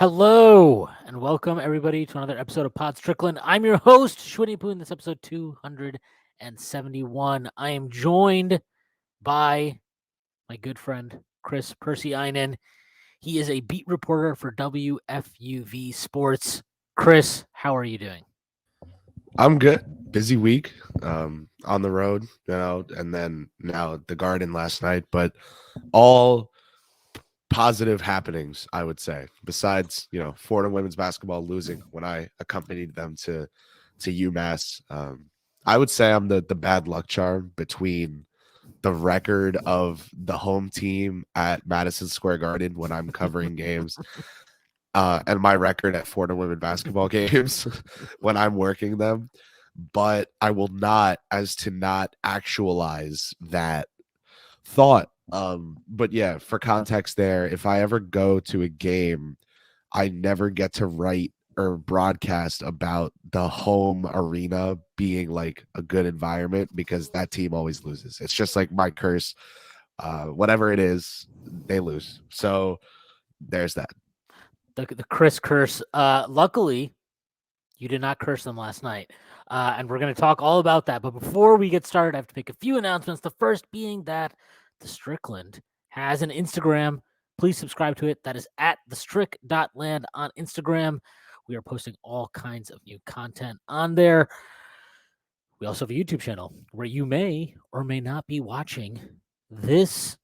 Hello and welcome everybody to another episode of Pod Strickland. I'm your host, Shwin. This episode 271. I am joined by my good friend Kris Pursiainen. He is a beat reporter for WFUV Sports. Kris, how are you doing? I'm good. Busy week, on the road, and then now the Garden last night, but all positive happenings, I would say. Besides, Florida women's basketball losing when I accompanied them to UMass. I would say I'm the bad luck charm between the record of the home team at Madison Square Garden when I'm covering games, and my record at Florida women basketball games when I'm working them. But I will not, as to not actualize that thought. But yeah, for context there, if I ever go to a game, I never get to write or broadcast about the home arena being like a good environment because that team always loses. It's just like my curse. Whatever it is, they lose. So there's that. The Kris curse. Luckily, you did not curse them last night. And we're going to talk all about that. But before we get started, I have to make a few announcements. The first being that the Strickland has an Instagram. Please subscribe to it. That is at thestrick.land on Instagram. We are posting all kinds of new content on there. We also have a YouTube channel where you may or may not be watching this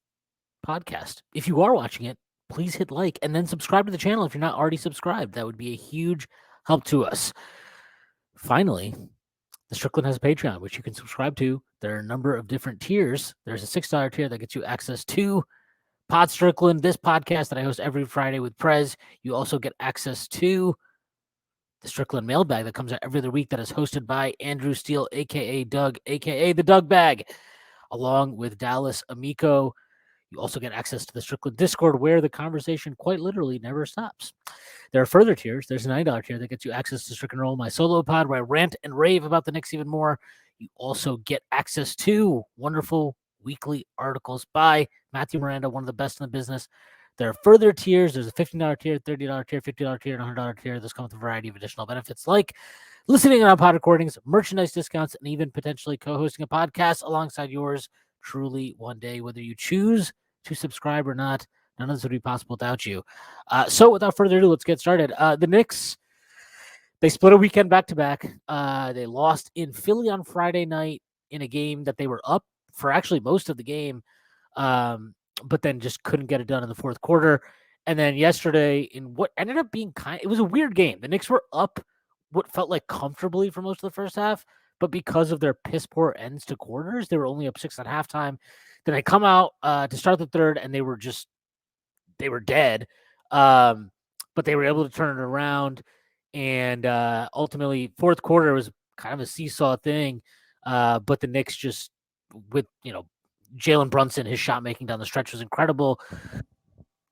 podcast. If you are watching it, please hit like and then subscribe to the channel if you're not already subscribed. That would be a huge help to us. Finally, the Strickland has a Patreon, which you can subscribe to. There are a number of different tiers. There's a $6 tier that gets you access to Pod Strickland, this podcast that I host every Friday with Prez. You also get access to the Strickland mailbag that comes out every other week that is hosted by Andrew Steele, a.k.a. Doug, a.k.a. the Doug Bag, along with Dallas Amico. You also get access to the Strickland Discord where the conversation quite literally never stops. There are further tiers. There's a $9 tier that gets you access to Strickland Roll, my solo pod, where I rant and rave about the Knicks even more. You also get access to wonderful weekly articles by Matthew Miranda, one of the best in the business. There are further tiers. There's a $15 tier, $30 tier, $50 tier, and $100 tier. Those come with a variety of additional benefits like listening on pod recordings, merchandise discounts, and even potentially co-hosting a podcast alongside yours truly one day, whether you choose to subscribe or not. None of this would be possible without you. So without further ado, let's get started. The Knicks, they split a weekend back-to-back. They lost in Philly on Friday night in a game that they were up for actually most of the game, but then just couldn't get it done in the fourth quarter. And then yesterday in what ended up being it was a weird game. The Knicks were up what felt like comfortably for most of the first half, but because of their piss poor ends to quarters, they were only up 6 at halftime. Then they come out to start the third, and they were dead. But they were able to turn it around, and ultimately, fourth quarter was kind of a seesaw thing. But the Knicks just with Jalen Brunson, his shot making down the stretch was incredible.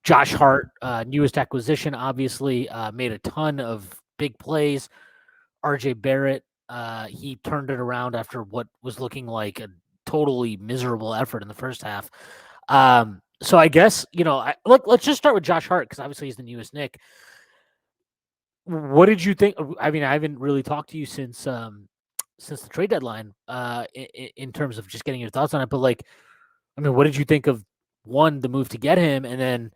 Josh Hart, newest acquisition, obviously made a ton of big plays. RJ Barrett, he turned it around after what was looking like a totally miserable effort in the first half. So I guess, let's just start with Josh Hart because obviously he's the newest Knick. What did you think? I mean, I haven't really talked to you since the trade deadline in terms of just getting your thoughts on it. But what did you think of, one, the move to get him, and then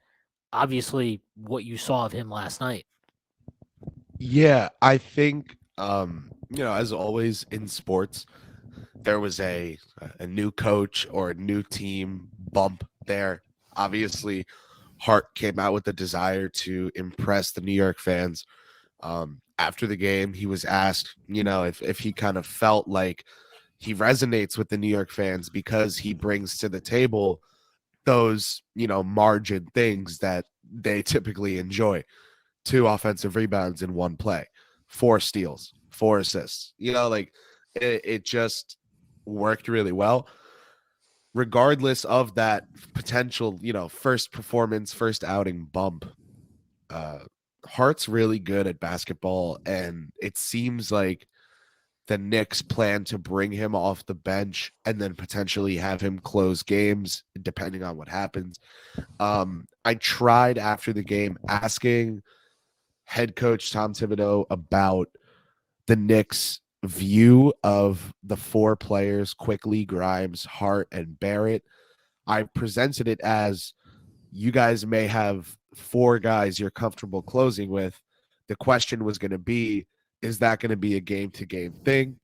obviously what you saw of him last night? Yeah, I think as always in sports, there was a new coach or a new team bump there. Obviously, Hart came out with the desire to impress the New York fans. After the game, he was asked, if he kind of felt like he resonates with the New York fans because he brings to the table those, margin things that they typically enjoy. 2 offensive rebounds in 1 play, 4 steals, 4 assists. It just worked really well. Regardless of that potential, first performance, first outing bump, Hart's really good at basketball, and it seems like the Knicks plan to bring him off the bench and then potentially have him close games depending on what happens. I tried after the game asking head coach Tom Thibodeau about the Knicks' view of the four players, Quickly, Grimes, Hart, and Barrett. I presented it as you guys may have four guys you're comfortable closing with. The question was going to be, is that going to be a game to game thing?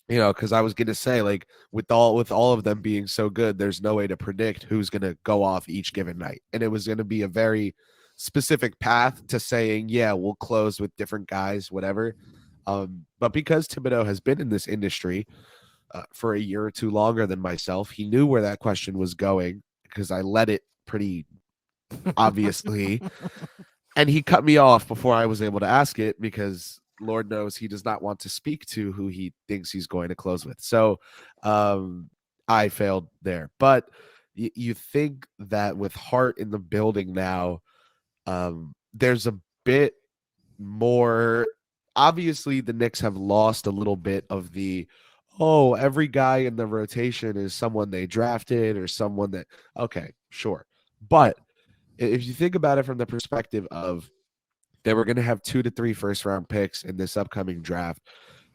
You know, because I was going to say, like, with all of them being so good, there's no way to predict who's going to go off each given night, and it was going to be a very specific path to saying, yeah, we'll close with different guys, whatever. But because Thibodeau has been in this industry for a year or two longer than myself, he knew where that question was going because I led it pretty obviously. And he cut me off before I was able to ask it because Lord knows he does not want to speak to who he thinks he's going to close with. So I failed there. But you think that with Hart in the building now, there's a bit more. Obviously, the Knicks have lost a little bit of the, oh, every guy in the rotation is someone they drafted or someone that, okay, sure. But if you think about it from the perspective of they were going to have 2 to 3 first round picks in this upcoming draft,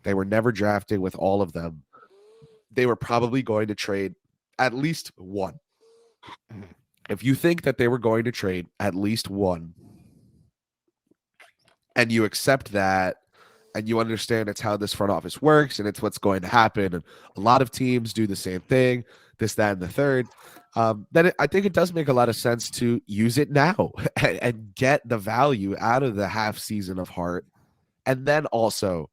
they were never drafting with all of them. They were probably going to trade at least one. If you think that they were going to trade at least one and you accept that and you understand it's how this front office works and it's what's going to happen, and a lot of teams do the same thing, this, that, and the third, then I think it does make a lot of sense to use it now and get the value out of the half season of Hart, and then also,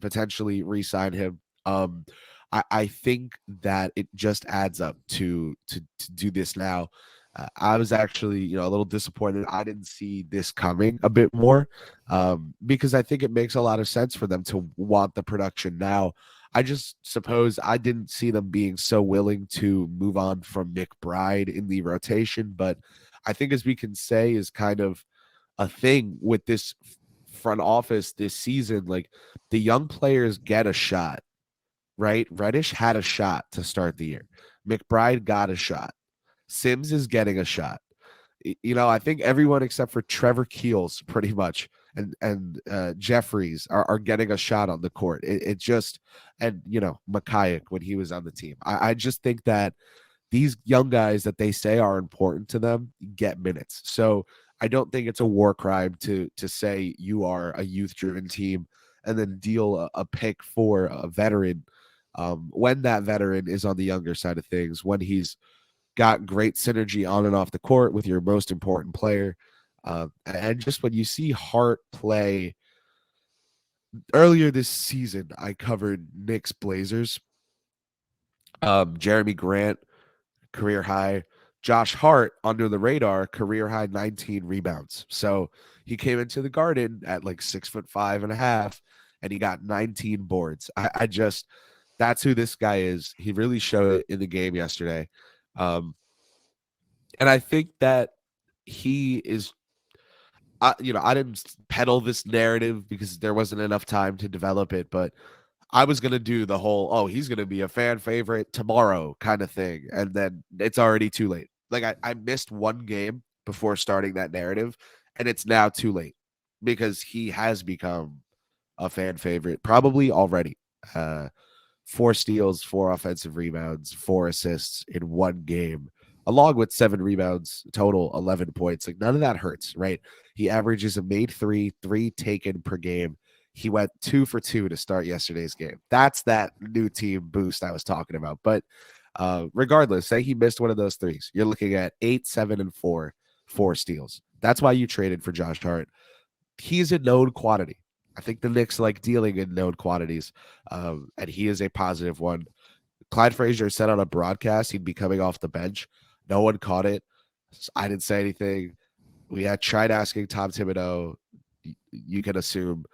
potentially re-sign him. I think that it just adds up to do this now. I was actually, a little disappointed. I didn't see this coming a bit more because I think it makes a lot of sense for them to want the production now. I just suppose I didn't see them being so willing to move on from McBride in the rotation. But I think, as we can say, is kind of a thing with this front office this season. Like, the young players get a shot, right? Reddish had a shot to start the year. McBride got a shot. Sims is getting a shot. I think everyone except for Trevor Keels pretty much and Jeffries are getting a shot on the court. It just, and Makayak when he was on the team. I just think that these young guys that they say are important to them get minutes. So I don't think it's a war crime to say you are a youth driven team and then deal a pick for a veteran when that veteran is on the younger side of things, when he's got great synergy on and off the court with your most important player. And just when you see Hart play earlier this season, I covered Knicks Blazers. Jeremy Grant, career high. Josh Hart, under the radar, career high 19 rebounds. So he came into the Garden at like 6'5.5", and he got 19 boards. I just, that's who this guy is. He really showed it in the game yesterday. And I think that he is, I didn't peddle this narrative because there wasn't enough time to develop it, but I was going to do the whole, oh, he's going to be a fan favorite tomorrow kind of thing. And then it's already too late. Like, I missed one game before starting that narrative, and it's now too late because he has become a fan favorite probably already. 4 steals, 4 offensive rebounds, 4 assists in one game, along with 7 rebounds total, 11 points. Like, none of that hurts, right? He averages a made 3 taken per game. He went 2 for 2 to start yesterday's game. That's that new team boost I was talking about. But regardless, say he missed one of those threes, you're looking at 8, 7, and 4 steals. That's why you traded for Josh Hart. He's a known quantity. I think the Knicks like dealing in known quantities, and he is a positive one. Clyde Frazier said on a broadcast he'd be coming off the bench. No one caught it. I didn't say anything. We had tried asking Tom Thibodeau. You can assume.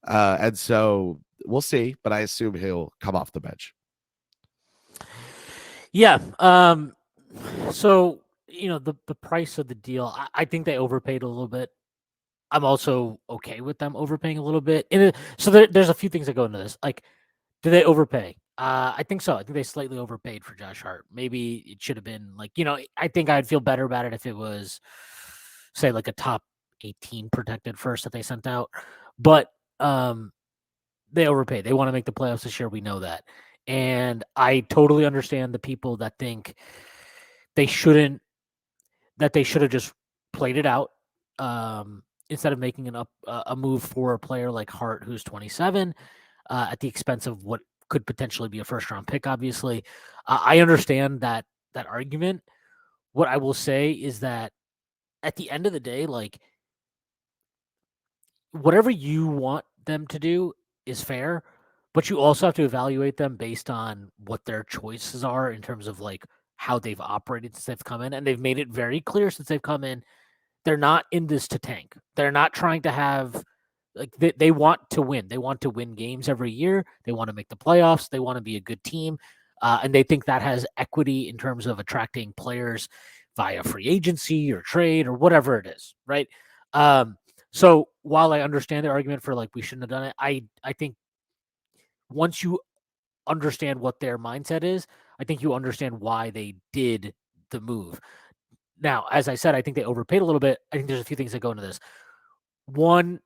And so we'll see, but I assume he'll come off the bench. Yeah. So, the price of the deal, I think they overpaid a little bit. I'm also okay with them overpaying a little bit. So there's a few things that go into this. Like, do they overpay? I think so. I think they slightly overpaid for Josh Hart. Maybe it should have been like, I think I'd feel better about it if it was, say, like a top 18 protected first that they sent out. But they overpaid. They want to make the playoffs this year. We know that. And I totally understand the people that think they shouldn't, that they should have just played it out instead of making a move for a player like Hart, who's 27, at the expense of what could potentially be a first round pick. Obviously, I understand that argument. What I will say is that at the end of the day, like, whatever you want them to do is fair, but you also have to evaluate them based on what their choices are in terms of like how they've operated since they've come in. And they've made it very clear since they've come in, they're not in this to tank. They're not trying to have, like, they want to win. They want to win games every year. They want to make the playoffs. They want to be a good team. And they think that has equity in terms of attracting players via free agency or trade or whatever it is, right? So while I understand the argument for like we shouldn't have done it, I think once you understand what their mindset is, I think you understand why they did the move. Now, as I said, I think they overpaid a little bit. I think there's a few things that go into this. One,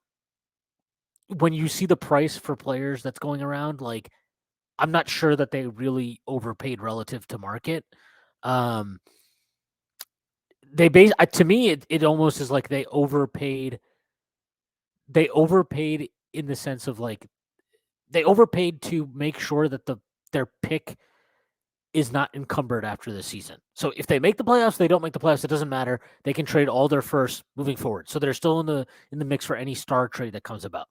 when you see the price for players that's going around, like, I'm not sure that they really overpaid relative to market. Um, to me, it almost is like they overpaid. They overpaid in the sense of like they overpaid to make sure that their pick is not encumbered after the season. So if they make the playoffs, they don't make the playoffs, it doesn't matter. They can trade all their first moving forward. So they're still in the mix for any star trade that comes about.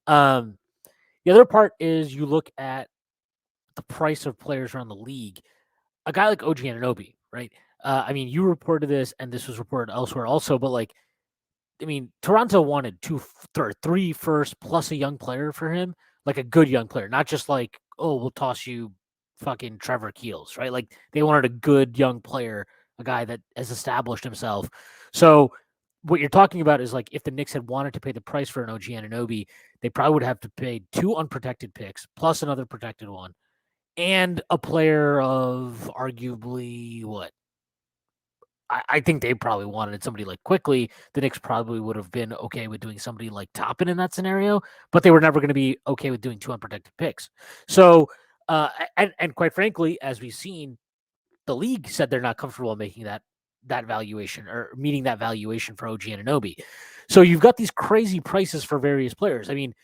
The other part is you look at the price of players around the league. A guy like OG Anunoby, right? I mean, you reported this, and this was reported elsewhere also, but like, I mean, Toronto wanted three first plus a young player for him, like a good young player, not just like, oh, we'll toss you fucking Trevor Keels, right? Like they wanted a good young player, a guy that has established himself. So what you're talking about is like if the Knicks had wanted to pay the price for an OG Anunoby, they probably would have to pay 2 unprotected picks plus another protected one and a player of arguably what I think they probably wanted somebody like quickly. The Knicks probably would have been okay with doing somebody like Toppin in that scenario, but they were never going to be okay with doing 2 unprotected picks. So, and quite frankly, as we've seen, the league said they're not comfortable making that valuation or meeting that valuation for OG Anunoby. So you've got these crazy prices for various players. I mean,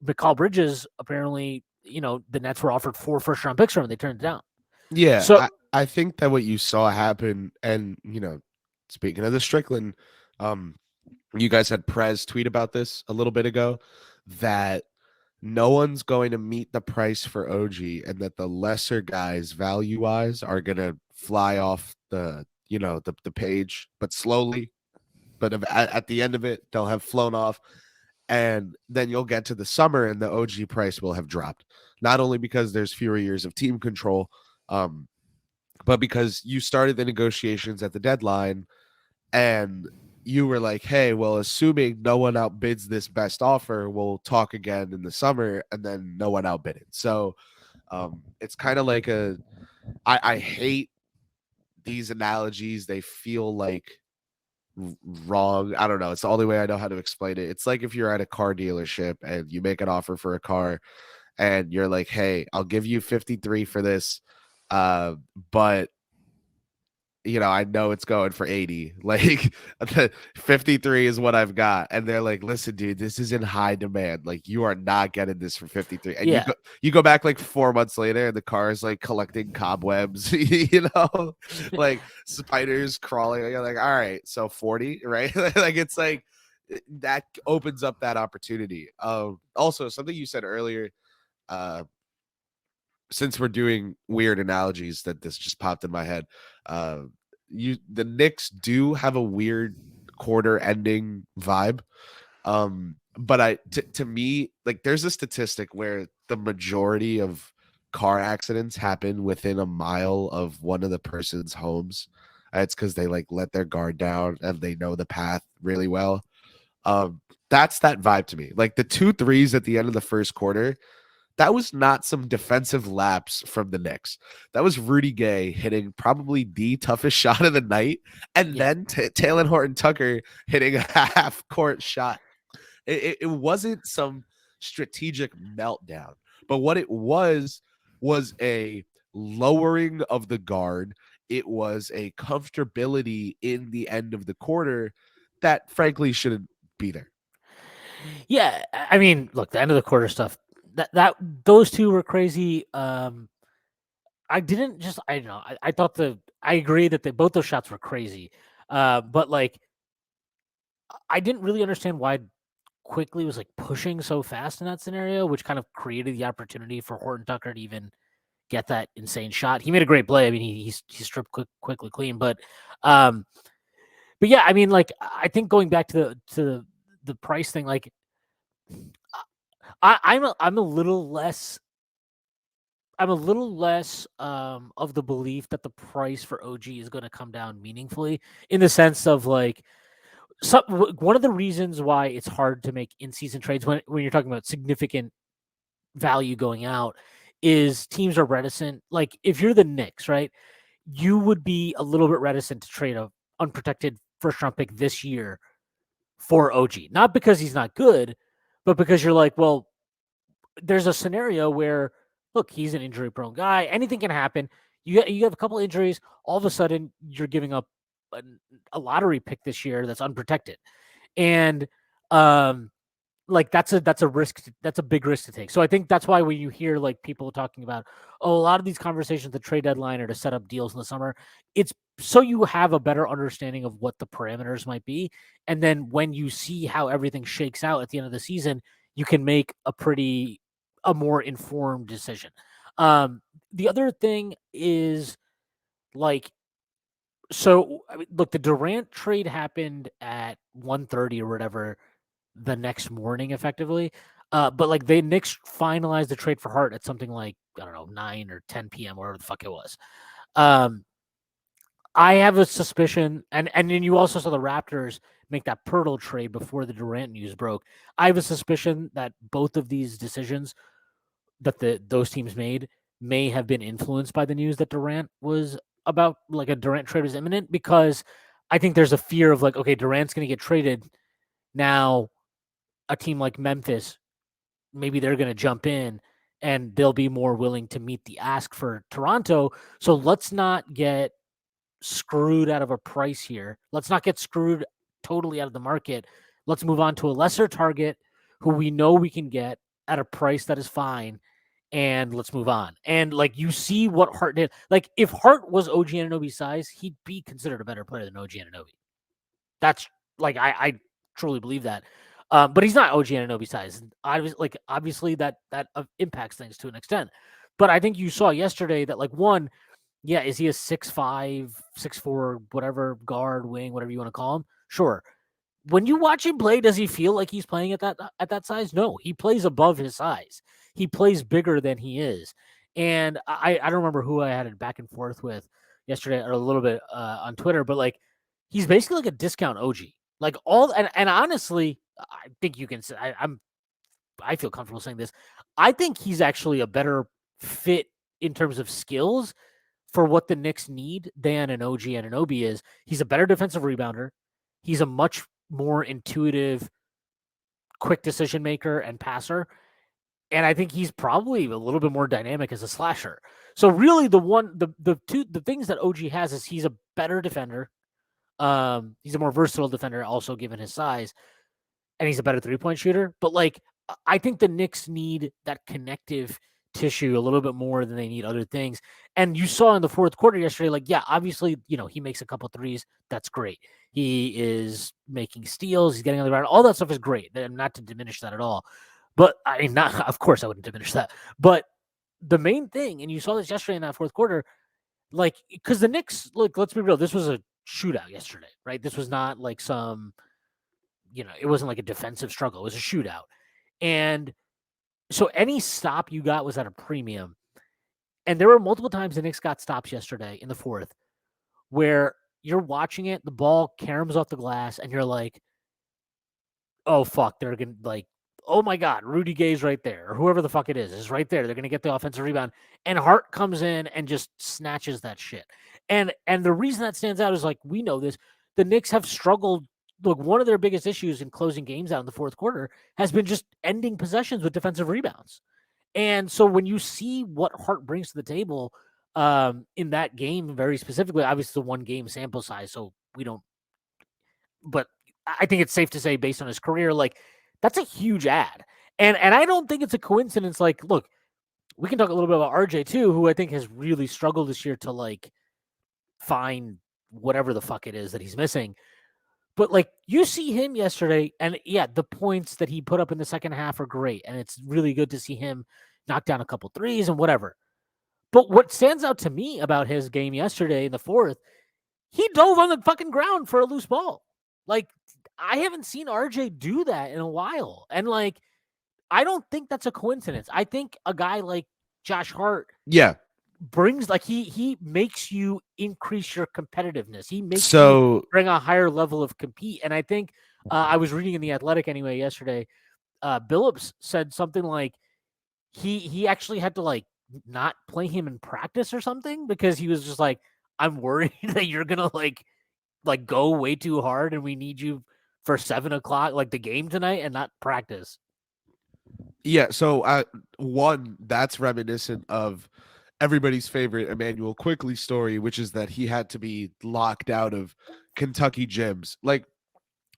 Mikal Bridges apparently, the Nets were offered 4 first-round picks from him. They turned it down. Yeah, So I think that what you saw happen, and speaking of the Strickland, you guys had Prez tweet about this a little bit ago, that no one's going to meet the price for OG, and that the lesser guys value wise are gonna fly off the page, but slowly. But at the end of it, they'll have flown off, and then you'll get to the summer, and the OG price will have dropped. Not only because there's fewer years of team control, but because you started the negotiations at the deadline, and you were like, hey, well, assuming no one outbids this best offer, we'll talk again in the summer, and then no one outbid it. So it's kind of like I hate these analogies. They feel like wrong. I don't know. It's the only way I know how to explain it. It's like if you're at a car dealership and you make an offer for a car and you're like, hey, I'll give you 53 for this, but I know it's going for 80. Like 53 is what I've got. And they're like, listen, dude, this is in high demand. Like you are not getting this for 53. And yeah, you go back like 4 months later and the car is like collecting cobwebs, like spiders crawling. You're like, all right, so 40, right? Like it's like that opens up that opportunity. Also something you said earlier, since we're doing weird analogies, that this just popped in my head. The Knicks do have a weird quarter ending vibe. But to me, like there's a statistic where the majority of car accidents happen within a mile of one of the person's homes. It's because they like let their guard down and they know the path really well. That's that vibe to me. Like the 2 threes at the end of the first quarter, that was not some defensive lapse from the Knicks. That was Rudy Gay hitting probably the toughest shot of the night, and Yeah. then Talen Horton-Tucker hitting a half-court shot. It wasn't some strategic meltdown, but what it was a lowering of the guard. It was a comfortability in the end of the quarter that frankly shouldn't be there. Yeah, I mean, look, the end of the quarter stuff. That those two were crazy. I didn't just I don't know. I thought I agree that both those shots were crazy. But like I didn't really understand why Quickly was like pushing so fast in that scenario, which kind of created the opportunity for Horton Tucker to even get that insane shot. He made a great play. I mean, he stripped Quickly clean, um, but yeah, I mean, like I think going back to the price thing, like I'm a little less. I'm a little less of the belief that the price for OG is going to come down meaningfully in the sense of like one of the reasons why it's hard to make in-season trades when you're talking about significant value going out is teams are reticent. Like if you're the Knicks, right, you would be a little bit reticent to trade a unprotected first round pick this year for OG, not because he's not good, but because you're like, well, there's a scenario where look, he's an injury prone guy. Anything can happen. You have a couple injuries. All of a sudden, you're giving up a lottery pick this year that's unprotected, and like that's a risk. That's a big risk to take. So I think that's why when you hear like people talking about, oh, a lot of these conversations, the trade deadline are to set up deals in the summer. It's so you have a better understanding of what the parameters might be, and then when you see how everything shakes out at the end of the season, you can make a more informed decision. The other thing is like so I mean, look, the Durant trade happened at 1:30 or whatever the next morning, effectively. But like the Knicks finalized the trade for Hart at something like I don't know 9 or 10 p.m. whatever the fuck it was. Um, I have a suspicion, and then you also saw the Raptors make that Pirtle trade before the Durant news broke. I have a suspicion that both of these decisions that those teams made may have been influenced by the news that Durant was about like a Durant trade was imminent because I think there's a fear of like, okay, Durant's going to get traded now. A team like Memphis, maybe they're going to jump in and they'll be more willing to meet the ask for Toronto. So let's not get screwed out of a price here. Let's not get screwed totally out of the market. Let's move on to a lesser target who we know we can get at a price that is fine and let's move on. And like you see what Hart did. Like if Hart was OG Anunoby's size, he'd be considered a better player than OG Anunoby. That's like I truly believe that. But he's not OG Anunoby size. Obviously that impacts things to an extent. But I think you saw yesterday that like one, yeah, is he a 6'5", 6'4", whatever guard, wing, whatever you want to call him? Sure. When you watch him play, does he feel like he's playing at that size? No, he plays above his size. He plays bigger than he is. And I don't remember who I had it back and forth with yesterday or a little bit on Twitter, but like he's basically like a discount OG. Like all and honestly, I think you can say I feel comfortable saying this. I think he's actually a better fit in terms of skills for what the Knicks need than an OG Anunoby is. He's a better defensive rebounder. He's a much more intuitive, quick decision maker and passer. And I think he's probably a little bit more dynamic as a slasher. So really the things that OG has is he's a better defender. He's a more versatile defender, also given his size, and he's a better 3-point shooter. But like I think the Knicks need that connective tissue a little bit more than they need other things. And you saw in the fourth quarter yesterday, like, yeah, obviously, he makes a couple threes. That's great. He is making steals. He's getting on the ground. All that stuff is great. And not to diminish that at all. But I mean, not, of course I wouldn't diminish that. But the main thing, and you saw this yesterday in that fourth quarter, like, because the Knicks, like, let's be real, this was a shootout yesterday, right? This was not like it wasn't like a defensive struggle. It was a shootout. And so any stop you got was at a premium. And there were multiple times the Knicks got stops yesterday in the fourth where you're watching it, the ball caroms off the glass, and you're like, oh, fuck, they're going to, like, oh my God, Rudy Gay's right there, or whoever the fuck it is right there. They're going to get the offensive rebound. And Hart comes in and just snatches that shit. And the reason that stands out is, like, we know this. The Knicks have struggled. Look, one of their biggest issues in closing games out in the fourth quarter has been just ending possessions with defensive rebounds. And so when you see what Hart brings to the table in that game, very specifically, obviously the one game sample size, so we don't, but I think it's safe to say, based on his career, like, that's a huge ad. And I don't think it's a coincidence. Like, look, we can talk a little bit about RJ too, who I think has really struggled this year to, like, find whatever the fuck it is that he's missing. But, like, you see him yesterday, and yeah, the points that he put up in the second half are great, and it's really good to see him knock down a couple threes and whatever. But what stands out to me about his game yesterday in the fourth, he dove on the fucking ground for a loose ball. Like, I haven't seen RJ do that in a while. And, like, I don't think that's a coincidence. I think a guy like Josh Hart brings, like, he makes you increase your competitiveness. He makes you bring a higher level of compete. And I think I was reading in The Athletic anyway yesterday, Billups said something like he actually had to, like, not play him in practice or something, because he was just like, I'm worried that you're gonna like go way too hard, and we need you for 7:00, like the game tonight, and not practice. Yeah. So one, that's reminiscent of everybody's favorite Emmanuel Quickly story, which is that he had to be locked out of Kentucky gyms. Like,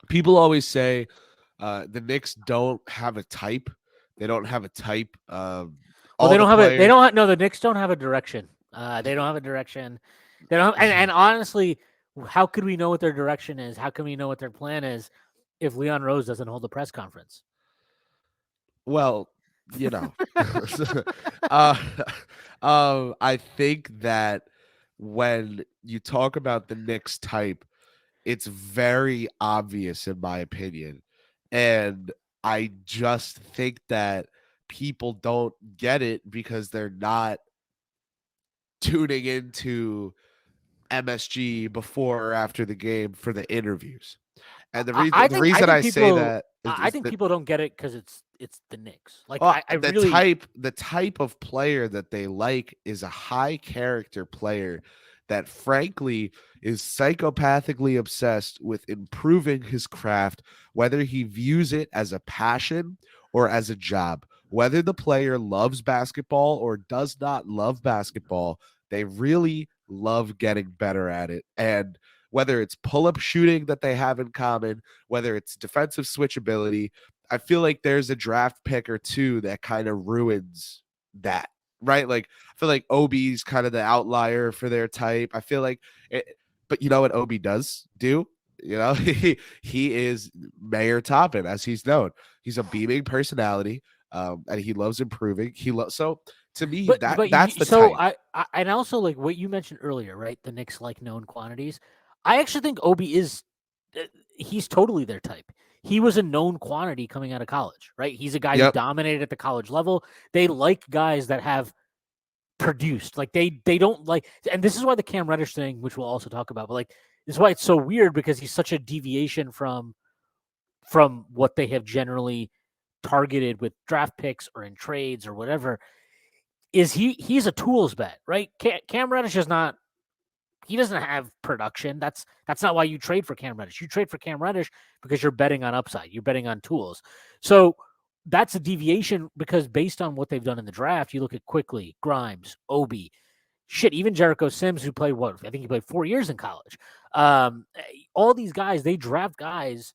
people always say the Knicks don't have a type. They don't have a type. Well, they don't have it. They don't have, no, the Knicks don't have a direction. They don't have a direction. They don't have, and honestly, how could we know what their direction is? How can we know what their plan is if Leon Rose doesn't hold a press conference? Well, you know, I think that when you talk about the Knicks type, it's very obvious, in my opinion. And I just think that people don't get it because they're not tuning into MSG before or after the game for the interviews. And the reason I say that is I think people don't get it because it's the Knicks. Like, the type of player that they like is a high character player that, frankly, is psychopathically obsessed with improving his craft, whether he views it as a passion or as a job. Whether the player loves basketball or does not love basketball, they really love getting better at it. And whether it's pull-up shooting that they have in common, whether it's defensive switchability, I feel like there's a draft pick or two that kind of ruins that, right? Like, I feel like OB's kind of the outlier for their type. I feel like but you know what OB does do? You know, he is Mayor Toppin, as he's known. He's a beaming personality, and he loves improving. So to me, that's the type. And also, like what you mentioned earlier, right? The Knicks like known quantities. I actually think Obi is he's totally their type. He was a known quantity coming out of college, right? He's a guy who dominated at the college level. They like guys that have produced. Like, they don't like, and this is why the Cam Reddish thing, which we'll also talk about, but like, this is why it's so weird, because he's such a deviation from what they have generally targeted with draft picks or in trades or whatever. Is he's a tools bet, right? Cam Reddish is not. He doesn't have production. That's not why you trade for Cam Reddish. You trade for Cam Reddish because you're betting on upside. You're betting on tools. So that's a deviation, because based on what they've done in the draft, you look at Quickly, Grimes, Obi, even Jericho Sims, who played I think he played 4 years in college. All these guys, they draft guys,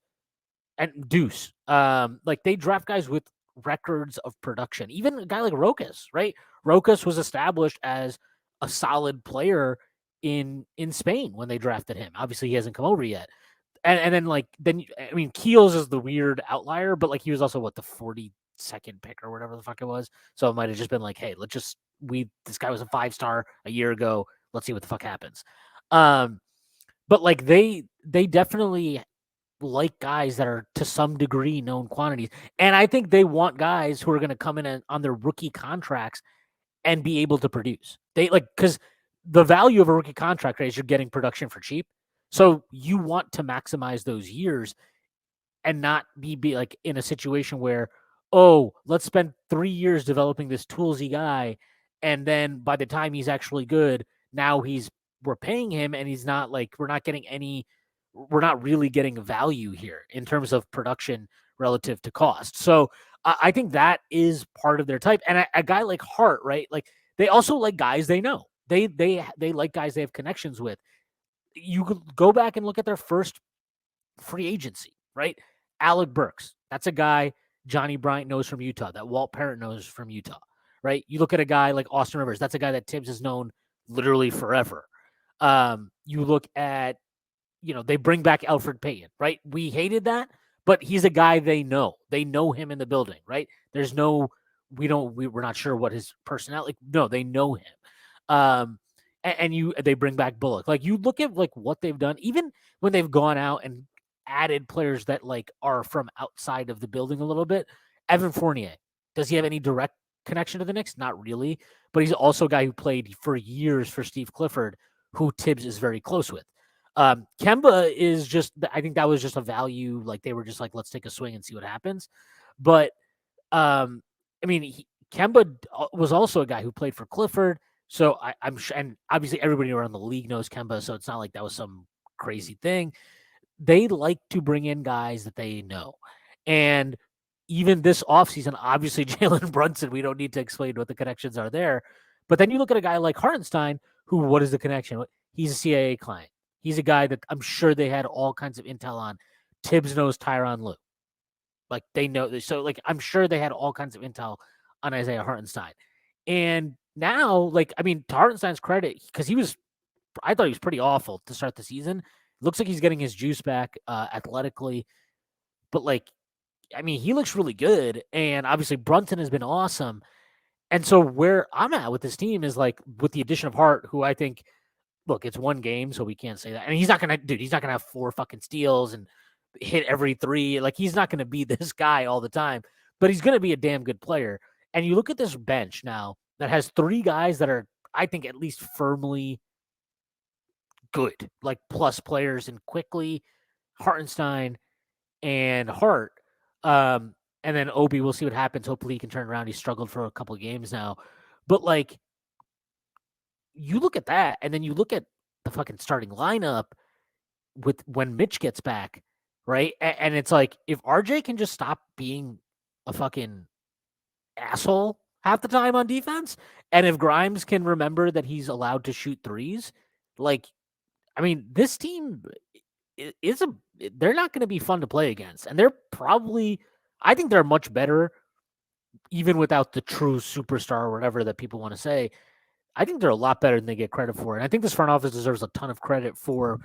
and Deuce, like, they draft guys with records of production. Even a guy like Rokas, right? Rokas was established as a solid player in Spain when they drafted him. Obviously, he hasn't come over yet. And then I mean, Keels is the weird outlier, but like, he was also the 42nd pick or whatever the fuck it was. So it might have just been like, hey, this guy was a 5-star a year ago. Let's see what the fuck happens. But like, they definitely like guys that are to some degree known quantities. And I think they want guys who are going to come in on their rookie contracts and be able to produce. Because the value of a rookie contract, right, is you're getting production for cheap. So you want to maximize those years and not be like in a situation where, oh, let's spend 3 years developing this toolsy guy, and then by the time he's actually good, now we're paying him, and he's not like we're not really getting value here in terms of production relative to cost. So I think that is part of their type. And a guy like Hart, right? Like they also like guys they know. They like guys they have connections with. You could go back and look at their first free agency, right? Alec Burks. That's a guy Johnny Bryant knows from Utah, that Walt Parrott knows from Utah, right? You look at a guy like Austin Rivers. That's a guy that Tibbs has known literally forever. You look at, they bring back Alfred Payton, right? We hated that, but he's a guy they know. They know him in the building, right? There's no, we're not sure what his personality. No, they know him. They bring back Bullock. Like you look at like what they've done, even when they've gone out and added players that like are from outside of the building a little bit. Evan Fournier, does he have any direct connection to the Knicks? Not really, but he's also a guy who played for years for Steve Clifford, who Tibbs is very close with. Kemba is just, I think that was just a value. Like they were just like, let's take a swing and see what happens. But Kemba was also a guy who played for Clifford. So I'm sure, and obviously everybody around the league knows Kemba. So it's not like that was some crazy thing. They like to bring in guys that they know. And even this offseason, obviously Jalen Brunson, we don't need to explain what the connections are there. But then you look at a guy like Hartenstein, who, what is the connection? He's a CIA client. He's a guy that I'm sure they had all kinds of intel on. Tibbs knows Tyronn Lue. Like they know. So like I'm sure they had all kinds of intel on Isaiah Hartenstein. And now, like, I mean, to Hartenstein's credit, because I thought he was pretty awful to start the season. Looks like he's getting his juice back athletically. But like, I mean, he looks really good. And obviously Brunson has been awesome. And so where I'm at with this team is like with the addition of Hart, who I think, look, it's one game, so we can't say that. And he's not gonna have 4 fucking steals and hit every 3. Like he's not gonna be this guy all the time, but he's gonna be a damn good player. And you look at this bench now that has 3 guys that are, I think, at least firmly good, like plus players, and Quickly, Hartenstein, and Hart. And then Obi, we'll see what happens. Hopefully he can turn around. He struggled for a couple of games now. But like you look at that, and then you look at the fucking starting lineup with when Mitch gets back, right? And it's like if RJ can just stop being a fucking asshole half the time on defense, and if Grimes can remember that he's allowed to shoot threes, like, I mean, this team they're not going to be fun to play against, and I think they're much better even without the true superstar or whatever that people want to say. I think they're a lot better than they get credit for, and I think this front office deserves a ton of credit for.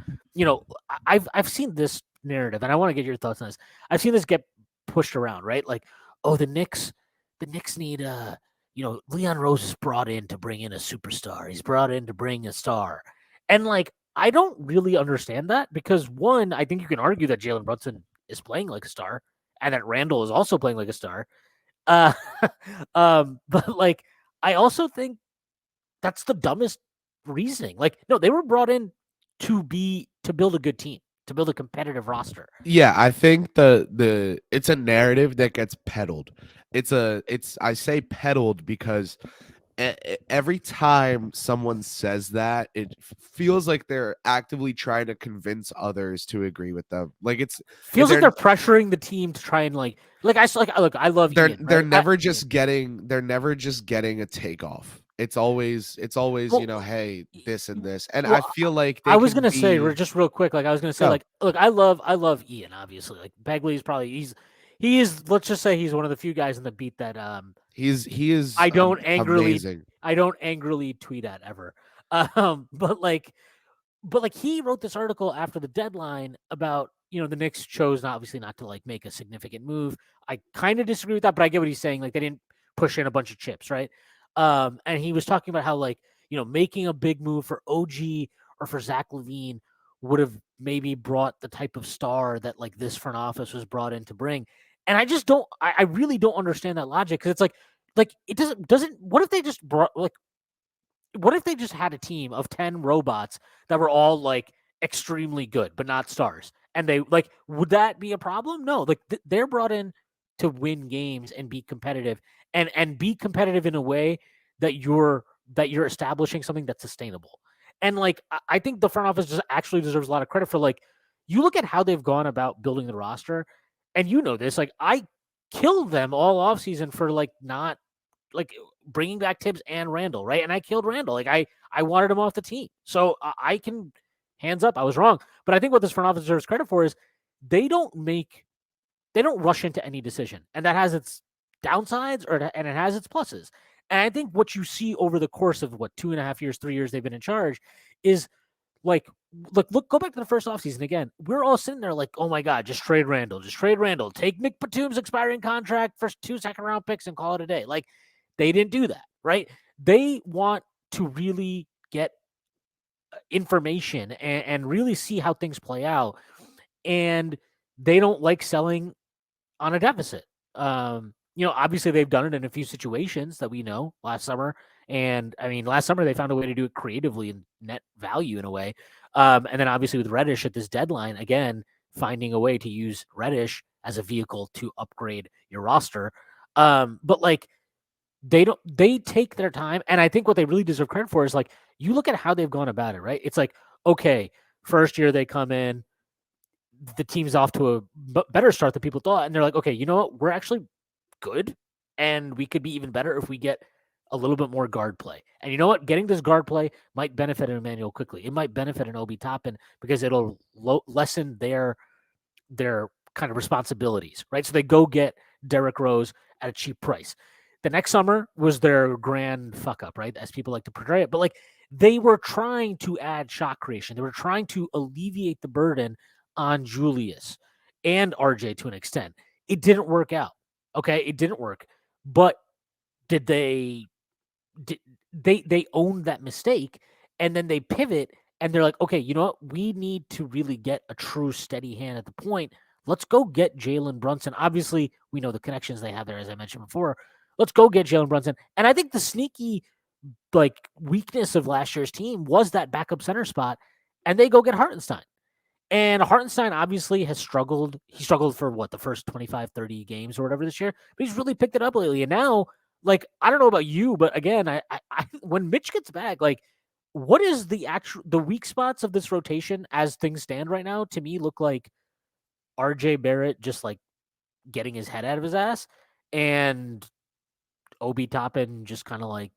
I've seen this narrative, and I want to get your thoughts on this. I've seen this get pushed around, right? Like, oh, the Knicks need Leon Rose is brought in to bring in a superstar. He's brought in to bring a star, and like I don't really understand that because one, I think you can argue that Jalen Brunson is playing like a star, and that Randall is also playing like a star. Uh, but like I also think that's the dumbest reasoning. Like, no, they were brought in to build a good team, to build a competitive roster. Yeah, I think the it's a narrative that gets peddled. I say peddled because every time someone says that, it feels like they're actively trying to convince others to agree with them. Like feels like they're pressuring the team to try and like I love Ian, they're right? never just getting a takeoff. It's always Well, hey, this and this, and I well, feel like I was gonna say just real quick, like I was gonna say, No. like, look, I love Ian, obviously. Like Bagley's probably he is let's just say he's one of the few guys in the beat that he is I don't amazing. angrily tweet at ever. But like he wrote this article after the deadline about, the Knicks chose obviously not to like make a significant move. I kind of disagree with that, but I get what he's saying. Like they didn't push in a bunch of chips, right? And he was talking about how like, making a big move for OG or for Zach LaVine would have maybe brought the type of star that like this front office was brought in to bring. And I really don't understand that logic because it's like it doesn't what if they just brought like what if they just had a team of 10 robots that were all like extremely good but not stars, and they like would that be a problem? No, like they're brought in to win games and be competitive and be competitive in a way that you're establishing something that's sustainable. And like I think the front office just actually deserves a lot of credit for like you look at how they've gone about building the roster, and you know this, like I killed them all offseason for like not like bringing back Tibbs and Randall, right? And I killed Randall. Like I wanted him off the team. So I can hands up, I was wrong. But I think what this front office deserves credit for is they don't rush into any decision. And that has its downsides and it has its pluses. And I think what you see over the course of 2.5 years, 3 years they've been in charge is like look, go back to the first offseason again. We're all sitting there like, oh my God, just trade Randall. Take Nick Batum's expiring contract for 2 second-round picks and call it a day. Like, they didn't do that, right? They want to really get information and really see how things play out. And they don't like selling on a deficit. Obviously they've done it in a few situations that we know last summer. And I mean, last summer they found a way to do it creatively and net value in a way. And then obviously with Reddish at this deadline, again, finding a way to use Reddish as a vehicle to upgrade your roster. But like they take their time. And I think what they really deserve credit for is like, you look at how they've gone about it, right? It's like, okay, first year they come in, the team's off to a better start than people thought. And they're like, okay, you know what? We're actually good. And we could be even better if we get a little bit more guard play. And you know what? Getting this guard play might benefit an Emmanuel quickly. It might benefit an Obi Toppin because it'll lessen their kind of responsibilities, right? So they go get Derrick Rose at a cheap price. The next summer was their grand fuck up, right? As people like to portray it. But like they were trying to add shot creation. They were trying to alleviate the burden on Julius and RJ to an extent. It didn't work out. Okay, it didn't work. But did they owned that mistake, and then they pivot and they're like, okay, you know what? We need to really get a true steady hand at the point. Let's go get Jalen Brunson. Obviously, we know the connections they have there, as I mentioned before. Let's go get Jalen Brunson. And I think the sneaky weakness of last year's team was that backup center spot, and they go get Hartenstein. And Hartenstein obviously has struggled. He struggled for the first 25, 30 games or whatever this year, but he's really picked it up lately. And now, I don't know about you, but again, I when Mitch gets back, what is the weak spots of this rotation as things stand right now? To me, look like RJ Barrett just getting his head out of his ass, and Obi Toppin just kind of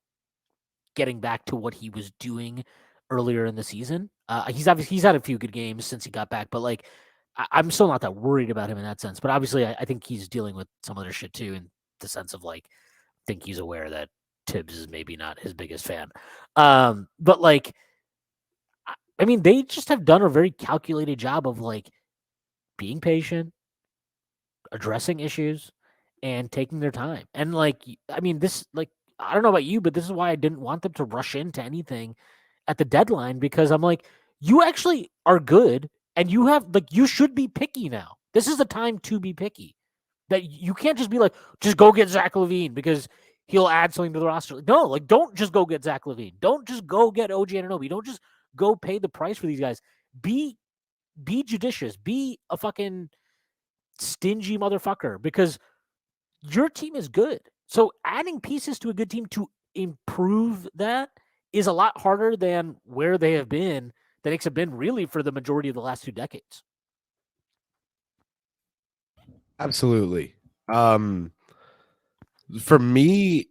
getting back to what he was doing earlier in the season. He's had a few good games since he got back, but I'm still not that worried about him in that sense. But obviously, I think he's dealing with some other shit too, in the sense of I think he's aware that Tibbs is maybe not his biggest fan. But I mean, they just have done a very calculated job of being patient, addressing issues, and taking their time. And I mean, this I don't know about you, but this is why I didn't want them to rush into anything at the deadline, because I'm like, you actually are good, and you have you should be picky now. This is the time to be picky. That you can't just be just go get Zach LaVine because he'll add something to the roster. No, don't just go get Zach LaVine. Don't just go get OG Anunoby. Don't just go pay the price for these guys. Be judicious. Be a fucking stingy motherfucker, because your team is good. So adding pieces to a good team to improve that is a lot harder than where they have been. The Knicks have been really for the majority of the last 2 decades. Absolutely. For me,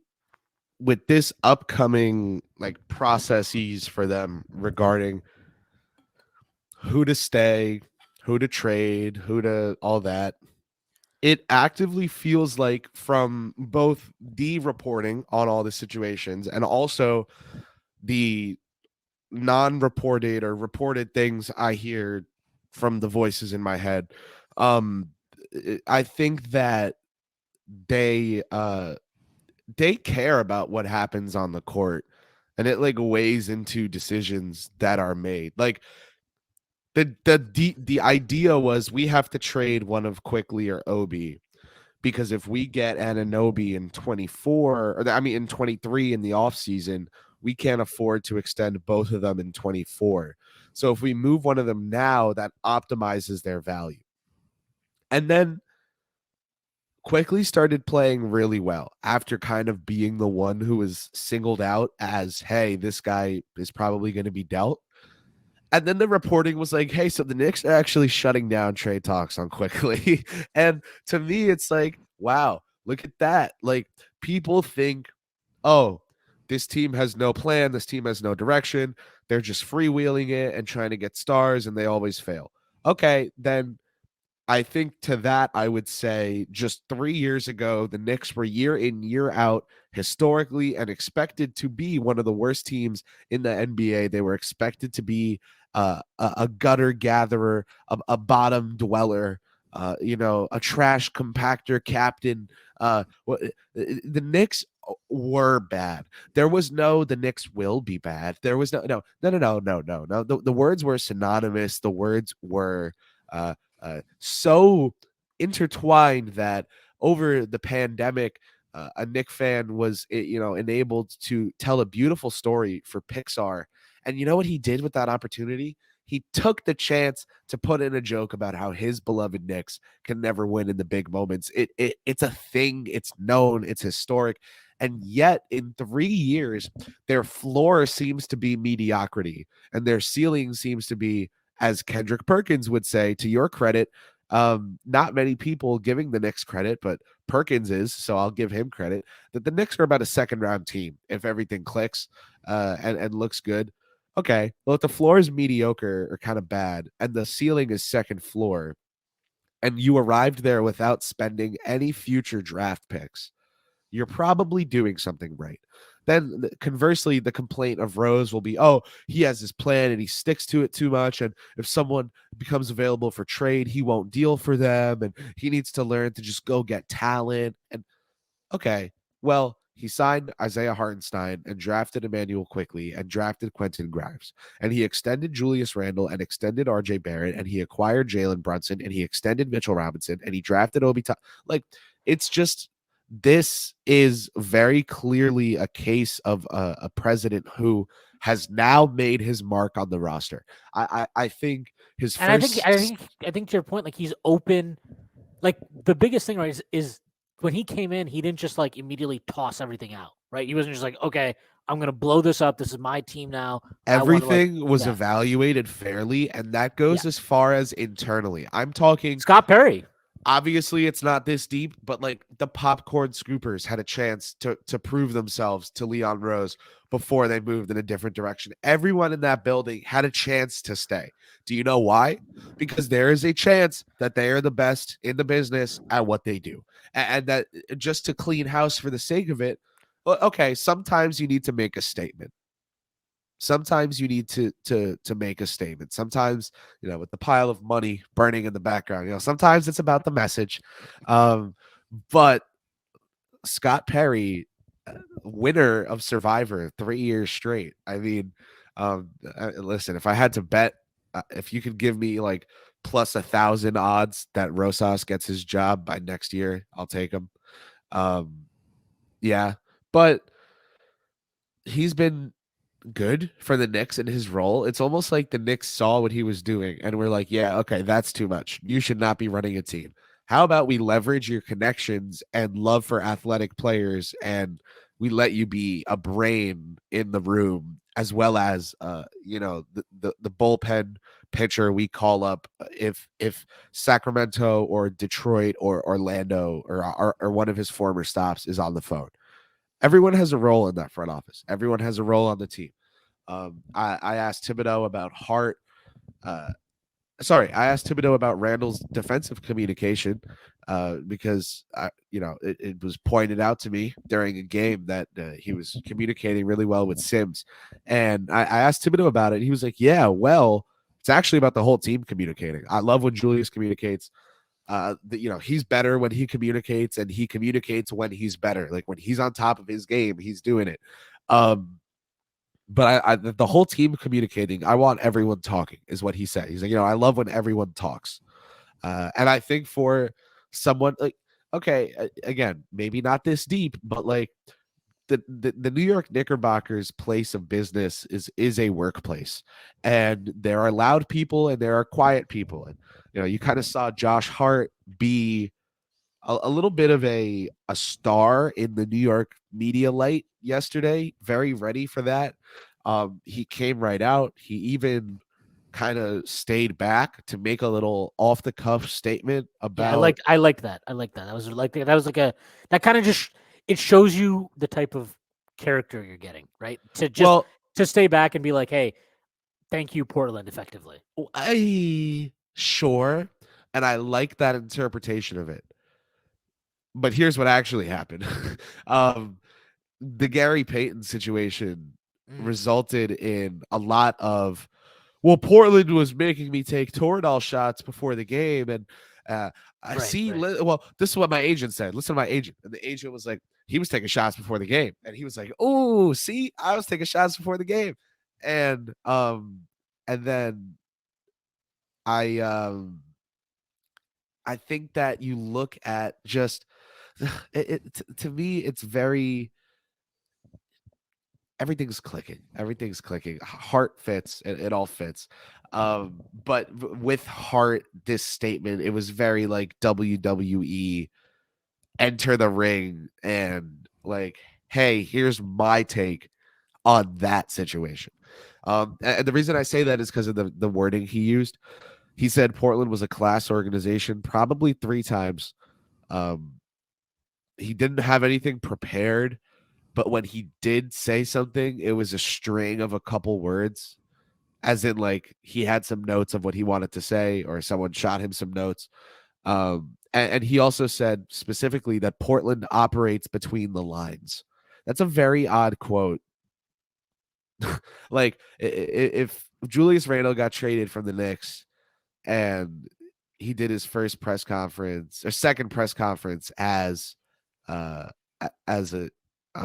with this upcoming processes for them regarding who to stay, who to trade, who to all that, it actively feels like, from both the reporting on all the situations and also the non-reported or reported things I hear from the voices in my head, I think that they care about what happens on the court, and it weighs into decisions that are made. The idea was, we have to trade one of Quickly or Obi, because if we get Anunoby in 24, or in 23 in the offseason, we can't afford to extend both of them in 24. So if we move one of them now, that optimizes their value. And then Quickly started playing really well after kind of being the one who was singled out as, hey, this guy is probably going to be dealt. And then the reporting was like, hey, so the Knicks are actually shutting down trade talks on Quickly. And to me, it's like, wow, look at that. Like, people think, oh, this team has no plan. This team has no direction. They're just freewheeling it and trying to get stars, and they always fail. Okay, then I think to that, I would say just 3 years ago, the Knicks were year in, year out, historically, and expected to be one of the worst teams in the NBA. They were expected to be a gutter gatherer, a bottom dweller, a trash compactor captain. The Knicks were bad. There was no the Knicks will be bad. There was no. The words were synonymous. The words were so intertwined that over the pandemic, a Nick fan was, enabled to tell a beautiful story for Pixar. And you know what he did with that opportunity? He took the chance to put in a joke about how his beloved Knicks can never win in the big moments. It's a thing. It's known. It's historic. And yet, in 3 years, their floor seems to be mediocrity, and their ceiling seems to be, as Kendrick Perkins would say, to your credit, not many people giving the Knicks credit, but Perkins is, so I'll give him credit, that the Knicks are about a second round team if everything clicks and looks good. Okay, well, if the floor is mediocre or kind of bad and the ceiling is second floor, and you arrived there without spending any future draft picks, you're probably doing something right. Then conversely, the complaint of Rose will be, oh, he has his plan and he sticks to it too much. And if someone becomes available for trade, he won't deal for them. And he needs to learn to just go get talent. And okay, well, he signed Isaiah Hartenstein and drafted Emmanuel Quickly and drafted Quentin Grimes. And he extended Julius Randle and extended RJ Barrett, and he acquired Jalen Brunson, and he extended Mitchell Robinson, and he drafted Obi Toppin. Like, it's just, this is very clearly a case of a president who has now made his mark on the roster. I think his And first. I think to your point, like, he's open. Like, the biggest thing, right, is when he came in, he didn't just like immediately toss everything out, right? He wasn't just like, okay, I'm gonna blow this up. This is my team now. Everything was evaluated fairly, and that goes as far as internally. I'm talking Scott Perry. Obviously, it's not this deep, but like the popcorn scoopers had a chance to prove themselves to Leon Rose before they moved in a different direction. Everyone in that building had a chance to stay. Do you know why? Because there is a chance that they are the best in the business at what they do. And that just to clean house for the sake of it, okay, sometimes you need to make a statement. Sometimes you need to make a statement. Sometimes, with the pile of money burning in the background, sometimes it's about the message. But Scott Perry, winner of Survivor 3 years straight. I mean, listen, if I had to bet, if you could give me like plus 1,000 odds that Rosas gets his job by next year, I'll take him. Yeah, but he's been good for the Knicks in his role. It's almost like the Knicks saw what he was doing and we're like, yeah, okay, that's too much. You should not be running a team. How about we leverage your connections and love for athletic players, and we let you be a brain in the room, as well as the bullpen pitcher we call up if Sacramento or Detroit or Orlando or one of his former stops is on the phone. Everyone has a role in that front office. Everyone has a role on the team. I asked Thibodeau about Hart. I asked Thibodeau about Randall's defensive communication because it was pointed out to me during a game that he was communicating really well with Sims, and I asked Thibodeau about it. And he was like, "Yeah, well, it's actually about the whole team communicating. I love when Julius communicates. He's better when he communicates, and he communicates when he's better. Like when he's on top of his game, he's doing it." But the whole team communicating, I want everyone talking, is what he said. He's like, I love when everyone talks. And I think for someone like, okay, again, maybe not this deep, but like the New York Knickerbockers place of business is a workplace, and there are loud people and there are quiet people. And, you kind of saw Josh Hart be a little bit of a star in the New York media light yesterday. Very ready for that. He came right out. He even kind of stayed back to make a little off the cuff statement Yeah, about I liked that. I like that. That was like a that kind of just it shows you the type of character you're getting, right? well, To stay back and be like, "Hey, thank you, Portland," effectively. I sure, and I like that interpretation of it. But here's what actually happened. um, the Gary Payton situation Mm, resulted in a lot of, well, Portland was making me take Toradol shots before the game, and uh, I right, see. right. Well, this is what my agent said. Listen to my agent, and the agent was like, he was taking shots before the game, and he was like, "Oh, see, I was taking shots before the game," and and then I I think that you look at just to me, it's very everything's clicking. Everything's clicking. Heart fits. It all fits. But with Heart, this statement, it was very like WWE enter the ring and like, hey, here's my take on that situation. And the reason I say that is because of the wording he used. He said Portland was a class organization probably 3 times. Um, he didn't have anything prepared, but when he did say something, it was a string of a couple words, as in like he had some notes of what he wanted to say, or someone shot him some notes. And he also said specifically that Portland operates between the lines. That's a very odd quote. Like if Julius Randle got traded from the Knicks and he did his first press conference or second press conference uh as a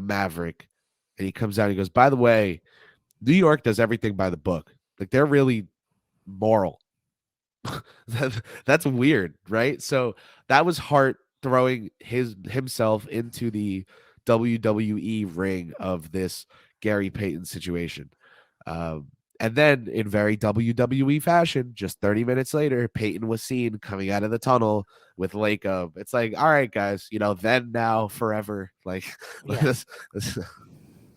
Maverick, and he comes out and he goes, by the way, New York does everything by the book. Like they're really moral. That's weird, right? So that was Hart throwing himself into the WWE ring of this Gary Payton situation. Um, and then in very WWE fashion, just 30 minutes later, Peyton was seen coming out of the tunnel with Lake of. It's like, all right, guys, then, now, forever. Like, Yeah.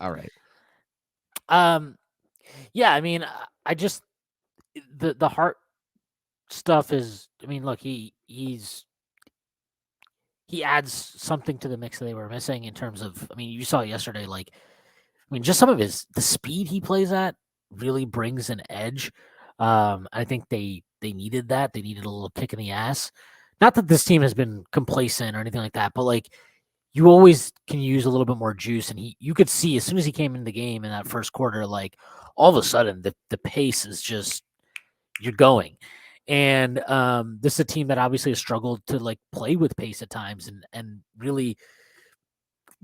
all right. Um. Yeah. I mean, I just the heart stuff is. I mean, look, he adds something to the mix that they were missing in terms of. I mean, you saw it yesterday. Like, I mean, just some of the speed he plays at really brings an edge. I think they needed that. They needed a little kick in the ass. Not that this team has been complacent or anything like that, but like you always can use a little bit more juice. And you could see as soon as he came in the game in that first quarter, like all of a sudden the pace is just you're going. And this is a team that obviously has struggled to like play with pace at times and really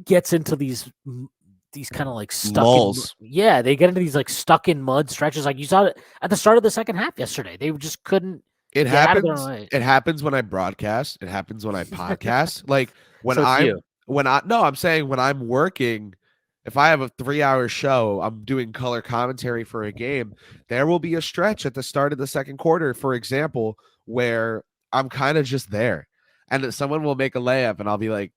gets into these kind of like stuck in Lulls. yeah, they get into these like stuck in mud stretches. Like you saw it at the start of the second half yesterday. They just couldn't It get out of their happens. way. It happens when I broadcast. It happens when I podcast. Like when So it's you. I'm saying when I'm working, if I have a 3-hour show, I'm doing color commentary for a game, there will be a stretch at the start of the second quarter, for example, where I'm kind of just there. And that someone will make a layup and I'll be like,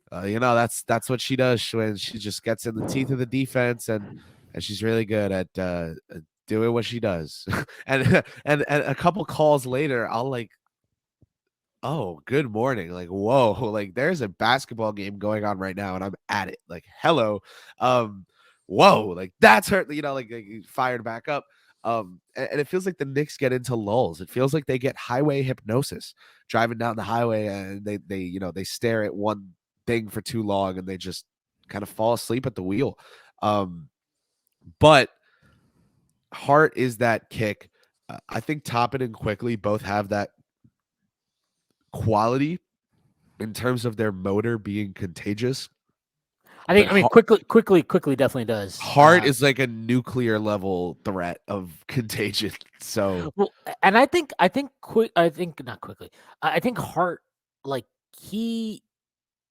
that's what she does, Shwin. She just gets in the teeth of the defense and she's really good at doing what she does. And a couple calls later, I'll like, oh, good morning. Like, whoa, like there's a basketball game going on right now, and I'm at it. Like, hello. Um, whoa, like that's hurt, like fired back up. And it feels like the Knicks get into lulls. It feels like they get highway hypnosis, driving down the highway, and they stare at one thing for too long and they just kind of fall asleep at the wheel. But Hart is that kick. I think Toppin and Quickly both have that quality in terms of their motor being contagious. But I mean quickly definitely does. Hart is like a nuclear level threat of contagion. So Well, and I think not quickly. I think Hart like he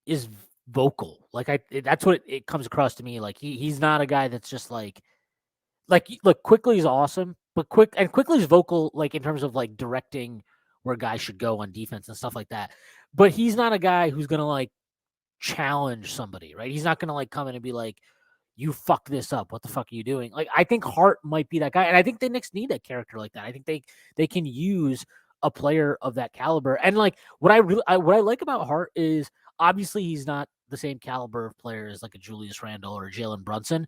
is vocal. Like that's what it comes across to me. Like he's not a guy that's just like look, quickly is awesome, but quickly is vocal like in terms of like directing where guys should go on defense and stuff like that. but he's not a guy who's gonna like challenge somebody, right? He's not gonna like come in and be like, "You fuck this up. What the fuck are you doing?" Like I think Hart might be that guy, and I think the Knicks need a character like that. I think they can use a player of that caliber. And like what I like about Hart is obviously he's not the same caliber of player as like a Julius Randle or Jalen Brunson,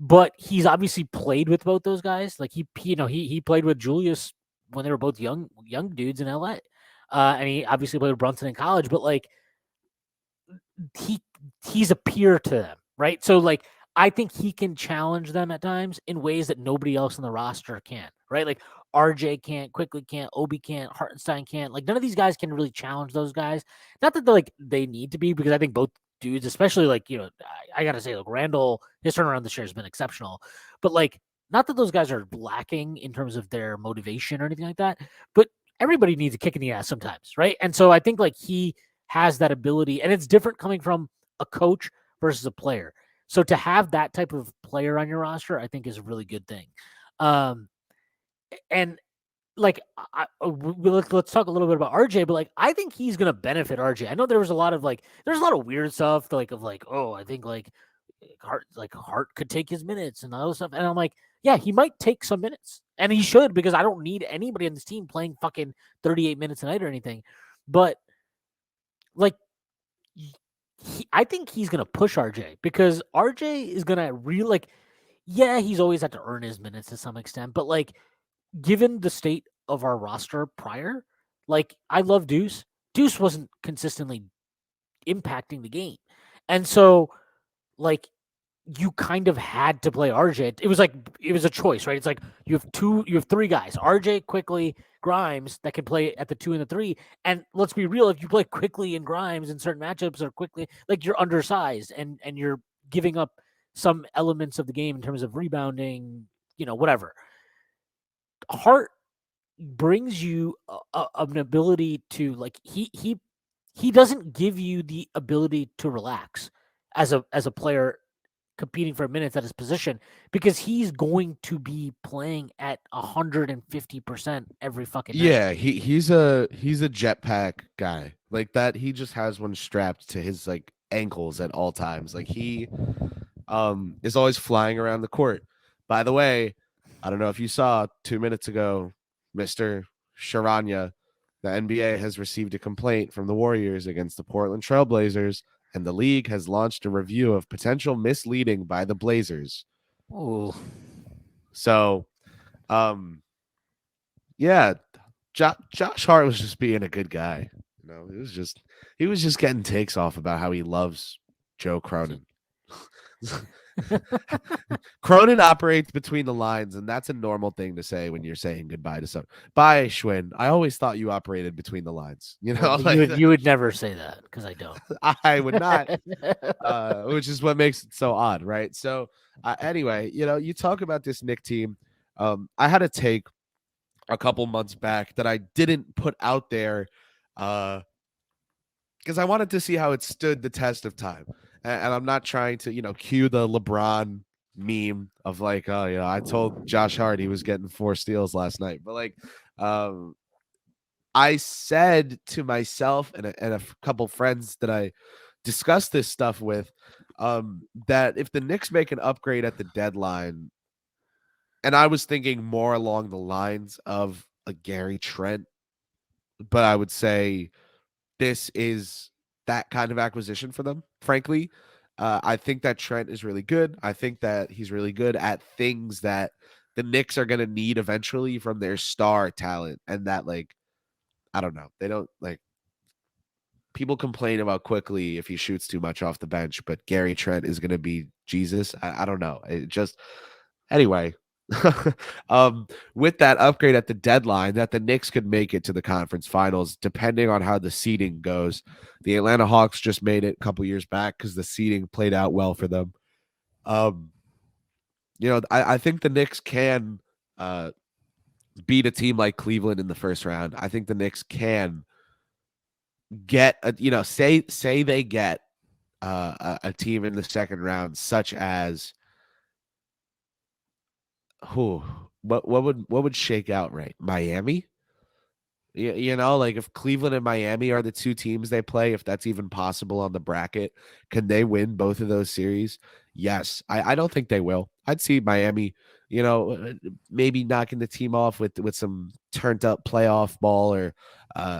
but he's obviously played with both those guys. Like he played with Julius when they were both young dudes in LA. And he obviously played with Brunson in college, but like he he's a peer to them, right? So like I think he can challenge them at times in ways that nobody else on the roster can, right? Like RJ can't, Quickly can't, Obi can't, Hartenstein can't. Like none of these guys can really challenge those guys. Not that they need to be, because I think both dudes, especially like I gotta say, like Randall, his turnaround this year has been exceptional, but like not that those guys are lacking in terms of their motivation or anything like that, but everybody needs a kick in the ass sometimes, right? And so I think like he has that ability, and it's different coming from a coach versus a player. So to have that type of player on your roster, I think is a really good thing. Um, and like, let's talk a little bit about RJ, but like, I think he's gonna benefit RJ. I know there was a lot of there's a lot of weird stuff oh, I think Hart could take his minutes and all this stuff, and I'm like, yeah, he might take some minutes, and he should, because I don't need anybody on this team playing fucking 38 minutes a night or anything, but like I think he's gonna push RJ, because RJ is gonna really yeah, he's always had to earn his minutes to some extent, but like given the state of our roster prior, like I love Deuce. Deuce wasn't consistently impacting the game. And so like you kind of had to play RJ. It was a choice, right? It's like you have three guys, RJ, Quickly, Grimes, that can play at the 2 and the 3. And let's be real, if you play Quickly and Grimes in certain matchups, or Quickly, like you're undersized and you're giving up some elements of the game in terms of rebounding, whatever. Hart brings you an ability to he doesn't give you the ability to relax as a player competing for minutes at his position, because he's going to be playing at 150% every fucking night. Yeah, he's a jetpack guy. Like that, he just has one strapped to his like ankles at all times. Like he is always flying around the court. By the way, I don't know if you saw 2 minutes ago, Mr. Sharanya, the NBA has received a complaint from the Warriors against the Portland Trailblazers, and the league has launched a review of potential misleading by the Blazers. Oh, So, um, yeah, Josh Hart was just being a good guy. He was just getting takes off about how he loves Joe Cronin. Cronin operates between the lines, and that's a normal thing to say when you're saying goodbye to someone. Bye, Shwin. I always thought you operated between the lines. well, you would never say that, because I don't. I would not, which is what makes it so odd, right? So, anyway, you talk about this Knick team. I had a take a couple months back that I didn't put out there because I wanted to see how it stood the test of time. And I'm not trying to, cue the LeBron meme of like, oh, I told Josh Hart he was getting 4 steals last night. But like, I said to myself and a couple friends that I discussed this stuff with, that if the Knicks make an upgrade at the deadline, and I was thinking more along the lines of a Gary Trent, but I would say this is that kind of acquisition for them, frankly. I think that Trent is really good. I think that he's really good at things that the Knicks are going to need eventually from their star talent. And that, like, I don't know. They don't like people complain about Quickly if he shoots too much off the bench, but Gary Trent is going to be Jesus. I don't know. It just, anyway, with that upgrade at the deadline, that the Knicks could make it to the conference finals, depending on how the seeding goes. The Atlanta Hawks just made it a couple years back because the seeding played out well for them. I think the Knicks can beat a team like Cleveland in the first round. I think the Knicks can get say they get a team in the second round, such as who what would shake out, right? Miami? Like if Cleveland and Miami are the two teams they play, if that's even possible on the bracket, can they win both of those series? Yes. I don't think they will. I'd see Miami, maybe knocking the team off with some turned up playoff ball, or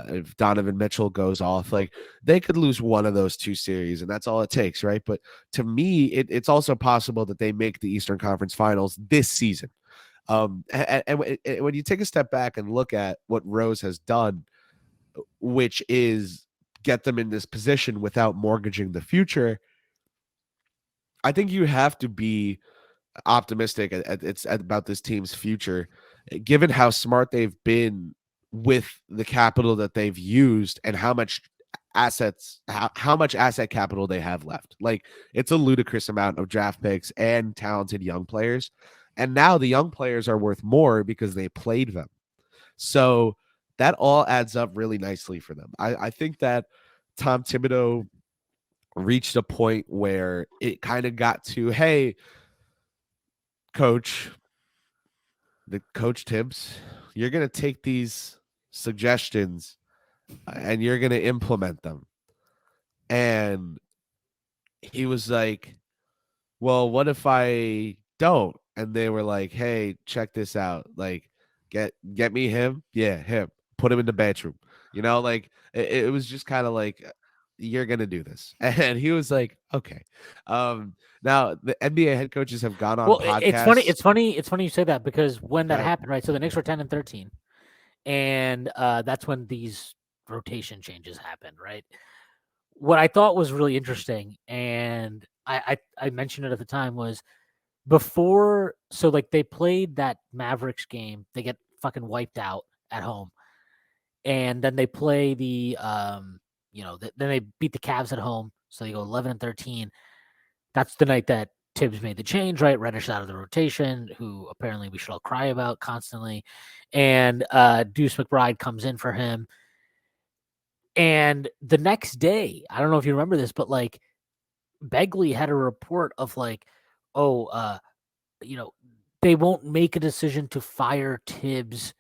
if Donovan Mitchell goes off, like they could lose one of those two series, and that's all it takes, right? But to me, it's also possible that they make the Eastern Conference Finals this season. And when you take a step back and look at what Rose has done, which is get them in this position without mortgaging the future, I think you have to be optimistic about this team's future, given how smart they've been with the capital that they've used and how much how much asset capital they have left. Like, it's a ludicrous amount of draft picks and talented young players. And now the young players are worth more because they played them. So that all adds up really nicely for them. I think that Tom Thibodeau reached a point where it kind of got to, hey, coach Tibbs, you're going to take these suggestions and you're going to implement them. And he was like, well, what if I don't? And they were like, hey, check this out. Like, get me him. Yeah, him. Put him in the bedroom. Like it was just kind of like, you're gonna do this. And he was like, okay. Now the NBA head coaches have gone on podcasts. It's funny you say that, because when that happened, right? So the Knicks were 10-13, and that's when these rotation changes happened, right? What I thought was really interesting, and I mentioned it at the time, was before. So like they played that Mavericks game, they get fucking wiped out at home, and then they play the then they beat the Cavs at home, so they go 11-13. That's the night that Tibbs made the change, right? Reddish out of the rotation, who apparently we should all cry about constantly, and Deuce McBride comes in for him. And the next day, I don't know if you remember this, but like Begley had a report of like, oh, they won't make a decision to fire Tibbs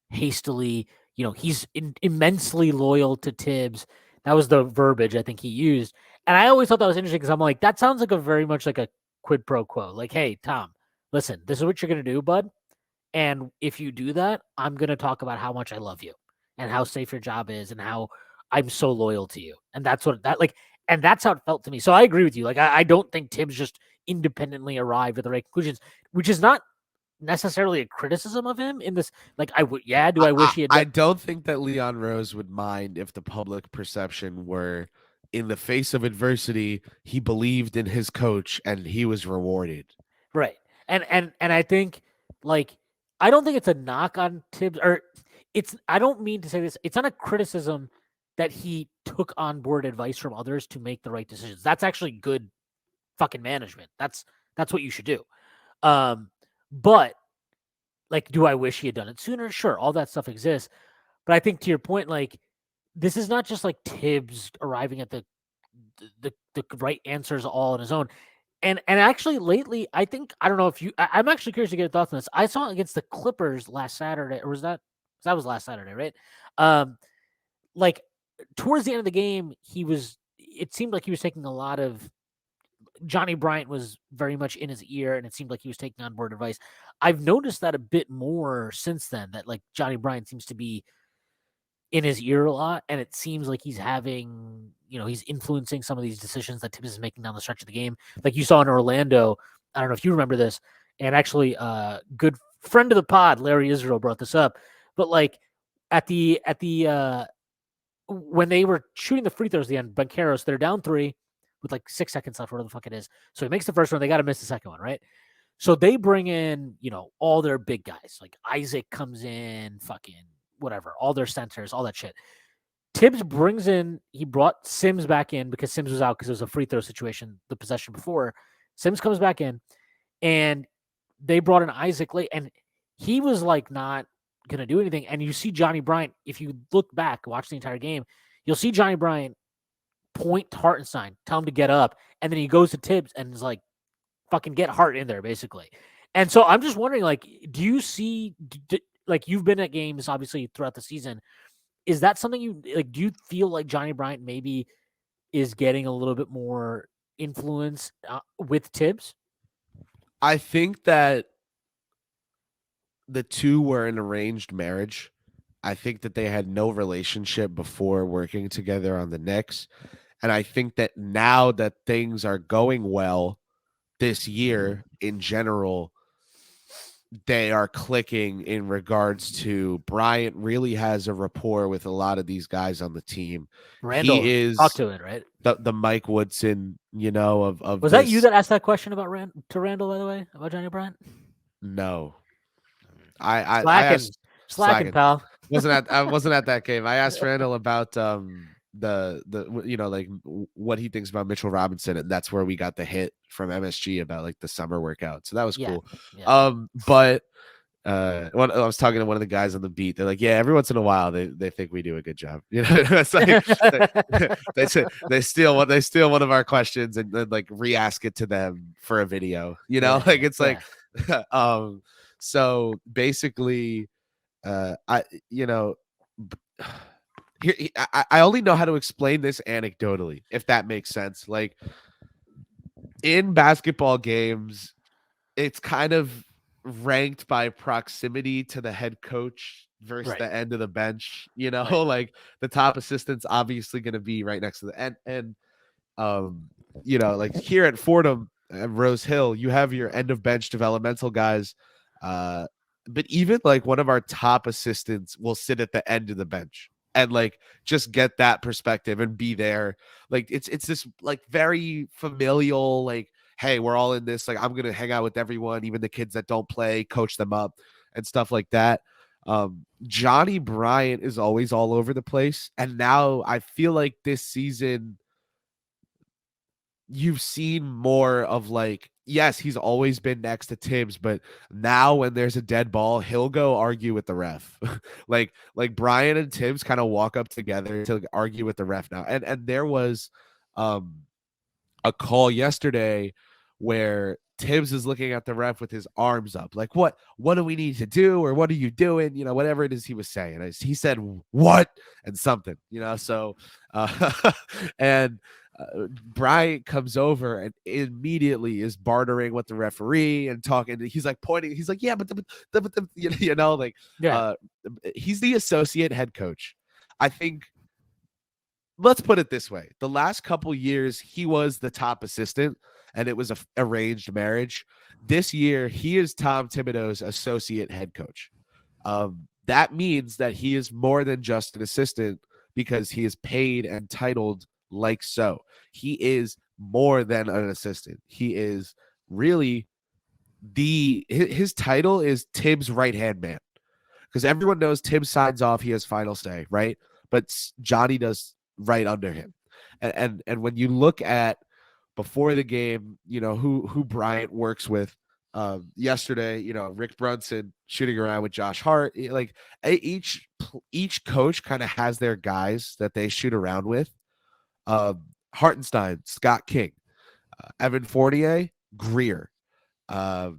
hastily. He's immensely loyal to Tibbs. That was the verbiage I think he used. And I always thought that was interesting, because I'm like, that sounds like a very much like a quid pro quo. Like, hey, Tom, listen, this is what you're going to do, bud. And if you do that, I'm going to talk about how much I love you and how safe your job is and how I'm so loyal to you. And that's and that's how it felt to me. So I agree with you. Like, I don't think Tibbs just independently arrived at the right conclusions, which is not necessarily a criticism of him in this. Like, I wish he had done. I don't think that Leon Rose would mind if the public perception were, in the face of adversity, he believed in his coach and he was rewarded. Right. And I think, like, I don't think it's a knock on Tibbs, or I don't mean to say this. It's not a criticism that he took on board advice from others to make the right decisions. That's actually good fucking management. That's what you should do. But like, do I wish he had done it sooner? Sure, all that stuff exists. But I think, to your point, like, this is not just like Tibbs arriving at the right answers all on his own. And actually, lately, I don't know if I'm actually curious to get your thoughts on this. I saw it against the Clippers last Saturday, or that was last Saturday, right? Like, towards the end of the game, it seemed like he was taking a lot of, Johnny Bryant was very much in his ear, and it seemed like he was taking on board advice. I've noticed that a bit more since then, that like Johnny Bryant seems to be in his ear a lot, and it seems like he's having, he's influencing some of these decisions that Tibbs is making down the stretch of the game. Like you saw in Orlando, I don't know if you remember this, and actually, good friend of the pod, Larry Israel, brought this up, but like at the when they were shooting the free throws at the end, Bancheros, they're down 3 with like 6 seconds left, whatever the fuck it is. So he makes the first one, they got to miss the second one, right? So they bring in, all their big guys. Like Isaac comes in, fucking whatever, all their centers, all that shit. Tibbs he brought Sims back in because Sims was out because it was a free throw situation the possession before. Sims comes back in, and they brought in Isaac late, and he was like not going to do anything. And you see Johnny Bryant, if you look back, watch the entire game, you'll see Johnny Bryant point to Hartenstein, tell him to get up, and then he goes to Tibbs and is like, fucking get Hart in there, basically. And so I'm just wondering, like, do you see, like, you've been at games, obviously, throughout the season. Is that something you like? Do you feel like Johnny Bryant maybe is getting a little bit more influence with Tibbs? I think that the two were an arranged marriage. I think that they had no relationship before working together on the Knicks. And I think that now that things are going well this year in general, they are clicking in regards to Bryant really has a rapport with a lot of these guys on the team. Randall He talked is to it, right? the Mike Woodson, of Was that you this. that asked that question about to Randall, by the way, about Johnny Bryant? No, I Slacking, asked slacking, Slaggin. pal. I wasn't at that game. I asked Randall about like what he thinks about Mitchell Robinson, and that's where we got the hit from MSG about like the summer workout. So that was Yeah, cool. yeah. But I was talking to one of the guys on the beat. They're like, yeah, every once in a while they think we do a good job. It's like they steal one of our questions and then like re-ask it to them for a video. Yeah, Like it's yeah. like so basically I here I only know how to explain this anecdotally, if that makes sense. Like in basketball games, it's kind of ranked by proximity to the head coach versus Right, the end of the bench. right. Like the top assistant's obviously going to be right next to the end. And um, like here at Fordham and Rose Hill, you have your end of bench developmental guys. But even like one of our top assistants will sit at the end of the bench and like just get that perspective and be there. Like it's this like very familial, like, hey, we're all in this. Like, I'm gonna hang out with everyone, even the kids that don't play, coach them up and stuff like that. Johnny Bryant is always all over the place. And now I feel like this season you've seen more of like, yes, he's always been next to Tibbs, but now when there's a dead ball, he'll go argue with the ref. like Brian and Tibbs kind of walk up together to argue with the ref now. And there was a call yesterday where Tibbs is looking at the ref with his arms up, like, what do we need to do? Or what are you doing? Whatever it is he was saying. He said, what? And something, so, and Bryant comes over and immediately is bartering with the referee and talking. He's like pointing. He's like, yeah, but like, Yeah, he's the associate head coach. I think let's put it this way. The last couple years, he was the top assistant and it was a arranged marriage. This year, he is Tom Thibodeau's associate head coach. That means that he is more than just an assistant because he is paid and titled like so. He is more than an assistant. He is really his title is Tibbs' right-hand man because everyone knows Tibbs signs off. He has final say, right? But Johnny does right under him. And when you look at before the game, who Bryant works with. Yesterday, Rick Brunson shooting around with Josh Hart. Like each coach kind of has their guys that they shoot around with. Hartenstein, Scott King, Evan Fournier, Greer, uh,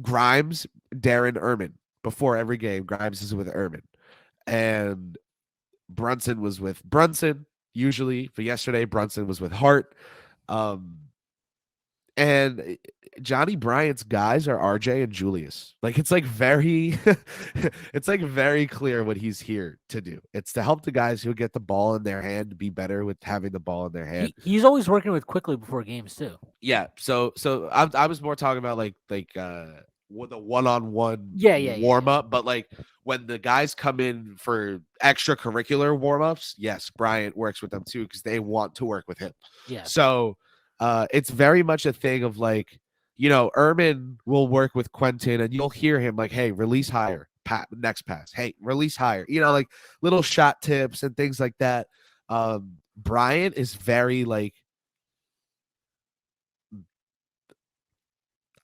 Grimes, Darren Erman. Before every game, Grimes is with Erman, and Brunson was with Brunson usually. But yesterday, Brunson was with Hart. And Johnny Bryant's guys are RJ and Julius. Like it's like very it's like very clear what he's here to do. It's to help the guys who get the ball in their hand be better with having the ball in their hand. he's always working with quickly before games too. Yeah. So I was more talking about like with a one-on-one warm up, but like when the guys come in for extracurricular warm-ups, yes, Bryant works with them too because they want to work with him. Yeah. So it's very much a thing of like, Erman will work with Quentin and you'll hear him like, hey, release higher, next pass. Hey, release higher. Like little shot tips and things like that. Bryant is very like,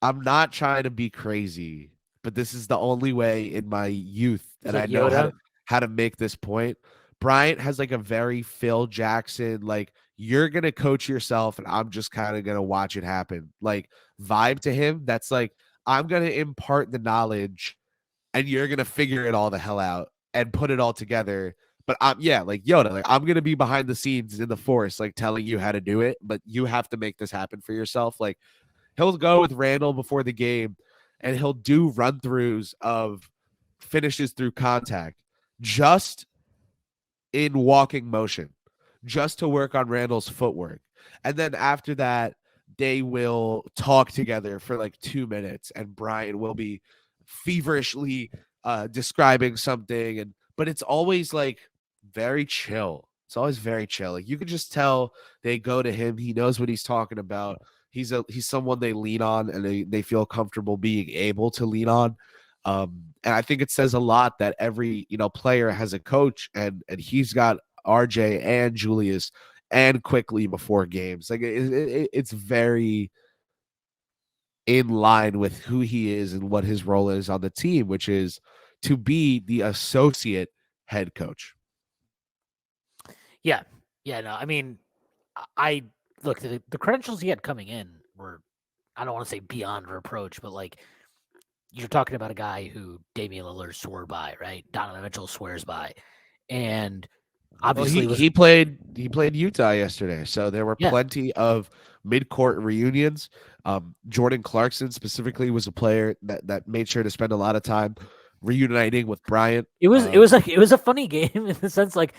I'm not trying to be crazy, but this is the only way in my youth that I know how to make this point. Bryant has like a very Phil Jackson, like you're going to coach yourself and I'm just kind of going to watch it happen. Like vibe to him. That's like, I'm going to impart the knowledge and you're going to figure it all the hell out and put it all together. But yeah, like Yoda, like I'm gonna be behind the scenes in the force, like telling you how to do it, but you have to make this happen for yourself. Like he'll go with Randall before the game and he'll do run throughs of finishes through contact just in walking motion, just to work on Randall's footwork. And then after that, they will talk together for like 2 minutes, and Brian will be feverishly describing something. But it's always like very chill. It's always very chill. Like you can just tell they go to him. He knows what he's talking about. He's someone they lean on, and they feel comfortable being able to lean on. And I think it says a lot that every player has a coach, and he's got RJ and Julius and Quickly before games. Like it's very in line with who he is and what his role is on the team, which is to be the associate head coach. Yeah. No, I mean, I look, the credentials he had coming in were, I don't want to say beyond reproach, but like you're talking about a guy who Damian Lillard swore by, right? Donovan Mitchell swears by, and obviously he played Utah yesterday, so there were plenty of mid-court reunions. Jordan Clarkson specifically was a player that made sure to spend a lot of time reuniting with Bryant. It was a funny game in the sense like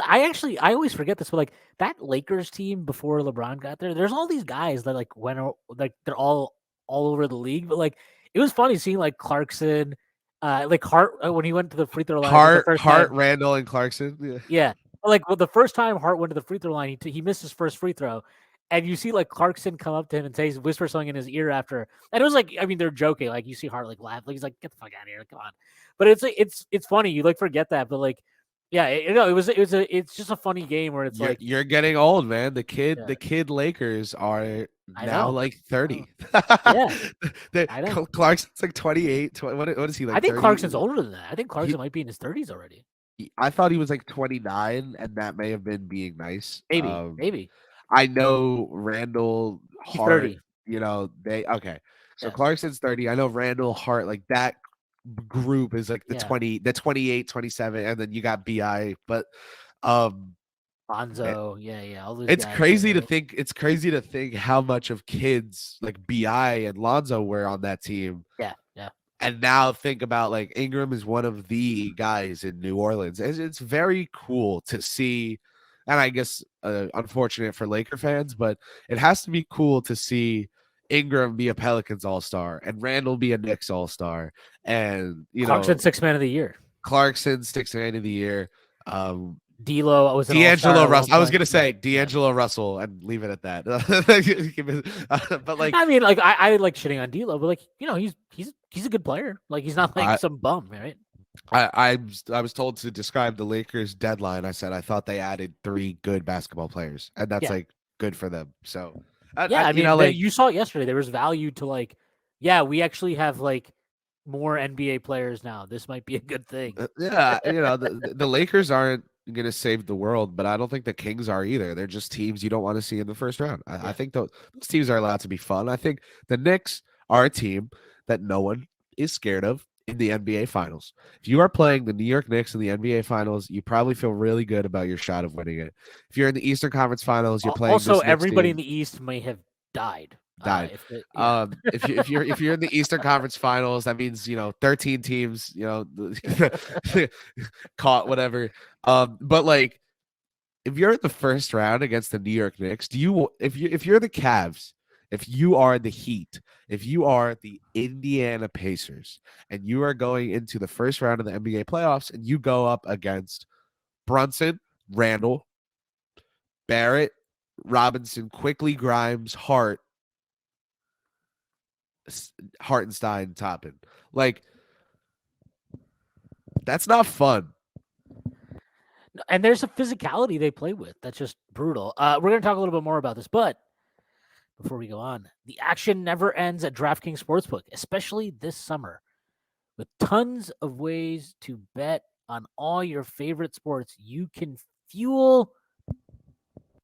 I always forget this, but like that Lakers team before LeBron got there, there's all these guys that like went like they're all over the league, but like it was funny seeing like Clarkson, like Hart when he went to the free throw line. Hart, Randall, and Clarkson. Yeah. Like the first time Hart went to the free throw line, he missed his first free throw, and you see like Clarkson come up to him and whisper something in his ear after, and it was like, I mean, they're joking. Like you see Hart like laugh, like he's like, "Get the fuck out of here, come on." But it's like it's funny. You like forget that, but like, yeah, it's just a funny game where it's you're getting old, man. The kid Lakers are now like 30. Yeah, Clarkson's like 28. What is he like? I think 30? Clarkson's older than that. I think Clarkson might be in his 30s already. I thought he was like 29, and that may have been being nice. Maybe. I know Randall Hart. 30. So Clarkson's 30. I know Randall Hart, like that group is like the 28, 27, and then you got BI. But Lonzo, all those it's guys, crazy to think. It's crazy to think how much of kids like BI and Lonzo were on that team. Yeah. And now think about like Ingram is one of the guys in New Orleans. It's very cool to see, and I guess unfortunate for Laker fans, but it has to be cool to see Ingram be a Pelicans All-Star and Randall be a Knicks All-Star, and Clarkson 6th man of the year. Clarkson 6th man of the year. D'Lo was D'Angelo Russell. I was gonna say D'Angelo Russell and leave it at that. But like, I mean, like I like shitting on D'Lo, but like he's a good player. Like he's not like some bum, right? I was told to describe the Lakers deadline. I said I thought they added 3 good basketball players, and that's like good for them. So I mean, you saw it yesterday. There was value to like, we actually have like more NBA players now. This might be a good thing. The Lakers aren't going to save the world, but I don't think the Kings are either. They're just teams you don't want to see in the first round. I think those teams are allowed to be fun. I think the Knicks are a team that no one is scared of in the NBA Finals. If you are playing the New York Knicks in the NBA Finals, you probably feel really good about your shot of winning it. If you're in the Eastern Conference Finals, you're playing. Also, everybody in the East may have died. If you're in the Eastern Conference Finals, that means 13 teams caught whatever. But like if you're in the first round against the New York Knicks, if you're the Cavs, if you are the Heat, if you are the Indiana Pacers, and you are going into the first round of the NBA playoffs, and you go up against Brunson, Randall, Barrett, Robinson, Quickly, Grimes, Hartenstein, Toppin. Like, that's not fun. And there's a physicality they play with that's just brutal. We're going to talk a little bit more about this, but before we go on, the action never ends at DraftKings Sportsbook, especially this summer. With tons of ways to bet on all your favorite sports, you can fuel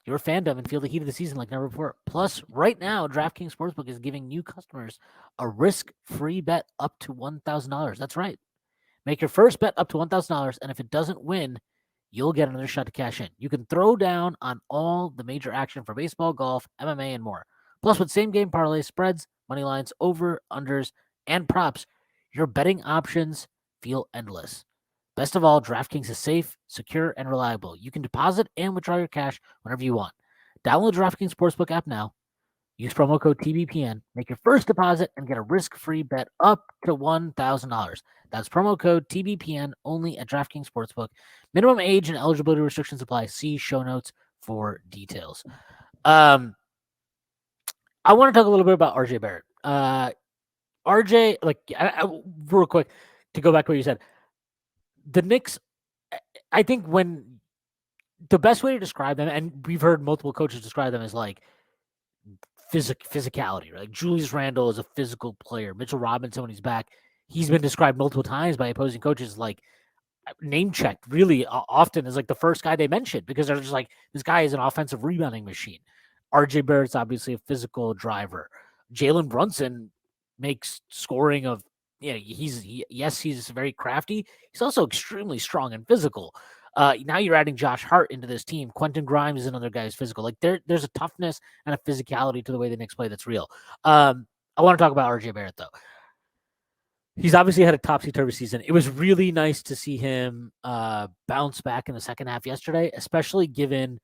your fandom and feel the heat of the season like never before. Plus, right now, DraftKings Sportsbook is giving new customers a risk-free bet up to $1,000. That's right. Make your first bet up to $1,000, and if it doesn't win, you'll get another shot to cash in. You can throw down on all the major action for baseball, golf, MMA, and more. Plus, with same game parlays, spreads, money lines, over, unders, and props, your betting options feel endless. Best of all, DraftKings is safe, secure, and reliable. You can deposit and withdraw your cash whenever you want. Download the DraftKings Sportsbook app now. Use promo code TBPN, make your first deposit, and get a risk-free bet up to $1,000. That's promo code TBPN only at DraftKings Sportsbook. Minimum age and eligibility restrictions apply. See show notes for details. I want to talk a little bit about RJ Barrett. RJ, real quick, to go back to what you said, the Knicks, I think when the best way to describe them, and we've heard multiple coaches describe them as like physicality, right? Like Julius Randle is a physical player. Mitchell Robinson, when he's back, he's been described multiple times by opposing coaches like name checked really often as like the first guy they mentioned because they're just like, this guy is an offensive rebounding machine. RJ Barrett's obviously a physical driver. Jalen Brunson makes scoring of, he's very crafty. He's also extremely strong and physical. Now you're adding Josh Hart into this team. Quentin Grimes is another guy who's physical. Like there's a toughness and a physicality to the way the Knicks play that's real. I want to talk about RJ Barrett though. He's obviously had a topsy-turvy season. It was really nice to see him bounce back in the second half yesterday, especially given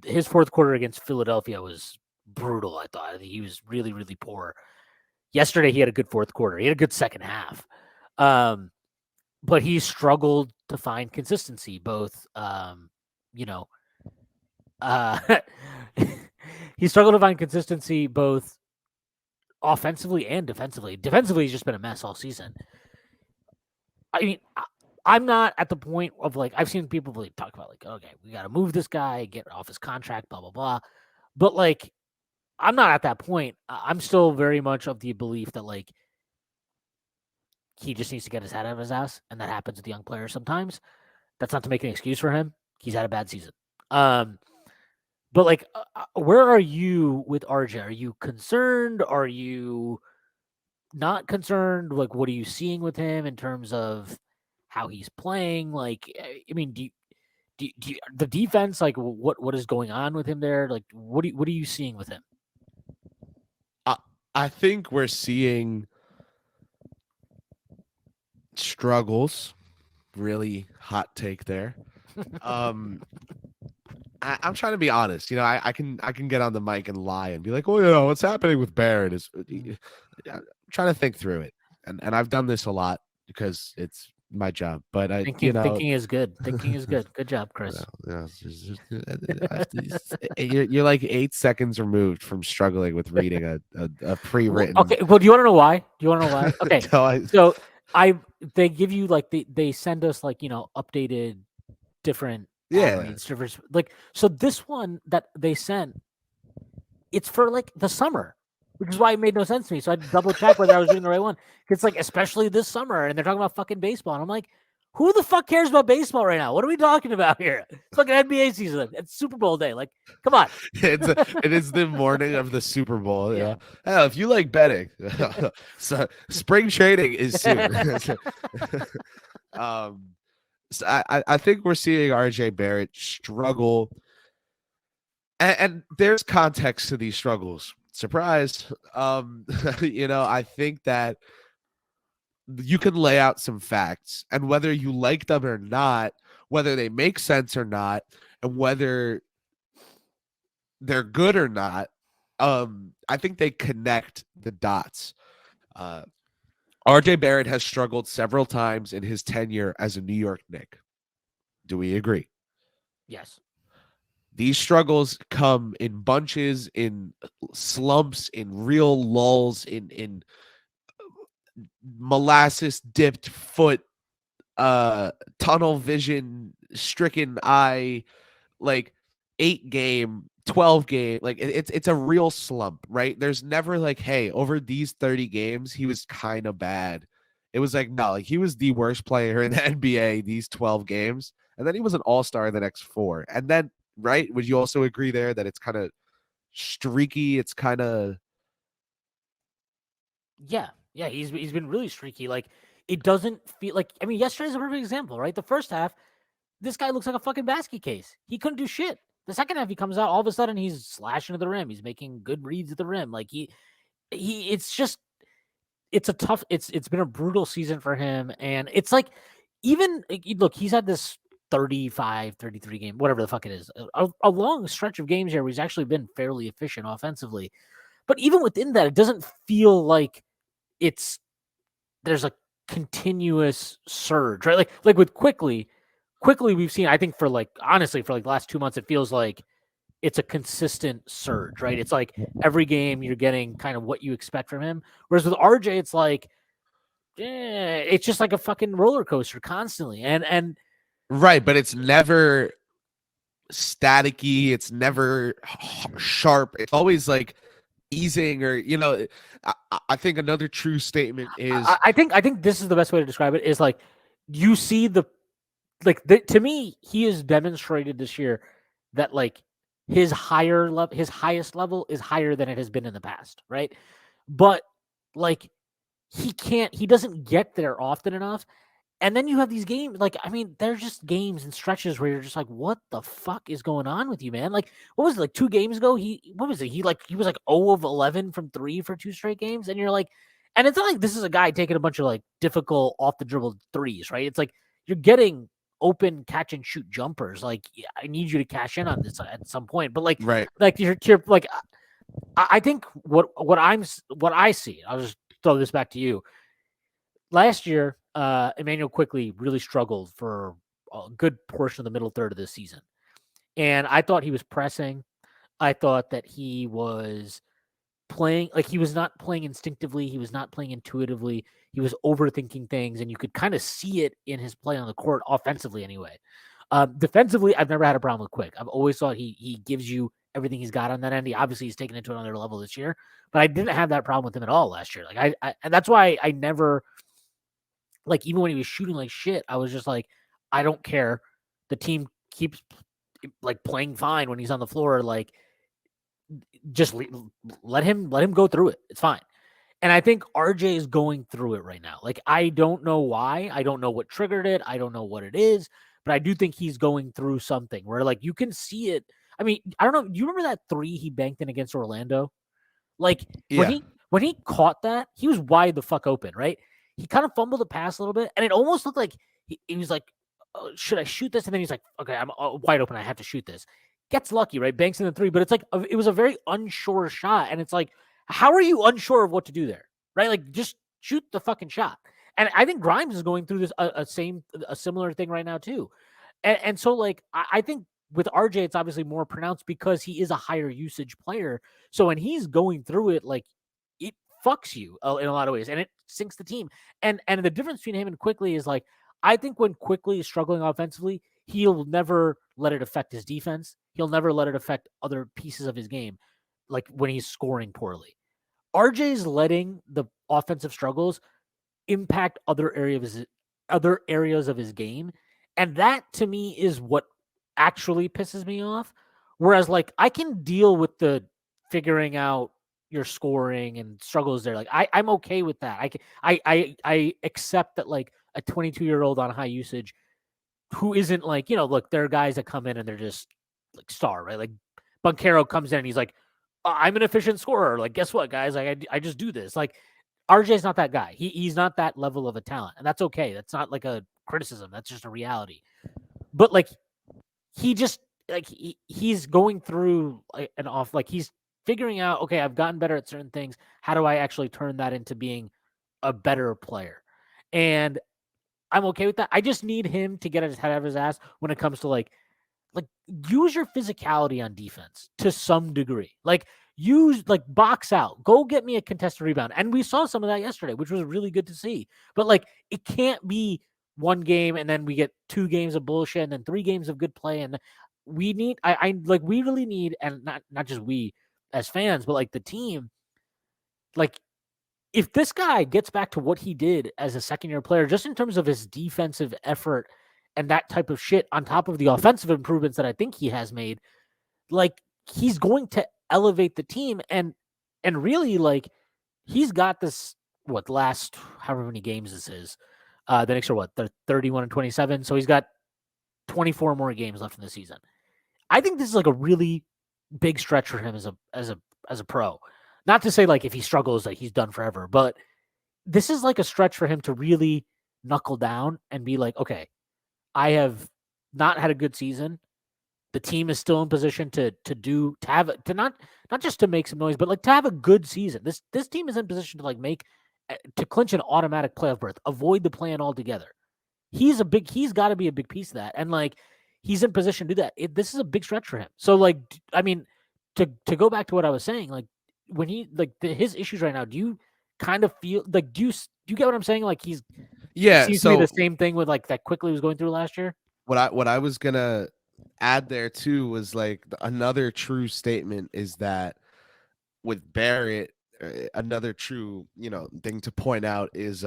his fourth quarter against Philadelphia was brutal, I thought. I think he was really, really poor. Yesterday, he had a good fourth quarter. He had a good second half. But he struggled to find consistency, both, he struggled to find consistency both offensively and defensively. Defensively, he's just been a mess all season. I mean, I'm not at the point of like, I've seen people really talk about like, okay, we got to move this guy, get off his contract, blah, blah, blah. But like, I'm not at that point. I'm still very much of the belief that like, he just needs to get his head out of his ass. And that happens with young players sometimes. That's not to make an excuse for him. He's had a bad season. But like, where are you with RJ? Are you concerned? Are you not concerned? Like, what are you seeing with him in terms of how he's playing? Like, I mean, do you the defense? Like, what is going on with him there? Like, what are you seeing with him? I think we're seeing struggles. Really hot take there. I'm trying to be honest. I can get on the mic and lie and be like, oh, what's happening with Barrett is I'm trying to think through it. And I've done this a lot because it's my job. But thinking is good. Thinking is good. Good job, Kris. You're like 8 seconds removed from struggling with reading a pre-written. Okay. Well, do you want to know why? Okay. So they give you like they send us like updated different different like, so this one that they sent, it's for like the summer, which is why it made no sense to me. So I had to double check whether I was doing the right one. It's like, especially this summer, and they're talking about fucking baseball, and I'm like, who the fuck cares about baseball right now? What are we talking about here? It's fucking NBA season. It's Super Bowl day. Like, come on. It is the morning of the Super Bowl. Yeah. Hell, if you like betting, so spring trading is soon. So I think we're seeing RJ Barrett struggle, and there's context to these struggles. Surprise. I think that you can lay out some facts, and whether you like them or not, whether they make sense or not, and whether they're good or not, I think they connect the dots. RJ Barrett has struggled several times in his tenure as a New York Knick. Do we agree? Yes. These struggles come in bunches, in slumps, in real lulls, in molasses dipped foot, tunnel vision stricken eye, like 8-game, 12-game, like it's a real slump, right? There's never like, hey, over these 30 games he was kind of bad. It was like, no, like he was the worst player in the NBA these 12 games, and then he was an all-star the next 4. And then, right, would you also agree there that it's kind of streaky? It's kind of yeah, he's been really streaky. Like, it doesn't feel like, I mean, yesterday's a perfect example, right? The first half, this guy looks like a fucking basket case. He couldn't do shit. The second half, he comes out, all of a sudden he's slashing to the rim. He's making good reads at the rim. Like it's just, it's a tough, it's been a brutal season for him. And it's like, even look, he's had this 35, 33 game, whatever the fuck it is, a long stretch of games here where he's actually been fairly efficient offensively. But even within that, it doesn't feel like there's a continuous surge, right? Like with quickly we've seen, I think for like, honestly, for like the last 2 months, it feels like it's a consistent surge, right? It's like every game you're getting kind of what you expect from him. Whereas with RJ, it's like, it's just like a fucking roller coaster constantly. And right, but it's never staticky. It's never sharp. It's always like easing, or I think another true statement is I think this is the best way to describe it, is like, you see to me, he has demonstrated this year that like his highest level is higher than it has been in the past, right? But like he doesn't get there often enough. And then you have these games, like, I mean, they're just games and stretches where you're just like, what the fuck is going on with you, man? Like, what was it, like 2 games ago? What was it? He was like 0 of 11 from 3 for 2 straight games. And you're like, and it's not like this is a guy taking a bunch of like difficult off the dribble threes, right? It's like you're getting open catch and shoot jumpers. Like, yeah, I need you to cash in on this at some point. But like, right. like you're like, I think what I see, I'll just throw this back to you. Last year, Emmanuel quickly really struggled for a good portion of the middle third of this season. And I thought he was pressing. I thought that he was playing, like, he was not playing instinctively. He was not playing intuitively. He was overthinking things, and you could kind of see it in his play on the court, offensively anyway. Defensively, I've never had a problem with Quick. I've always thought he gives you everything he's got on that end. He's taken it to another level this year, but I didn't have that problem with him at all last year. Like and that's why I never, like, even when he was shooting like shit, I was just like, I don't care. The team keeps like playing fine when he's on the floor. Like, just let him go through it. It's fine. And I think RJ is going through it right now. Like, I don't know why. I don't know what triggered it. I don't know what it is, but I do think he's going through something where, like, you can see it. I mean, I don't know. Do you remember that 3 he banked in against Orlando? Like, Yeah. when he caught that, he was wide the fuck open, right? He kind of fumbled the pass a little bit, and it almost looked like he was like, oh, should I shoot this? And then he's like, okay, I'm wide open. I have to shoot this. Gets lucky, right? Banks in the 3, but it's like, it was a very unsure shot. And it's like, how are you unsure of what to do there, right? Like, just shoot the fucking shot. And I think Grimes is going through this, a similar thing right now too. And so, like, I think with RJ, it's obviously more pronounced because he is a higher usage player. So when he's going through it, like, it fucks you in a lot of ways, and it sinks the team. And the difference between him and Quickly is, like, I think when Quickly is struggling offensively, he'll never let it affect his defense. He'll never let it affect other pieces of his game, like when he's scoring poorly. RJ's letting the offensive struggles impact other areas of his game, and that to me is what actually pisses me off. Whereas, like, I can deal with the figuring out your scoring and struggles there. Like, I'm okay with that. I accept that, like, a 22-year-old on high usage who isn't like, look, there are guys that come in and they're just like star, right? Like, Banchero comes in and he's like, I'm an efficient scorer. Like, guess what, guys? Like, I just do this. Like, RJ's not that guy. He's not that level of a talent, and that's okay. That's not like a criticism. That's just a reality. But, like, he just, like, he's going through an off, like, he's figuring out, okay, I've gotten better at certain things. How do I actually turn that into being a better player? And I'm okay with that. I just need him to get his head out of his ass when it comes to, like, use your physicality on defense to some degree. Like, box out, go get me a contested rebound. And we saw some of that yesterday, which was really good to see. But, like, it can't be one game and then we get 2 games of bullshit and then 3 games of good play. And we need, we really need, and not just we as fans, but like the team, like, if this guy gets back to what he did as a second-year player, just in terms of his defensive effort and that type of shit, on top of the offensive improvements that I think he has made, like, he's going to elevate the team. And really, like, he's got this, the last however many games this is, the Knicks are they're 31-27. So he's got 24 more games left in the season. I think this is like a really big stretch for him as a pro. Not to say like if he struggles like he's done forever, but this is like a stretch for him to really knuckle down and be like, okay, I have not had a good season. The team is still in position to not just to make some noise, but like to have a good season. This team is in position to like to clinch an automatic playoff berth, avoid the plan altogether. He's got to be a big piece of that, and like he's in position to do that. This is a big stretch for him. So like, I mean, to go back to what I was saying, like when his issues right now, do you kind of feel like do you get what I'm saying? Like it seems to be the same thing with like that quickly was going through last year. What I was gonna add there too was like another true statement is that with Barrett, another true thing to point out is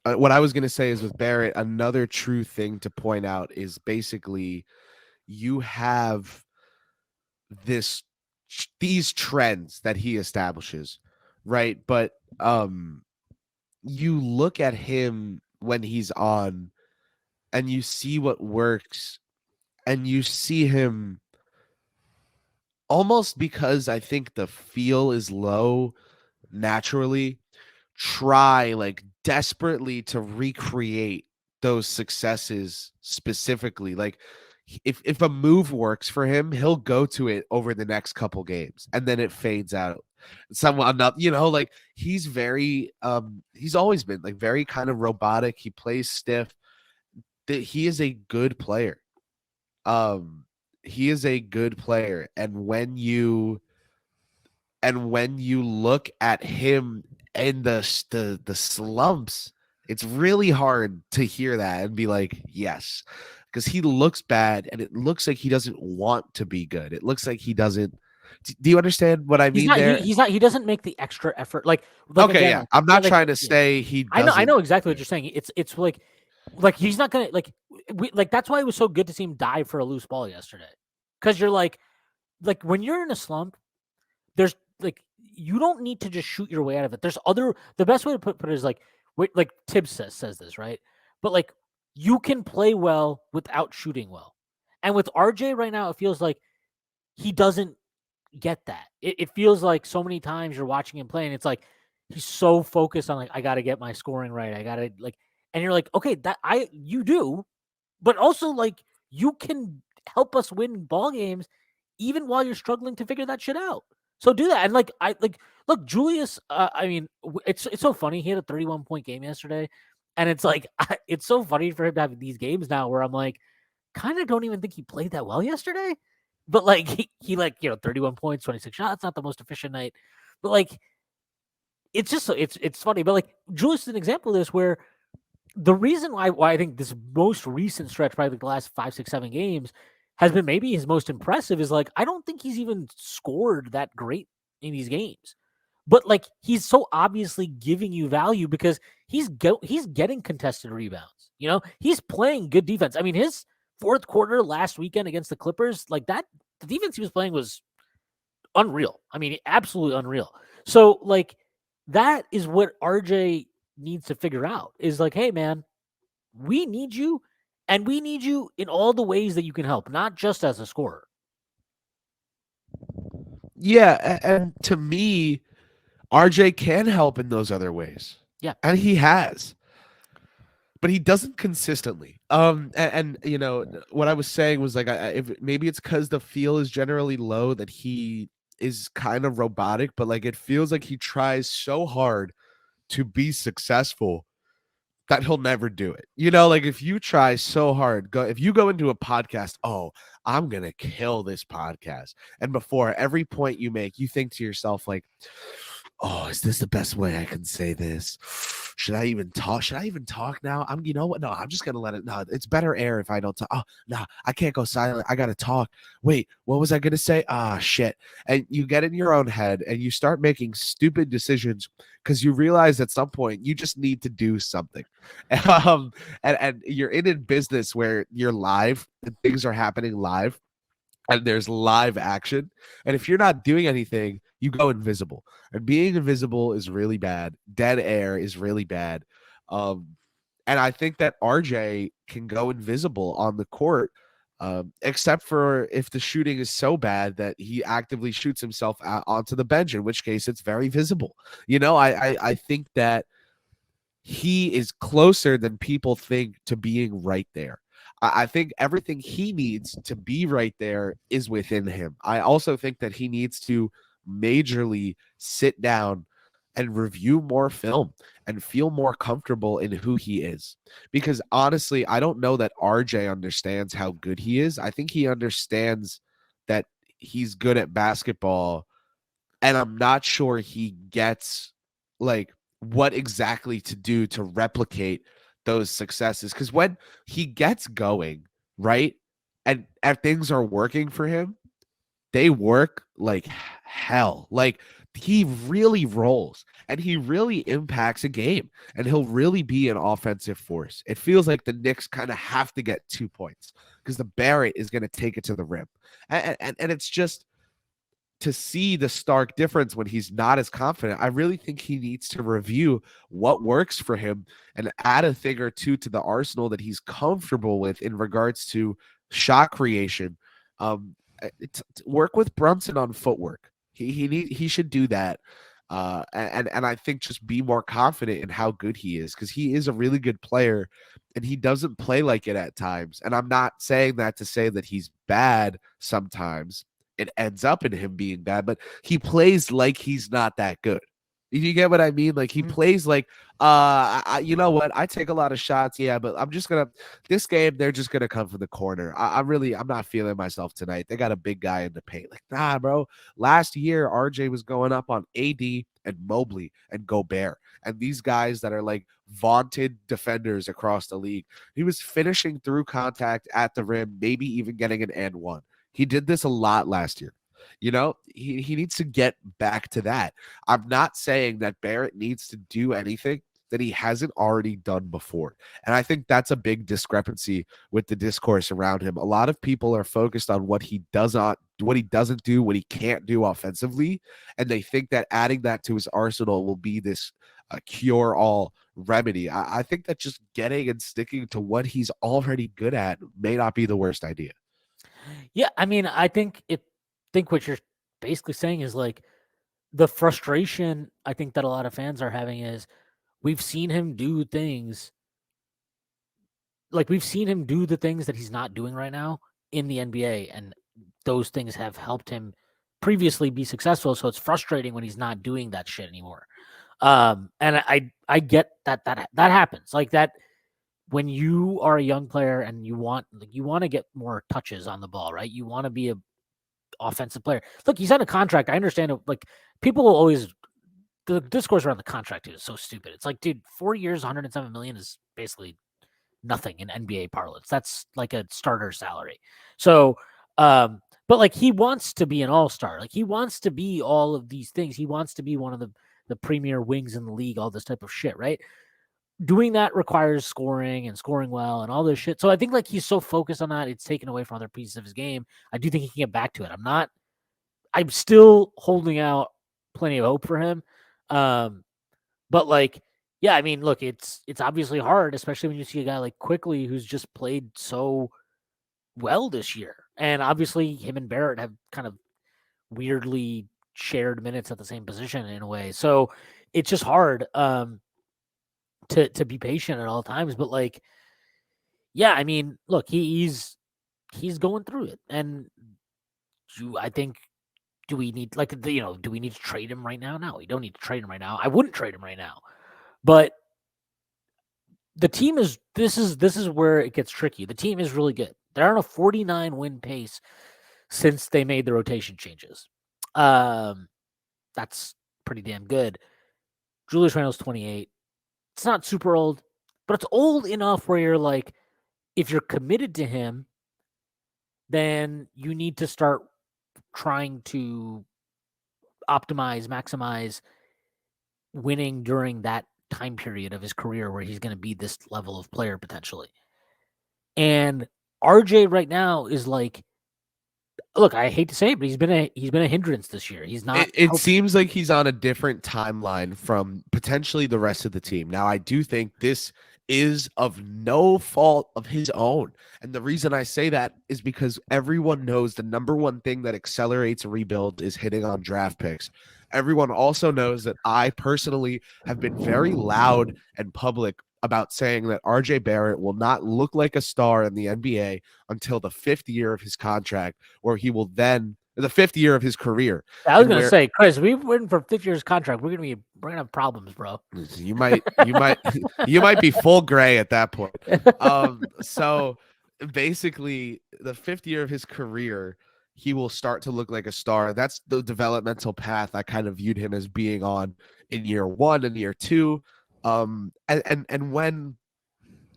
what I was gonna say is with Barrett, another true thing to point out is basically you have these trends that he establishes, right? But you look at him when he's on and you see what works and you see him almost because I think the feel is low naturally try like desperately to recreate those successes specifically. Like if a move works for him, he'll go to it over the next couple games and then it fades out. Someone not, like he's he's always been like very kind of robotic. He plays stiff. He is a good player. He is a good player, and when you look at him in the slumps, it's really hard to hear that and be like, yes, because he looks bad, and it looks like he doesn't want to be good. It looks like he doesn't. Do you understand what I mean there? He's not. He doesn't make the extra effort. Like okay, again, yeah. I'm not trying to say he doesn't. I know exactly what you're saying. It's like he's not gonna that's why it was so good to see him dive for a loose ball yesterday. Because you're like when you're in a slump, there's like you don't need to just shoot your way out of it. There's the best way to put it is like Tibbs says this, right? But like you can play well without shooting well. And with RJ right now, it feels like he doesn't get that. It feels like so many times you're watching him play and it's like he's so focused on like I got to get my scoring right. I got to and you're like, okay, you do, but also like you can help us win ball games even while you're struggling to figure that shit out. So do that. And look, Julius. I mean, it's so funny. He had a 31-point game yesterday, and it's like it's so funny for him to have these games now where I'm like, kind of don't even think he played that well yesterday. But like he 31 points, 26 shots, not the most efficient night, but like it's just it's funny. But like Julius is an example of this where the reason why I think this most recent stretch, probably the last 5, 6, 7 games, has been maybe his most impressive is like I don't think he's even scored that great in these games, but like he's so obviously giving you value because he's getting contested rebounds. He's playing good defense. I mean, his fourth quarter last weekend against the Clippers, like that, the defense he was playing was unreal. I mean, absolutely unreal. So like that is what RJ needs to figure out is like, hey man, we need you and we need you in all the ways that you can help, not just as a scorer. Yeah, and to me, RJ can help in those other ways. Yeah. And he has. But he doesn't consistently. And what I was saying was like, if maybe it's because the feel is generally low that he is kind of robotic, but like it feels like he tries so hard to be successful that he'll never do it. Like if you try so hard, if you go into a podcast, oh, I'm gonna kill this podcast, and before every point you make, you think to yourself like, oh, is this the best way I can say this? Should I even talk now? You know what? No, I'm just gonna let it. No, it's better air if I don't talk. Oh, no, I can't go silent. I gotta talk. Wait, what was I gonna say? Ah, shit. And you get in your own head and you start making stupid decisions because you realize at some point you just need to do something. And you're in a business where you're live and things are happening live and there's live action. And if you're not doing anything, you go invisible. And being invisible is really bad. Dead air is really bad. And I think that RJ can go invisible on the court, except for if the shooting is so bad that he actively shoots himself out onto the bench, in which case it's very visible. I think that he is closer than people think to being right there. I think everything he needs to be right there is within him. I also think that he needs to majorly sit down and review more film and feel more comfortable in who he is. Because honestly, I don't know that RJ understands how good he is. I think he understands that he's good at basketball, and I'm not sure he gets like what exactly to do to replicate those successes. Because when he gets going, right, and things are working for him, they work like hell. Like he really rolls and he really impacts a game, and he'll really be an offensive force. It feels like the Knicks kind of have to get 2 points because the Barrett is going to take it to the rim. And it's just to see the stark difference when he's not as confident. I really think he needs to review what works for him and add a thing or two to the arsenal that he's comfortable with in regards to shot creation. Work with Brunson on footwork. He should do that. And I think just be more confident in how good he is, because he is a really good player and he doesn't play like it at times. And I'm not saying that to say that he's bad sometimes. It ends up in him being bad, but he plays like he's not that good. You get what I mean? Like he plays like, you know what? I take a lot of shots, yeah, but this game, they're just gonna come from the corner. I'm not feeling myself tonight. They got a big guy in the paint. Like, nah, bro. Last year, RJ was going up on AD and Mobley and Gobert, and these guys that are like vaunted defenders across the league. He was finishing through contact at the rim, maybe even getting an and one. He did this a lot last year. He needs to get back to that. I'm not saying that Barrett needs to do anything that he hasn't already done before. And I think that's a big discrepancy with the discourse around him. A lot of people are focused on what he doesn't do, what he can't do offensively. And they think that adding that to his arsenal will be this cure-all remedy. I think that just getting and sticking to what he's already good at may not be the worst idea. Yeah, I mean, I think what you're basically saying is like the frustration I think that a lot of fans are having is we've seen him do things we've seen him do the things that he's not doing right now in the NBA, and those things have helped him previously be successful. So it's frustrating when he's not doing that shit anymore. And I get that happens like that when you are a young player and you want to get more touches on the ball, right? You want to be a offensive player. Look, he's on a contract. I understand it. Like people will always the discourse around the contract is so stupid. It's like, dude, 4 years, 107 million is basically nothing in NBA parlance. That's like a starter salary. So, but like he wants to be an all-star. Like he wants to be all of these things. He wants to be one of the premier wings in the league, all this type of shit, right? Doing that requires scoring and scoring well and all this shit. So I think like he's so focused on that, it's taken away from other pieces of his game. I do think he can get back to it. I'm still holding out plenty of hope for him. But like, yeah, I mean, look, it's obviously hard, especially when you see a guy like Quickly who's just played so well this year. And obviously him and Barrett have kind of weirdly shared minutes at the same position in a way. So it's just hard to be patient at all times. But like, yeah, I mean, look, he's going through it. And I think do we need do we need to trade him right now? No, we don't need to trade him right now. I wouldn't trade him right now. But the team is this is where it gets tricky. The team is really good. They're on a 49 win pace since they made the rotation changes. That's pretty damn good. Julius Randle's 28. It's not super old, but it's old enough where you're like, if you're committed to him, then you need to start trying to maximize winning during that time period of his career where he's going to be this level of player potentially. And RJ right now is like, look, I hate to say it, but he's been a hindrance this year. He's not. It seems like he's on a different timeline from potentially the rest of the team. Now, I do think this is of no fault of his own. And the reason I say that is because everyone knows the number one thing that accelerates a rebuild is hitting on draft picks. Everyone also knows that I personally have been very loud and public about saying that RJ Barrett will not look like a star in the NBA until the 5th year of his contract, where he will then the 5th year of his career. I was And gonna where say, Chris, we've waiting for 5 years contract. We're gonna have problems, bro. you might you might be full gray at that point. So basically the 5th year of his career, he will start to look like a star. That's the developmental path I kind of viewed him as being on in year 1 and year 2. And when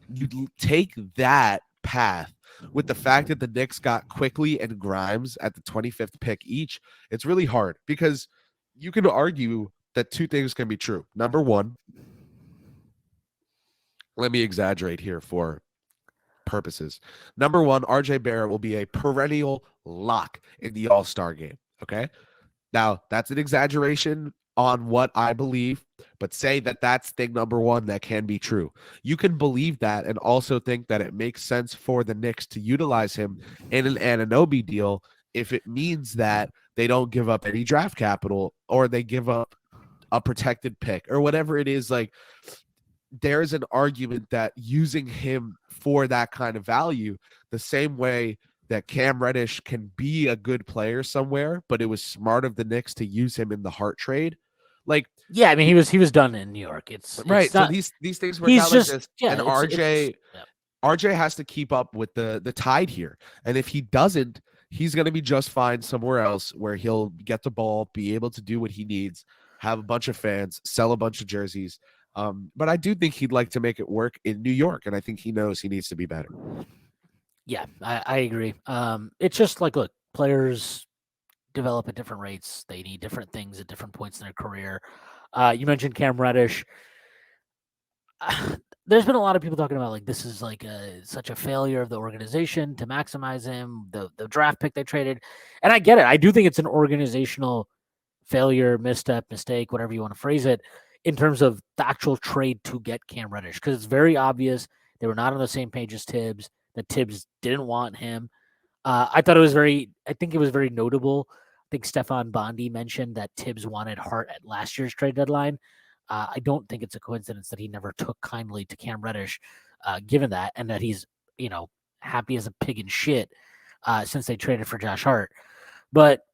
you take that path with the fact that the Knicks got Quickly and Grimes at the 25th pick each, it's really hard because you can argue that two things can be true. Number one, let me exaggerate here for purposes. Number one, RJ Barrett will be a perennial lock in the All-Star game. Okay. Now, that's an exaggeration on what I believe, but say that that's thing number one that can be true. You can believe that and also think that it makes sense for the Knicks to utilize him in an Anunoby deal if it means that they don't give up any draft capital or they give up a protected pick or whatever it is. Like, there's an argument that using him for that kind of value, the same way that Cam Reddish can be a good player somewhere, but it was smart of the Knicks to use him in the Hart trade. Like, Yeah, I mean, he was done in New York. It's right. not, So these things work he's out just like this. yeah. And Yeah. RJ has to keep up with the tide here. And if he doesn't, he's going to be just fine somewhere else where he'll get the ball, be able to do what he needs, have a bunch of fans, sell a bunch of jerseys. But I do think he'd like to make it work in New York, and I think he knows he needs to be better. Yeah, I agree. It's just like, look, players develop at different rates. They need different things at different points in their career. You mentioned Cam Reddish. There's been a lot of people talking about like this is like such a failure of the organization to maximize him, the draft pick they traded, and I get it. I do think it's an organizational failure, misstep, mistake, whatever you want to phrase it, in terms of the actual trade to get Cam Reddish, because it's very obvious they were not on the same page as Tibbs. That Tibbs didn't want him. I thought it was very. I think it was very notable. I think Stefan Bondi mentioned that Tibbs wanted Hart at last year's trade deadline. I don't think it's a coincidence that he never took kindly to Cam Reddish, given that, and that he's happy as a pig in shit since they traded for Josh Hart. But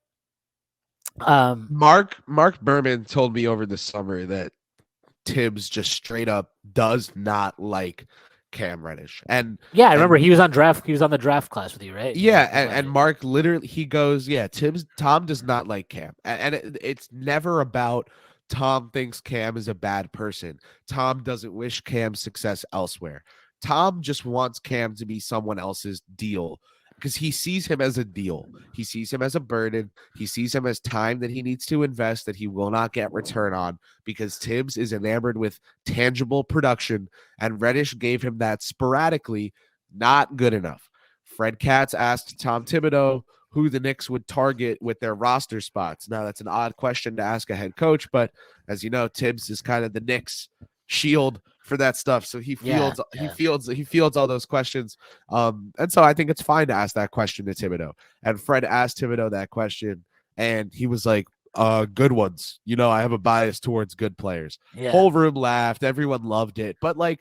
Mark Berman told me over the summer that Tibbs just straight up does not like Cam Reddish. And yeah, I remember he was on the draft class with you, right? Yeah, and Mark literally, he goes, yeah, Tom does not like Cam. And it's never about Tom thinks Cam is a bad person. Tom doesn't wish Cam success elsewhere. Tom just wants Cam to be someone else's deal because he sees him as a deal. He sees him as a burden. He sees him as time that he needs to invest that he will not get return on because Tibbs is enamored with tangible production, and Reddish gave him that sporadically. Not good enough. Fred Katz asked Tom Thibodeau who the Knicks would target with their roster spots. Now, that's an odd question to ask a head coach, but as you know, Tibbs is kind of the Knicks shield for that stuff. So he fields all those questions. And so I think it's fine to ask that question to Thibodeau. And Fred asked Thibodeau that question, and he was like, good ones. I have a bias towards good players. Yeah. Whole room laughed. Everyone loved it. But like,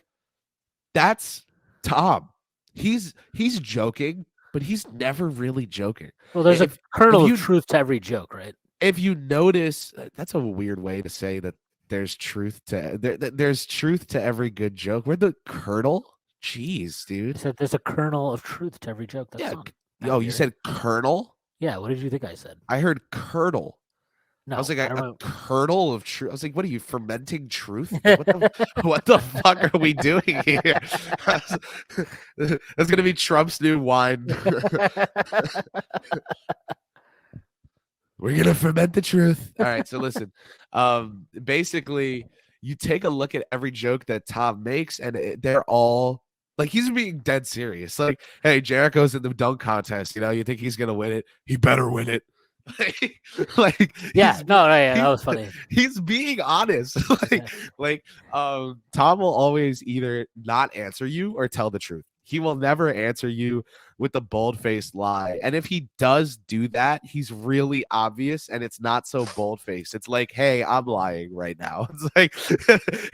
that's Tom. He's joking, but he's never really joking. Well, there's a kernel of truth to every joke, right? If you notice, that's a weird way to say that there's truth to there's truth to every good joke. Where'd the kernel? Jeez, dude. I said there's a kernel of truth to every joke. That's you said kernel? Yeah, what did you think I said? I heard curdle. No, I was like, a kernel of truth. I was like, what are you, fermenting truth? What the fuck are we doing here? That's gonna be Trump's new wine. We're gonna ferment the truth. All right, so listen. Basically, you take a look at every joke that Tom makes, and they're all like, he's being dead serious. Like, hey, Jericho's in the dunk contest. You think he's gonna win it? He better win it. like Yeah, he's no, yeah, he, that was funny. he's being honest. Yeah. Like Tom will always either not answer you or tell the truth. He will never answer you with a bold-faced lie. And if he does do that, he's really obvious and it's not so bold-faced. It's like, "Hey, I'm lying right now." It's like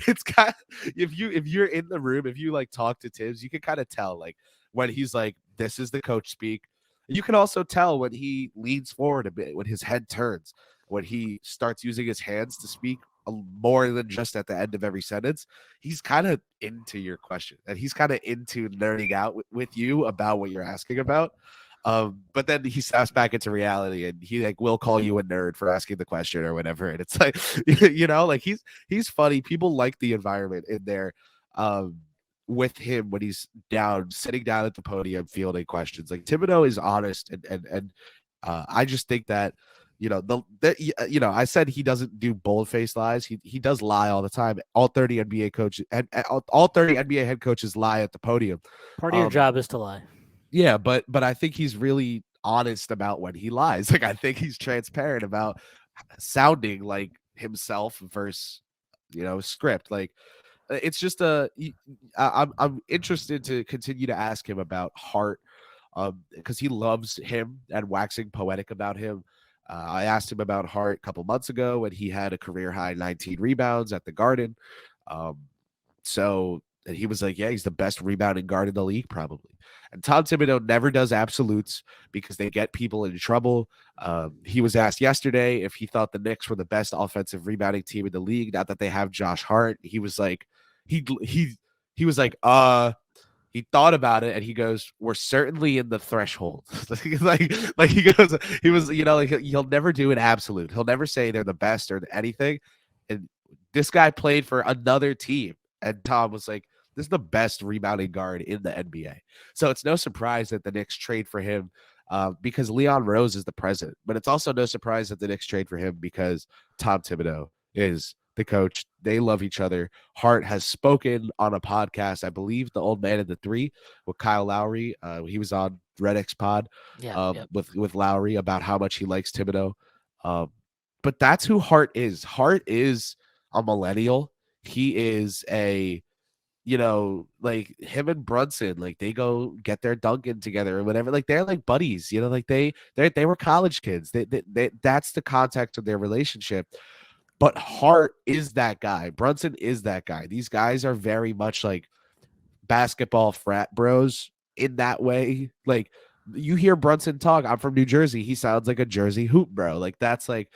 it's kind of, if you're in the room, if you like talk to Tibbs, you can kind of tell like when he's like, "This is the coach speak." You can also tell when he leans forward a bit, when his head turns, when he starts using his hands to speak more than just at the end of every sentence. He's kind of into your question and he's kind of into nerding out with you about what you're asking about. But then he snaps back into reality and he like will call you a nerd for asking the question or whatever. And it's like, like he's funny. People like the environment in there. Um, with him when he's down, sitting down at the podium, fielding questions. Like Thibodeau is honest, and I just think that I said he doesn't do bold faced lies. He does lie all the time. All 30 NBA coaches and all 30 NBA head coaches lie at the podium. Part of your job is to lie. Yeah, but I think he's really honest about when he lies. Like I think he's transparent about sounding like himself versus script. Like it's just I'm interested to continue to ask him about Hart, because he loves him and waxing poetic about him. I asked him about Hart a couple months ago when he had a career high 19 rebounds at the Garden. Um, and he was like, "Yeah, he's the best rebounding guard in the league, probably." And Tom Thibodeau never does absolutes because they get people in trouble. He was asked yesterday if he thought the Knicks were the best offensive rebounding team in the league, now that they have Josh Hart. He was like, he was like, he thought about it and he goes, "We're certainly in the threshold." like he goes, he was, like he'll never do an absolute. He'll never say they're the best or anything. And this guy played for another team, and Tom was like, "This is the best rebounding guard in the NBA." So it's no surprise that the Knicks trade for him, because Leon Rose is the president. But it's also no surprise that the Knicks trade for him because Tom Thibodeau is the coach. They love each other. Hart has spoken on a podcast, I believe, the Old Man of the Three with Kyle Lowry. He was on Red X Pod with Lowry about how much he likes Thibodeau. But that's who Hart is. Hart is a millennial. He is like him and Brunson, like they go get their Dunkin' together or whatever. Like they're like buddies, like they were college kids. That's the context of their relationship. But Hart is that guy. Brunson is that guy. These guys are very much like basketball frat bros in that way. Like you hear Brunson talk, I'm from New Jersey. He sounds like a Jersey hoop bro. Like that's like,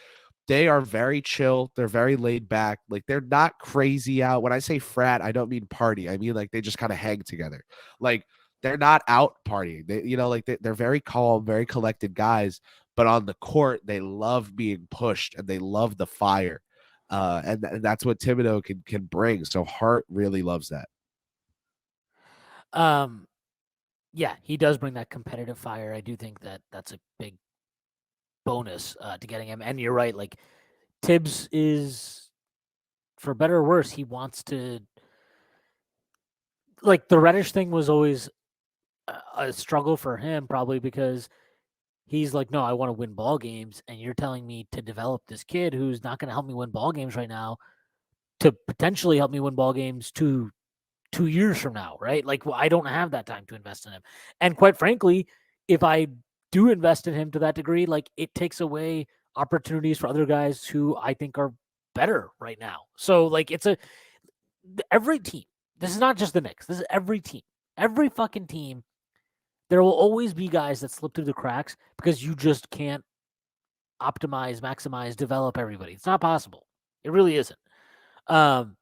they are very chill. They're very laid back. Like they're not crazy out. When I say frat, I don't mean party. I mean like they just kind of hang together. Like they're not out partying. They're very calm, very collected guys. But on the court, they love being pushed and they love the fire. And that's what Thibodeau can bring. So Hart really loves that. Yeah, he does bring that competitive fire. I do think that that's a big bonus to getting him. And you're right, like Tibbs is, for better or worse, he wants to, like the Reddish thing was always a struggle for him, probably because he's like, no, I want to win ball games, and you're telling me to develop this kid who's not going to help me win ball games right now to potentially help me win ball games 2 years from now, right? Like, well, I don't have that time to invest in him. And quite frankly, if I do invest in him to that degree, like it takes away opportunities for other guys who I think are better right now. So like every team. This is not just the Knicks. This is every team. Every fucking team. There will always be guys that slip through the cracks because you just can't optimize, maximize, develop everybody. It's not possible. It really isn't. And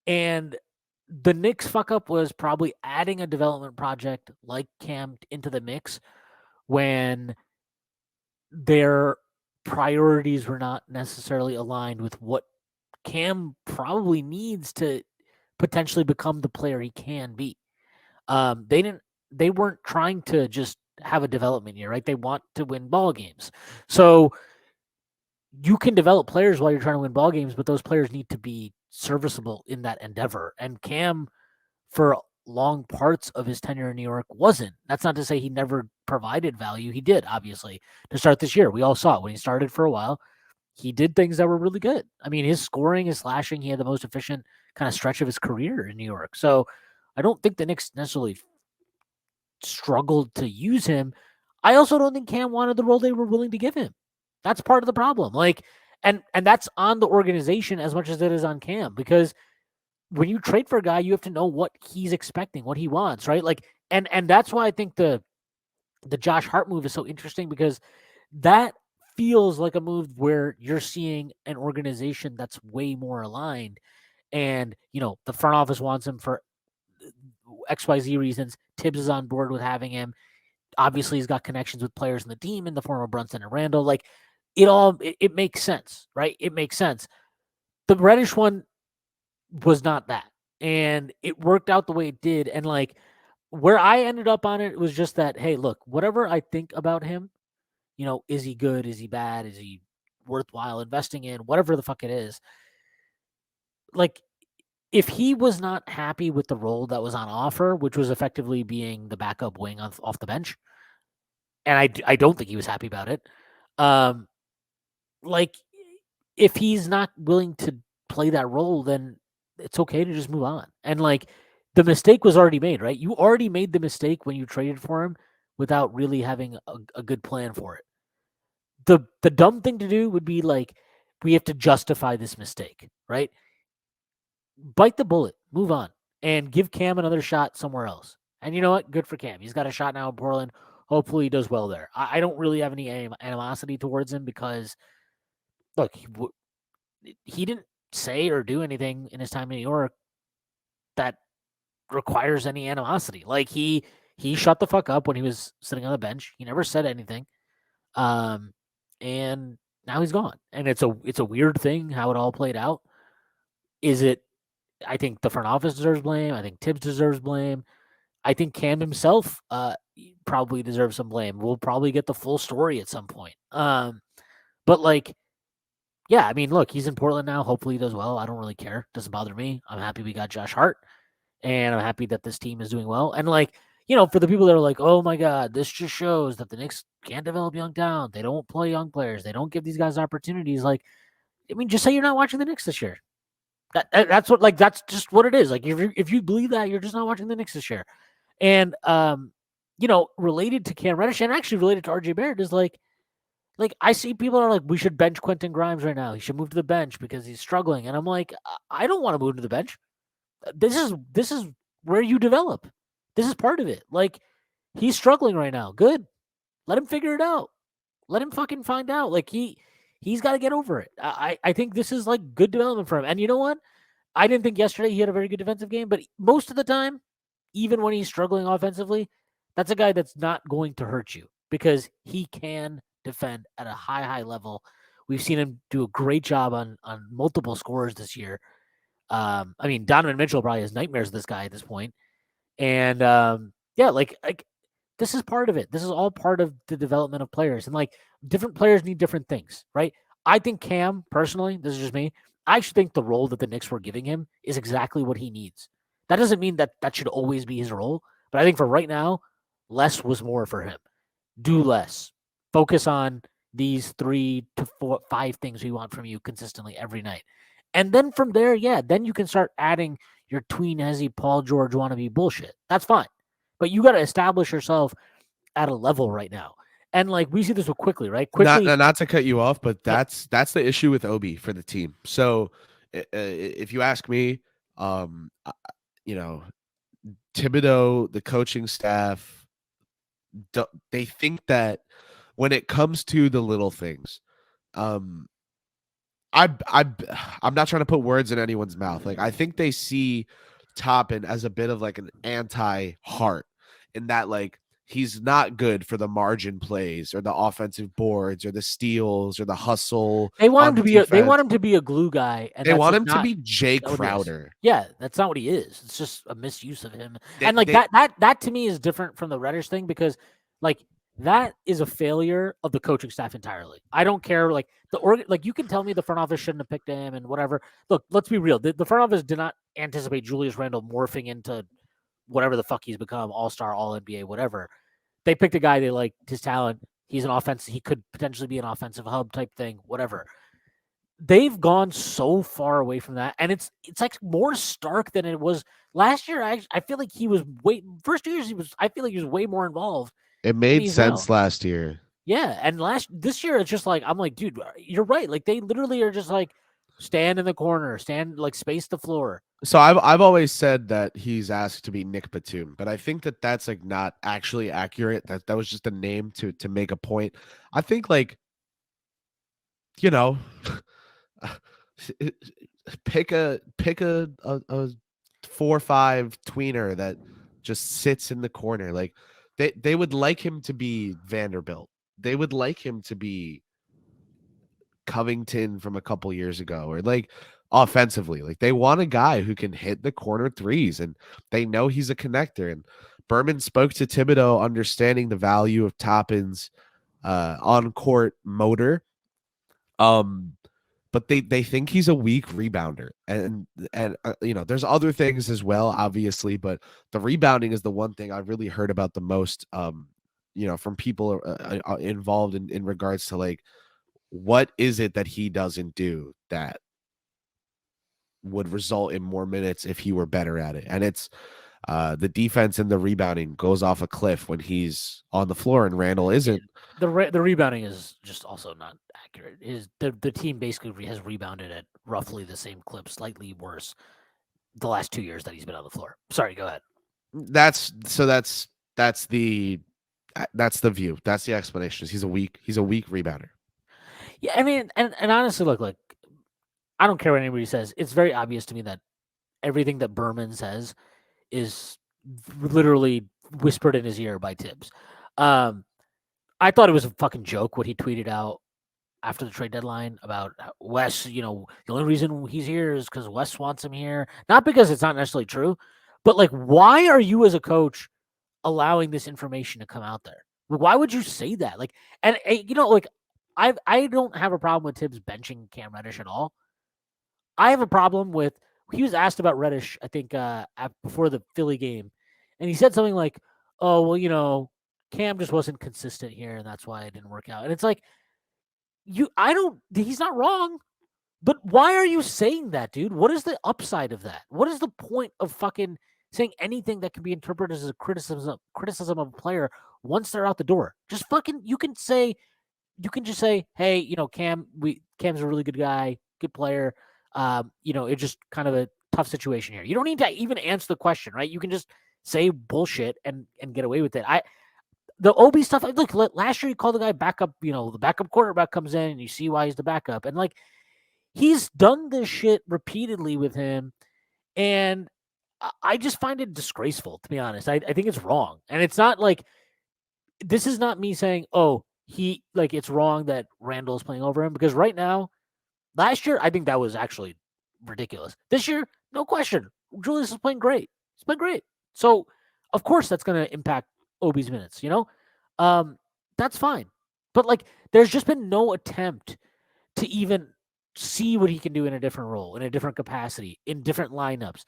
the Knicks fuck up was probably adding a development project like Cam into the mix when their priorities were not necessarily aligned with what Cam probably needs to potentially become the player he can be. They weren't trying to just have a development year, right? They want to win ball games. So you can develop players while you're trying to win ball games, but those players need to be serviceable in that endeavor. And Cam, for long parts of his tenure in New York wasn't. That's not to say he never provided value. He did, obviously, to start this year. We all saw it when he started for a while. He did things that were really good. I mean, his scoring, his slashing, he had the most efficient kind of stretch of his career in New York. So I don't think the Knicks necessarily struggled to use him. I also don't think Cam wanted the role they were willing to give him. That's part of the problem. And that's on the organization as much as it is on Cam, because when you trade for a guy, you have to know what he's expecting, what he wants, right? And that's why I think the Josh Hart move is so interesting, because that feels like a move where you're seeing an organization that's way more aligned, and the front office wants him for XYZ reasons. Tibbs is on board with having him. Obviously, he's got connections with players in the team in the form of Brunson and Randall. It makes sense, right? It makes sense. The Reddish one was not that, and it worked out the way it did. And where I ended up on it was just that, hey, look, whatever I think about him, is he good? Is he bad? Is he worthwhile investing in? Whatever the fuck it is. If he was not happy with the role that was on offer, which was effectively being the backup wing off the bench, and I don't think he was happy about it. If he's not willing to play that role, then it's okay to just move on. And the mistake was already made, right? You already made the mistake when you traded for him without really having a good plan for it. The dumb thing to do would be we have to justify this mistake, right? Bite the bullet, move on, and give Cam another shot somewhere else. And you know what? Good for Cam. He's got a shot now in Portland. Hopefully he does well there. I don't really have any animosity towards him, because, look, he didn't say or do anything in his time in New York that requires any animosity. He shut the fuck up when he was sitting on the bench. He never said anything. And now he's gone. And it's a weird thing how it all played out. I think the front office deserves blame. I think Tibbs deserves blame. I think Cam himself probably deserves some blame. We'll probably get the full story at some point. But yeah, I mean, look, he's in Portland now. Hopefully he does well. I don't really care. Doesn't bother me. I'm happy we got Josh Hart, and I'm happy that this team is doing well. And for the people that are like, oh my God, this just shows that the Knicks can't develop young talent. They don't play young players. They don't give these guys opportunities. Just say you're not watching the Knicks this year. That's just what it is. If you believe that, you're just not watching the Knicks this year. And related to Cam Reddish, and actually related to RJ Barrett, is I see people are like, we should bench Quentin Grimes right now. He should move to the bench because he's struggling. And I'm like, I don't want to move to the bench. This is where you develop. This is part of it. He's struggling right now. Good. Let him figure it out. Let him fucking find out. He's got to get over it. I think this is good development for him. And you know what? I didn't think yesterday he had a very good defensive game, but most of the time, even when he's struggling offensively, that's a guy that's not going to hurt you, because he can defend at a high level. We've seen him do a great job on multiple scores this year. I mean, Donovan Mitchell probably has nightmares of this guy at this point. And yeah, this is part of it. This is all part of the development of players. And different players need different things, right? I think Cam, personally, this is just me, I actually think the role that the Knicks were giving him is exactly what he needs. That doesn't mean that should always be his role, but I think for right now, less was more for him. Do less. Focus on these 3 to 5 things we want from you consistently every night. And then from there, yeah, then you can start adding your tween hezzy Paul George wannabe bullshit. That's fine. But you got to establish yourself at a level right now. And we see this with Quickly, right? Quickly, not to cut you off, but that's the issue with Obi for the team. So if you ask me, Thibodeau, the coaching staff, they think that when it comes to the little things, I'm not trying to put words in anyone's mouth. I think they see Toppin as a bit of an anti-Hart, in that he's not good for the margin plays or the offensive boards or the steals or the hustle. They want him to be a glue guy, and they want him to be Jay Crowder. Yeah, that's not what he is. It's just a misuse of him. That to me is different from the Reddish thing, because that is a failure of the coaching staff entirely. I don't care. You can tell me the front office shouldn't have picked him and whatever. Look, let's be real. The front office did not anticipate Julius Randle morphing into whatever the fuck he's become, all-star, all-NBA, whatever. They picked a guy they like his talent. He's an offense. He could potentially be an offensive hub type thing, whatever. They've gone so far away from that, and it's like more stark than it was last year. I feel like he was first 2 years I feel like he was way more involved. It made sense last year. Yeah, and this year it's just like I'm like, dude, you're right. Like they literally are just like stand in the corner, space the floor. So I've always said that he's asked to be Nick Batum, but I think that that's like not actually accurate. That was just a name to make a point. I think like, you know, pick a 4-5 tweener that just sits in the corner. Like they would like him to be Vanderbilt. They would like him to be Covington from a couple years ago, or like offensively. Like they want a guy who can hit the corner threes, and they know he's a connector. And Berman spoke to Thibodeau, understanding the value of Toppin's on court motor. But they think he's a weak rebounder, and there's other things as well, obviously, but the rebounding is the one thing I've really heard about the most. From people involved in regards to like, what is it that he doesn't do that would result in more minutes if he were better at it? And it's the defense and the rebounding goes off a cliff when he's on the floor and Randall isn't. The rebounding is just also not accurate. The team basically has rebounded at roughly the same clip, slightly worse, the last 2 years that he's been on the floor. Sorry, go ahead. That's the view. That's the explanation. He's a weak rebounder. Yeah, I mean, and honestly, look, like, I don't care what anybody says. It's very obvious to me that everything that Berman says is literally whispered in his ear by Tibbs. I thought it was a fucking joke what he tweeted out after the trade deadline about Wes. The only reason he's here is because Wes wants him here. Not because it's not necessarily true, but like, why are you as a coach allowing this information to come out there? Why would you say that? Like, and like, I don't have a problem with Tibbs benching Cam Reddish at all. I have a problem with, he was asked about Reddish, I think, before the Philly game, and he said something like, "Oh, well, Cam just wasn't consistent here, and that's why it didn't work out." And it's like, he's not wrong, but why are you saying that, dude? What is the upside of that? What is the point of fucking saying anything that can be interpreted as a criticism of a player once they're out the door? Just fucking, you can just say, "Hey, Cam's a really good guy, good player. It's just kind of a tough situation here." You don't need to even answer the question, right? You can just say bullshit and get away with it. The OB stuff, look, last year he called the guy backup, the backup quarterback comes in and you see why he's the backup. And like, he's done this shit repeatedly with him. And I just find it disgraceful, to be honest. I think it's wrong. And it's not like, this is not me saying, oh, it's wrong that Randall is playing over him, because right now, last year, I think that was actually ridiculous. This year, no question, Julius is playing great. He's playing great. So, of course, that's going to impact Obi's minutes, that's fine. But like, there's just been no attempt to even see what he can do in a different role, in a different capacity, in different lineups.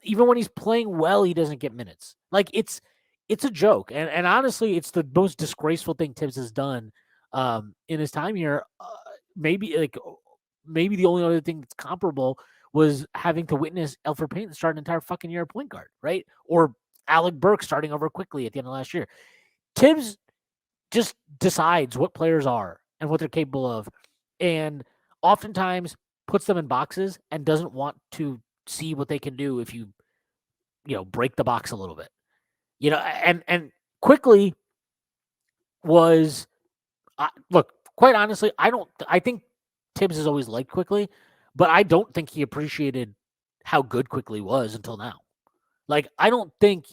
Even when he's playing well, he doesn't get minutes. Like, it's a joke. And honestly, it's the most disgraceful thing Tibbs has done in his time here. Maybe the only other thing that's comparable was having to witness Elfrid Payton start an entire fucking year at point guard, right? Or Alec Burks starting over quickly at the end of last year. Tibbs just decides what players are and what they're capable of, and oftentimes puts them in boxes and doesn't want to see what they can do if you break the box a little bit. And quickly was look, quite honestly, I think Tibbs has always liked Quickly, but I don't think he appreciated how good Quickly was until now. Like, I don't think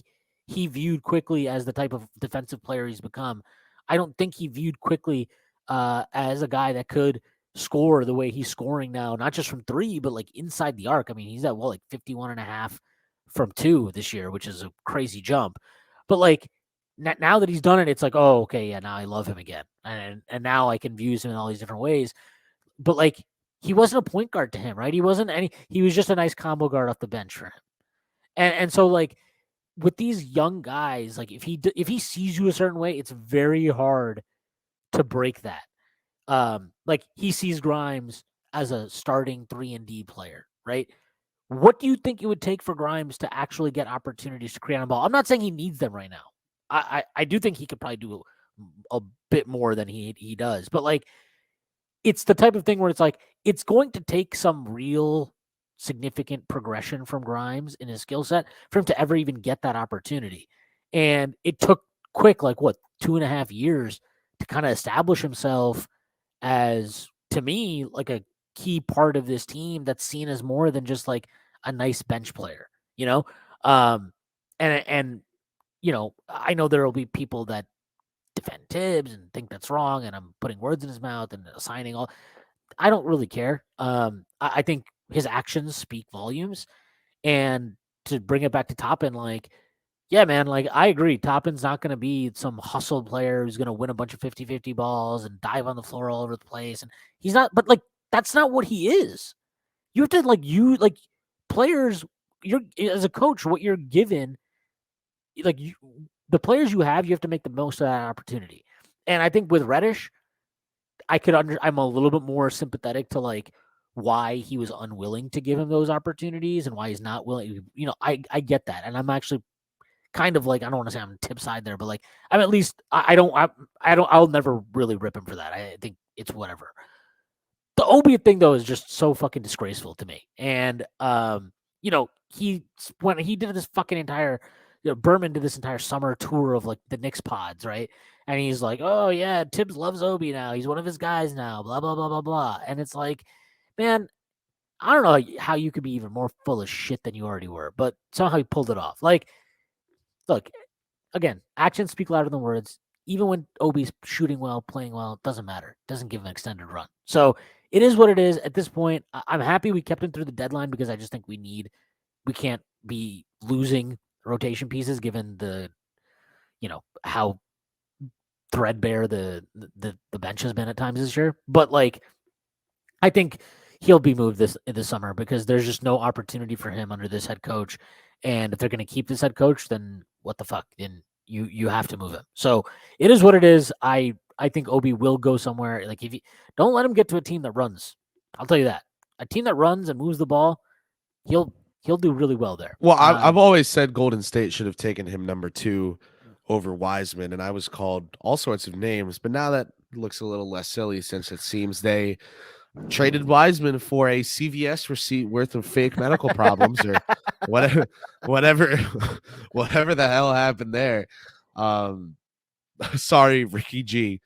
he viewed Quickly as the type of defensive player he's become. I don't think he viewed Quickly as a guy that could score the way he's scoring now, not just from three, but like inside the arc. I mean, he's at 51.5 from two this year, which is a crazy jump. But like, now that he's done it, it's like, oh, okay, yeah, now I love him again. And now I can view him in all these different ways. But like, he wasn't a point guard to him, right? He was just a nice combo guard off the bench for him. And so like, with these young guys, like if he sees you a certain way, it's very hard to break that. Like he sees Grimes as a starting 3-and-D player, right? What do you think it would take for Grimes to actually get opportunities to create on the ball? I'm not saying he needs them right now. I do think he could probably do a bit more than he does, but like it's the type of thing where it's like it's going to take some real significant progression from Grimes in his skill set for him to ever even get that opportunity. And it took Quick, like what, 2.5 years to kind of establish himself as, to me, like a key part of this team that's seen as more than just like a nice bench player, you know? Um, and I know there will be people that defend Tibbs and think that's wrong, and I'm putting words in his mouth and assigning all. I don't really care. I think his actions speak volumes. And to bring it back to Toppin, like, yeah, man, like I agree. Toppin's not going to be some hustle player who's going to win a bunch of 50-50 balls and dive on the floor all over the place. And he's not, but like, that's not what he is. You have to players, you're as a coach, what you're given, the players you have to make the most of that opportunity. And I think with Reddish, I'm a little bit more sympathetic to like why he was unwilling to give him those opportunities and why he's not willing. I get that. And I'm actually kind of like, I don't want to say I'm tip side there, but like, I'm at least, I'll never really rip him for that. I think it's whatever. The Obi thing though is just so fucking disgraceful to me. And, when he did this fucking entire, Berman did this entire summer tour of like the Knicks pods, right? And he's like, oh yeah, Tibbs loves Obi now. He's one of his guys now, blah, blah, blah, blah, blah. And it's like, man, I don't know how you could be even more full of shit than you already were, but somehow he pulled it off. Like, look, again, actions speak louder than words. Even when Obi's shooting well, playing well, it doesn't matter. It doesn't give him an extended run. So it is what it is at this point. I'm happy we kept him through the deadline because I just think we can't be losing rotation pieces given how threadbare the bench has been at times this year. But like, I think he'll be moved this summer because there's just no opportunity for him under this head coach. And if they're going to keep this head coach, then what the fuck? Then you have to move him. So it is what it is. I think Obi will go somewhere. Like, if you don't let him get to a team that runs, I'll tell you that a team that runs and moves the ball, he'll do really well there. Well, I've always said Golden State should have taken him number 2 over Wiseman, and I was called all sorts of names. But now that looks a little less silly since it seems they traded Wiseman for a CVS receipt worth of fake medical problems or whatever the hell happened there. Sorry, Ricky G.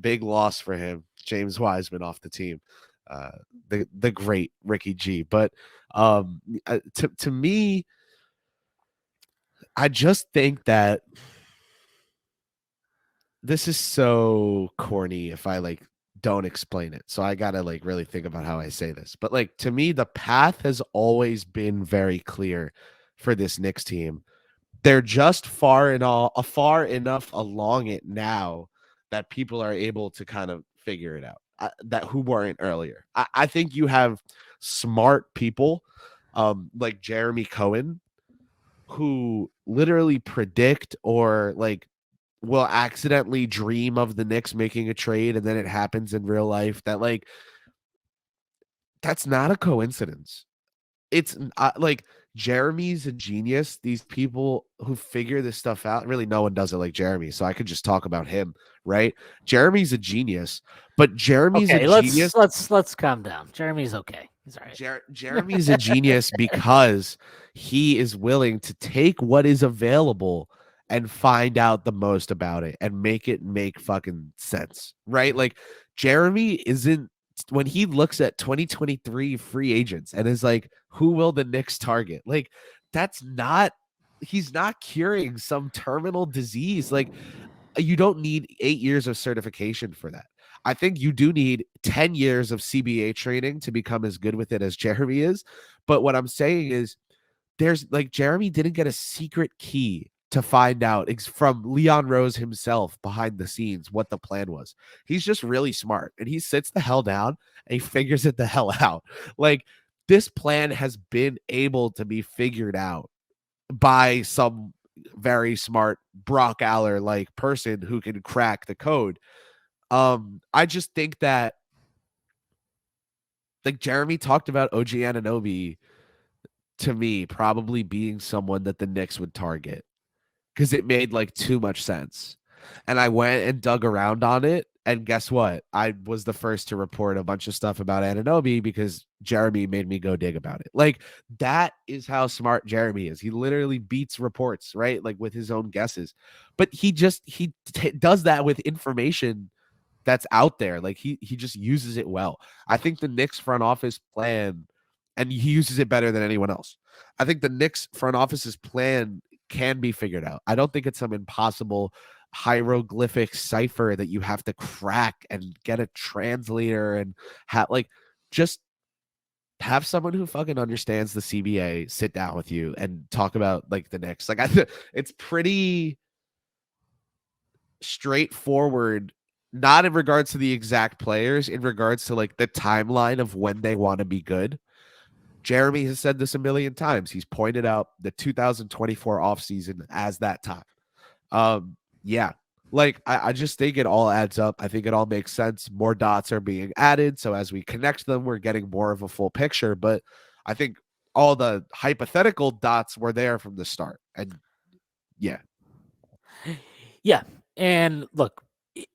Big loss for him. James Wiseman off the team. The great Ricky G. But to me, I just think that this is so corny if I like don't explain it. So I gotta like really think about how I say this. But like to me, the path has always been very clear for this Knicks team. They're just far enough along it now that people are able to kind of figure it out. That who weren't earlier. I think you have smart people like Jeremy Cohen who literally predict or like will accidentally dream of the Knicks making a trade and then it happens in real life. That like that's not a coincidence. It's like Jeremy's a genius. These people who figure this stuff out, really no one does it like Jeremy. So I could just talk about him, right? Jeremy's a genius, but Jeremy's a genius. Let's calm down. Jeremy's okay. He's all right. Jeremy's a genius because he is willing to take what is available and find out the most about it and make it make fucking sense, right? Like Jeremy isn't, when he looks at 2023 free agents and is like, who will the Knicks target? Like, he's not curing some terminal disease. Like, you don't need 8 years of certification for that. I think you do need 10 years of CBA training to become as good with it as Jeremy is. But what I'm saying is there's like Jeremy didn't get a secret key to find out from Leon Rose himself behind the scenes what the plan was. He's just really smart and he sits the hell down and he figures it the hell out. Like this plan has been able to be figured out by some very smart Brock Aller like person who can crack the code. I just think that like Jeremy talked about OG Anunoby to me probably being someone that the Knicks would target because it made like too much sense. And I went and dug around on it. And guess what? I was the first to report a bunch of stuff about Anunoby because Jeremy made me go dig about it. Like, that is how smart Jeremy is. He literally beats reports, right? Like with his own guesses. But he does that with information that's out there. Like he just uses it well. I think the Knicks front office plan, and he uses it better than anyone else. I think the Knicks front office's plan can be figured out. I don't think it's some impossible hieroglyphic cipher that you have to crack and get a translator and have like just have someone who fucking understands the CBA sit down with you and talk about like the Knicks. Like it's pretty straightforward, not in regards to the exact players, in regards to like the timeline of when they want to be good. Jeremy has said this a million times. He's pointed out the 2024 offseason as that time. Yeah, like I just think it all adds up. I think it all makes sense. More dots are being added. So as we connect them, we're getting more of a full picture. But I think all the hypothetical dots were there from the start. And yeah. Yeah. And look,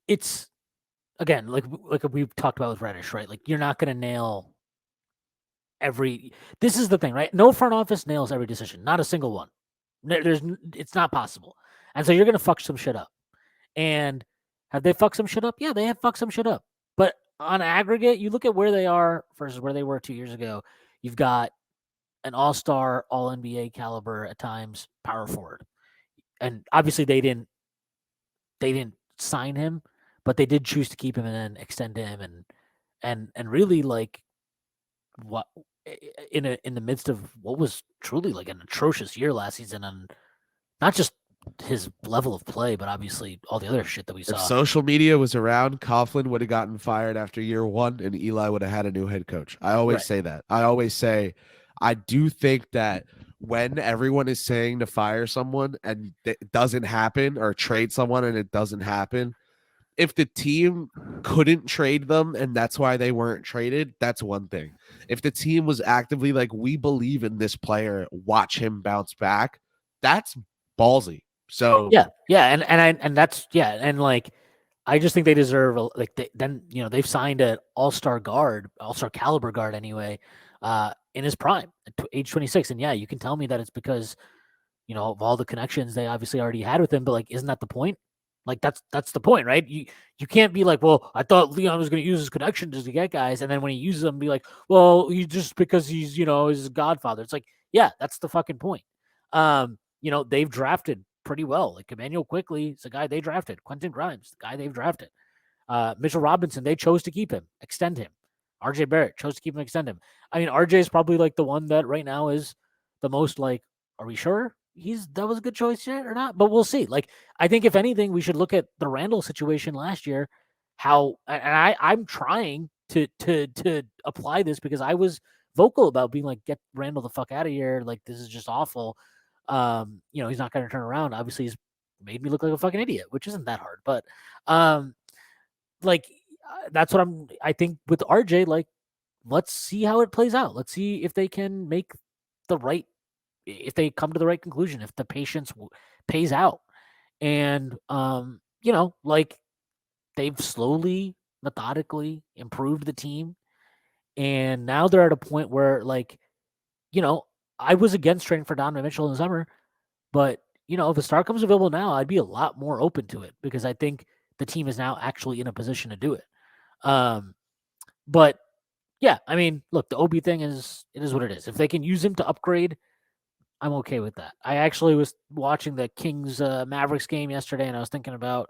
it's again, like we've talked about with Reddish, right? Like you're not going to nail this is the thing, right? No front office nails every decision, not a single one. It's not possible. And so you're going to fuck some shit up. And have they fucked some shit up? Yeah, they have fucked some shit up. But on aggregate, you look at where they are versus where they were 2 years ago. You've got an all-star, all-NBA caliber at times power forward. And obviously they didn't sign him, but they did choose to keep him and then extend him and really like what in the midst of what was truly like an atrocious year last season, and not just his level of play, but obviously all the other shit that we saw. If social media was around, Coughlin would have gotten fired after year one, and Eli would have had a new head coach. I always say that. I always say, I do think that when everyone is saying to fire someone and it doesn't happen, or trade someone and it doesn't happen, if the team couldn't trade them and that's why they weren't traded, that's one thing. If the team was actively like, we believe in this player, watch him bounce back, that's ballsy. So yeah, and that's and like I just think they deserve they've signed an all-star caliber guard anyway, in his prime at age 26, and yeah, you can tell me that it's because of all the connections they obviously already had with him, but like, isn't that the point? Like that's the point, right? You can't be like, well, I thought Leon was going to use his connections to get guys, and then when he uses them, be like, well, he just because he's his godfather. It's like, yeah, that's the fucking point. They've drafted pretty well. Like Emmanuel Quickly is the guy they drafted. Quentin Grimes, the guy they've drafted. Mitchell Robinson, they chose to keep him, extend him. RJ Barrett chose to keep him, extend him. I mean, RJ is probably like the one that right now is the most like, are we sure that was a good choice yet or not? But we'll see. Like, I think if anything, we should look at the Randall situation last year. I'm trying to apply this because I was vocal about being like, get Randall the fuck out of here. Like, this is just awful. He's not going to turn around. Obviously, he's made me look like a fucking idiot, which isn't that hard. But that's what I think with RJ, like, let's see how it plays out. Let's see if they can make if they come to the right conclusion, if the patience pays out. And, like they've slowly, methodically improved the team. And now they're at a point where like, I was against trading for Donovan Mitchell in the summer, but if a star comes available now, I'd be a lot more open to it because I think the team is now actually in a position to do it. But yeah, I mean, look, the OB thing it is what it is. If they can use him to upgrade, I'm okay with that. I actually was watching the Kings Mavericks game yesterday, and I was thinking about,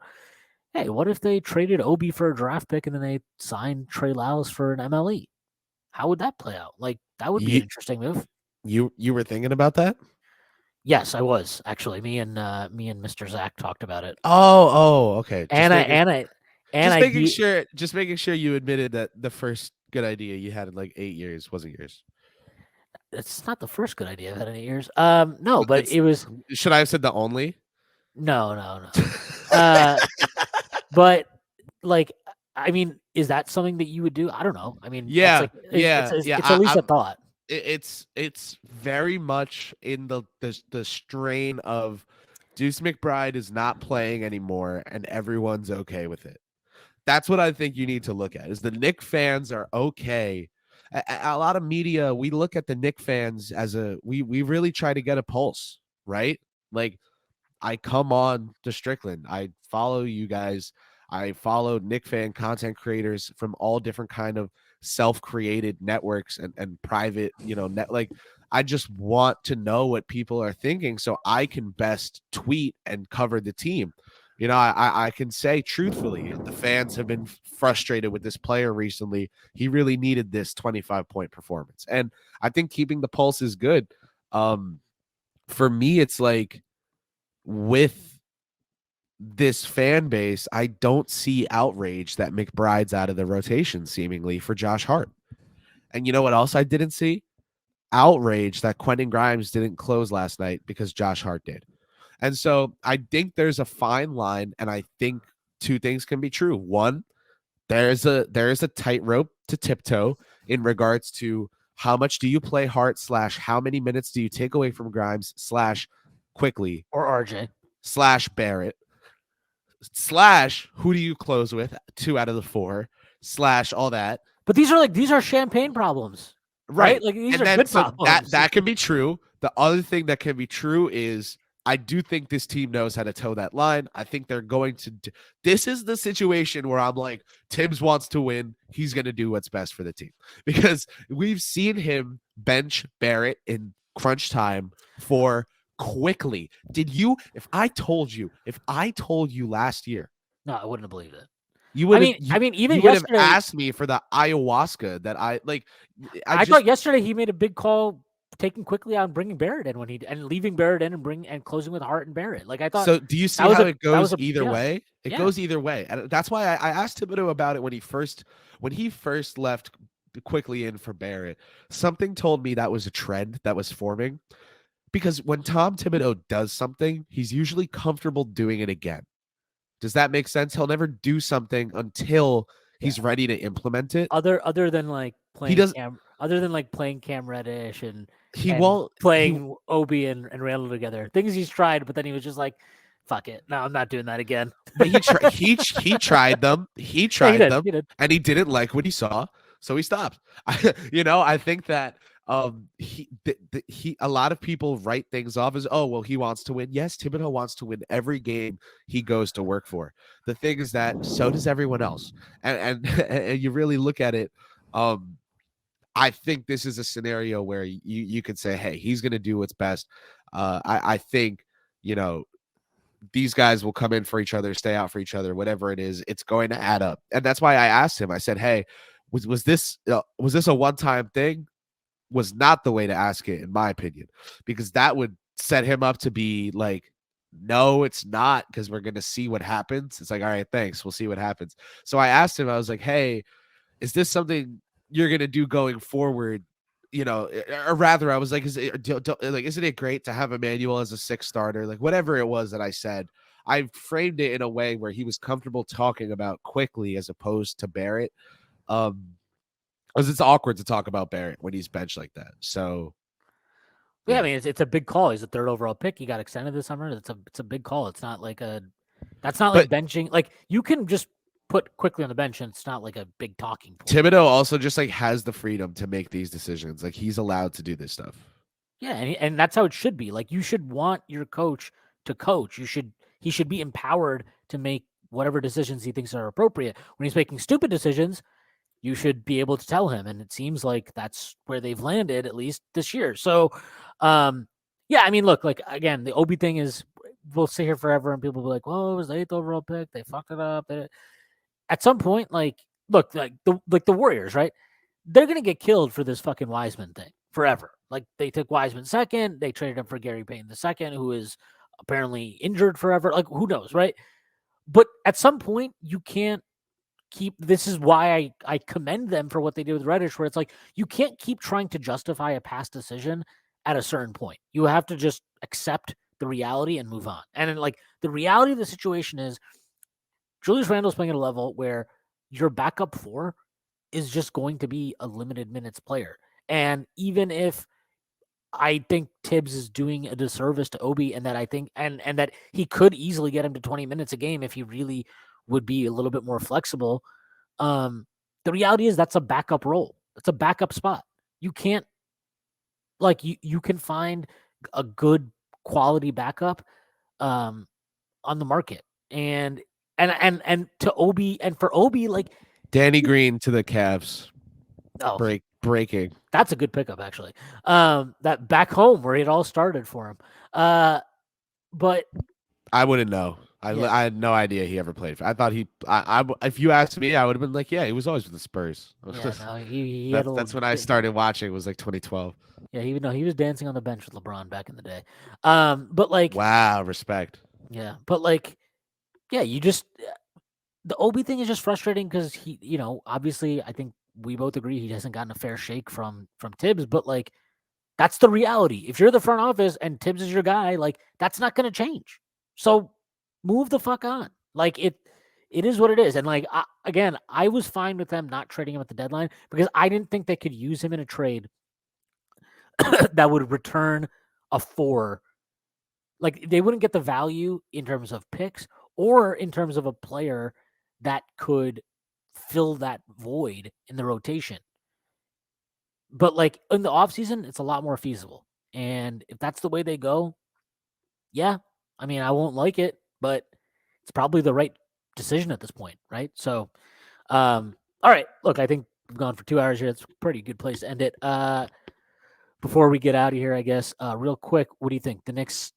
hey, what if they traded Obi for a draft pick and then they signed Trey Lyles for an MLE? How would that play out? Like, that would be an interesting move. You were thinking about that? Yes, I was actually. Me and Mr. Zach talked about it. Oh, okay. Just making sure you admitted that the first good idea you had in like 8 years wasn't yours. It's not the first good idea I've had in 8 years. No, but It's, it was should I have said the only? no. Uh, but like, I mean, is that something that you would do? I don't know. I mean, that's Yeah, like yeah, yeah. it's at least a thought. It's very much in the strain of Deuce McBride is not playing anymore, and everyone's okay with it. That's what I think you need to look at. Is the Knick fans are okay. A lot of media, we look at the Knick fans as we really try to get a pulse, right? Like I come on to Strickland. I follow you guys. I follow Knick fan content creators from all different kind of self-created networks and private, net. Like I just want to know what people are thinking so I can best tweet and cover the team. I can say truthfully, the fans have been frustrated with this player recently. He really needed this 25-point performance. And I think keeping the pulse is good. For me, it's like with this fan base, I don't see outrage that McBride's out of the rotation seemingly for Josh Hart. And you know what else I didn't see? Outrage that Quentin Grimes didn't close last night because Josh Hart did. And so I think there's a fine line, and I think two things can be true. One, there's a tightrope to tiptoe in regards to how much do you play Hart / how many minutes do you take away from Grimes / quickly Or RJ / Barrett / who do you close with 2 out of the 4 / all that. But these are champagne problems, right? Right. Like these And are then good so problems. that can be true. The other thing that can be true is I do think this team knows how to toe that line. I think they're going to this is the situation where I'm like, Tibbs wants to win. He's going to do what's best for the team. Because we've seen him bench Barrett in crunch time for quickly. If I told you last year, No, I wouldn't have believed it. you would have I mean, even you would have yesterday, asked me for the ayahuasca that I like. I thought yesterday he made a big call taking quickly on bringing Barrett in and leaving Barrett in and closing with Hart and Barrett. Like I thought. So do you see how it goes either yeah, way? It goes either way. And that's why I asked Thibodeau about it when he first left quickly in for Barrett. Something told me that was a trend that was forming. Because when Tom Thibodeau does something, he's usually comfortable doing it again. Does that make sense? He'll never do something until he's ready to implement it. Other than like He playing does. other than like playing Cam Reddish and He won't. playing Obi and Randall together. Things he's tried, but then he was just like, "Fuck it, no, I'm not doing that again." But he tried them. He tried them, He did. and he didn't like what he saw, so he stopped. I think that he a lot of people write things off as, oh well, he wants to win. Yes, Thibodeau wants to win every game he goes to work for. The thing is that so does everyone else, and and you really look at it. I think this is a scenario where you could say, hey, he's going to do what's best. I think these guys will come in for each other, stay out for each other, whatever it is. It's going to add up, and that's why I asked him. I said, hey, was this a one-time thing? Was not the way to ask it, in my opinion, because that would set him up to be like, no, it's not, because we're going to see what happens. It's like, all right, thanks. We'll see what happens. So I asked him, I was like, hey, is this something you're going to do going forward? Or rather, I was like, isn't it great to have Emmanuel as a 6th starter? Like whatever it was that I said, I framed it in a way where he was comfortable talking about quickly as opposed to Barrett. Because it's awkward to talk about Barrett when he's benched like that. So, yeah, I mean, it's a big call. He's a 3rd overall pick. He got extended this summer. It's a big call. It's not like like benching. Like you can just put quickly on the bench, and it's not like a big talking point. Thibodeau also just like has the freedom to make these decisions. Like he's allowed to do this stuff. Yeah, and that's how it should be. Like you should want your coach to coach. He should be empowered to make whatever decisions he thinks are appropriate. When he's making stupid decisions, you should be able to tell him. And it seems like that's where they've landed, at least this year. So, yeah, I mean, look, like, again, the Obi thing is, we'll sit here forever and people will be like, well, it was the 8th overall pick. They fucked it up. At some point, like, look, like the Warriors, right? They're going to get killed for this fucking Wiseman thing forever. Like, they took Wiseman 2nd. They traded him for Gary Payton II, who is apparently injured forever. Like, who knows, right? But at some point, you can't this is why I commend them for what they did with Reddish, where it's like you can't keep trying to justify a past decision at a certain point. You have to just accept the reality and move on. And then, like, the reality of the situation is Julius Randle's playing at a level where your backup four is just going to be a limited minutes player. And even if I think Tibbs is doing a disservice to Obi, and that I think and that he could easily get him to 20 minutes a game if he really would be a little bit more flexible. The reality is that's a backup role. It's a backup spot. You can't you can find a good quality backup on the market. And to Obi, and for Obi, like Danny Green to the Cavs. oh, Breaking. that's a good pickup, actually. That back home where it all started for him. But I wouldn't know. I had no idea he ever played. I thought if you asked me, I would have been like, yeah, he was always with the Spurs. yeah, no, he had a That's when I started watching. It was like 2012. Yeah, he was dancing on the bench with LeBron back in the day. But like, Wow, respect. yeah, but like, yeah, you just the Obi thing is just frustrating because he, obviously, I think we both agree he hasn't gotten a fair shake from Tibbs, but like, that's the reality. If you're the front office and Tibbs is your guy, like, that's not going to change. So move the fuck on. Like it is what it is. And like, again, I was fine with them not trading him at the deadline because I didn't think they could use him in a trade that would return a four. Like, they wouldn't get the value in terms of picks or in terms of a player that could fill that void in the rotation. But like in the offseason, it's a lot more feasible. And if that's the way they go, yeah, I mean, I won't like it, but it's probably the right decision at this point, right? So, all right, look, I think we've gone for 2 hours here. It's a pretty good place to end it. Before we get out of here, I guess, real quick, what do you think? The Knicks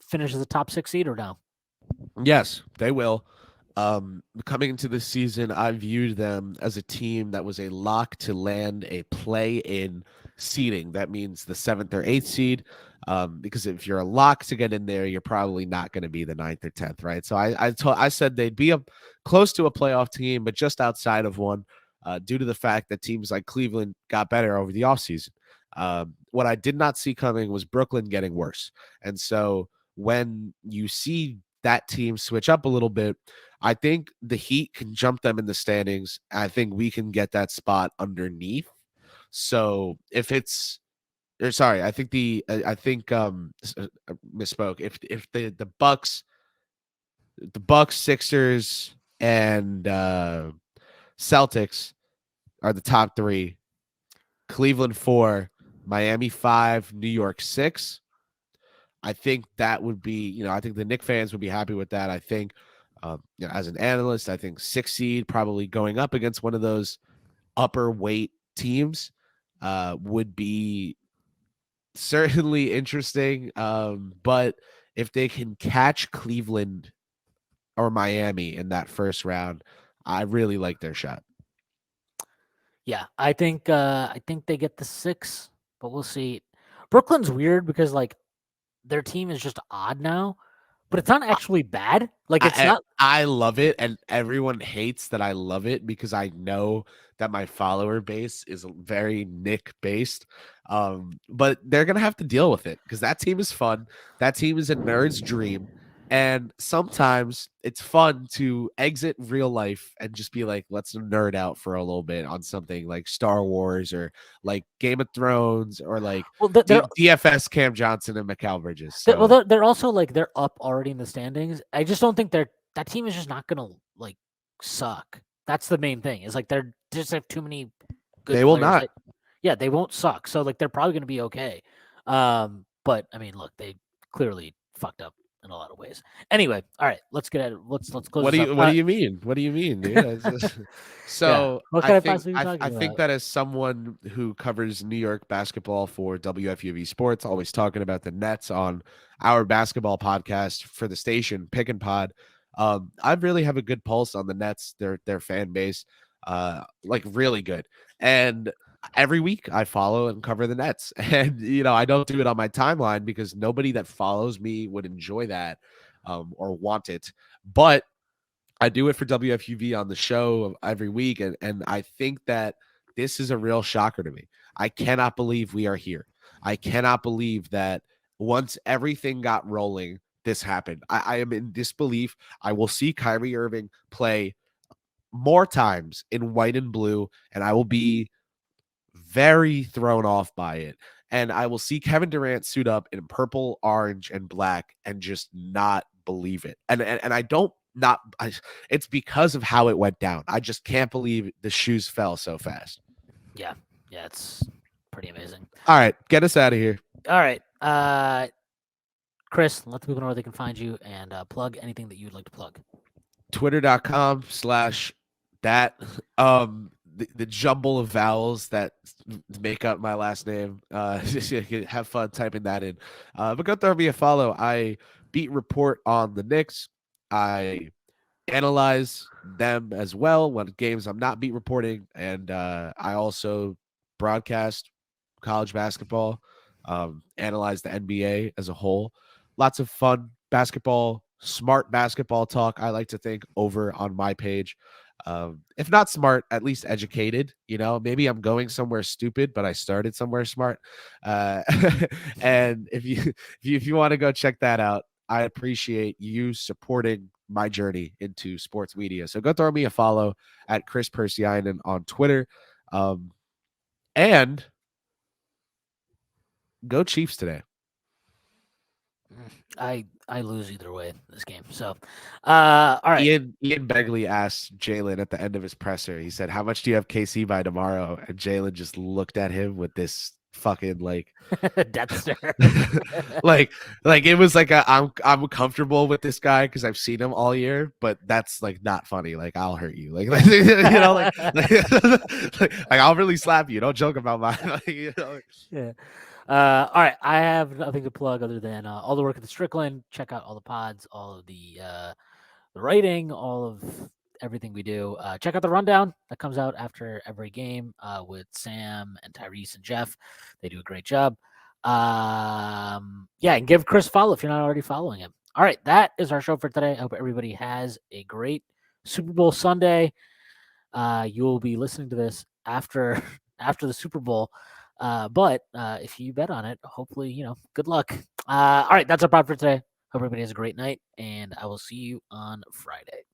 finish as a top 6 seed or no? Yes, they will. Coming into the season, I viewed them as a team that was a lock to land a play-in seeding. That means the 7th or 8th seed. Because if you're a lock to get in there, you're probably not going to be the 9th or 10th, right? So I said they'd be close to a playoff team, but just outside of one, due to the fact that teams like Cleveland got better over the offseason. What I did not see coming was Brooklyn getting worse. And so when you see that team switch up a little bit, I think the Heat can jump them in the standings. I think we can get that spot underneath. So if it's, or sorry, I think misspoke. If the Bucks, Sixers, and Celtics are the top 3, Cleveland 4, Miami 5, New York 6. I think that would be, I think the Knicks fans would be happy with that. I think, as an analyst, I think 6 seed probably going up against one of those upper weight teams would be certainly interesting. But if they can catch Cleveland or Miami in that first round, I really like their shot. Yeah, I think they get the 6, but we'll see. Brooklyn's weird because like their team is just odd now, but it's not actually bad. Like, it's not. I love it, and everyone hates that I love it because I know that my follower base is very Nick based. But they're gonna have to deal with it because that team is fun. That team is a nerd's dream. And sometimes it's fun to exit real life and just be like, let's nerd out for a little bit on something like Star Wars or like Game of Thrones or like DFS Cam Johnson and Mikal Bridges. So. They're also like they're up already in the standings. I just don't think that team is just not gonna like suck. That's the main thing. Is like they just have too many good. They will not. Yeah, they won't suck. So like they're probably gonna be okay. But I mean, look, they clearly fucked up in a lot of ways. Anyway, all right, let's get at it. Let's close. What do you mean? What do you mean, dude? So yeah. I think that as someone who covers New York basketball for WFUV Sports, always talking about the Nets on our basketball podcast for the station Pick and Pod, I really have a good pulse on the Nets, their fan base, like really good. And every week I follow and cover the Nets. And, I don't do it on my timeline because nobody that follows me would enjoy that or want it. But I do it for WFUV on the show every week, and I think that this is a real shocker to me. I cannot believe we are here. I cannot believe that once everything got rolling, this happened. I am in disbelief. I will see Kyrie Irving play more times in white and blue, and I will be very thrown off by it. And I will see Kevin Durant suit up in purple, orange, and black and just not believe it. And I don't not I, it's because of how it went down. I just can't believe the shoes fell so fast. Yeah, it's pretty amazing. All right, get us out of here. All right, Kris, let the people know where they can find you and plug anything that you'd like to plug. Twitter.com/that the jumble of vowels that make up my last name. Have fun typing that in. But go throw me a follow. I beat report on the Knicks. I analyze them as well when games I'm not beat reporting, and I also broadcast college basketball, analyze the NBA as a whole. Lots of fun basketball, smart basketball talk, I like to think, over on my page. If not smart, at least educated. Maybe I'm going somewhere stupid, but I started somewhere smart. And if you want to go check that out, I appreciate you supporting my journey into sports media. So go throw me a follow at Kris Pursiainen on Twitter. And go Chiefs today. I lose either way in this game. So, all right. Ian Begley asked Jalen at the end of his presser. He said, "How much do you have KC by tomorrow?" And Jalen just looked at him with this fucking death stare. like it was like I'm comfortable with this guy because I've seen him all year, but that's not funny. I'll hurt you. I'll really slap you. Don't joke about mine. Yeah. All right. I have nothing to plug other than all the work at the Strickland. Check out all the pods, all of the writing, all of everything we do. Check out the rundown that comes out after every game with Sam and Tyrese and Jeff. They do a great job. And give Kris a follow if you're not already following him. All right, that is our show for today. I hope everybody has a great Super Bowl Sunday. You will be listening to this after the Super Bowl. But if you bet on it, hopefully, good luck. All right, that's our pod for today. Hope everybody has a great night, and I will see you on Friday.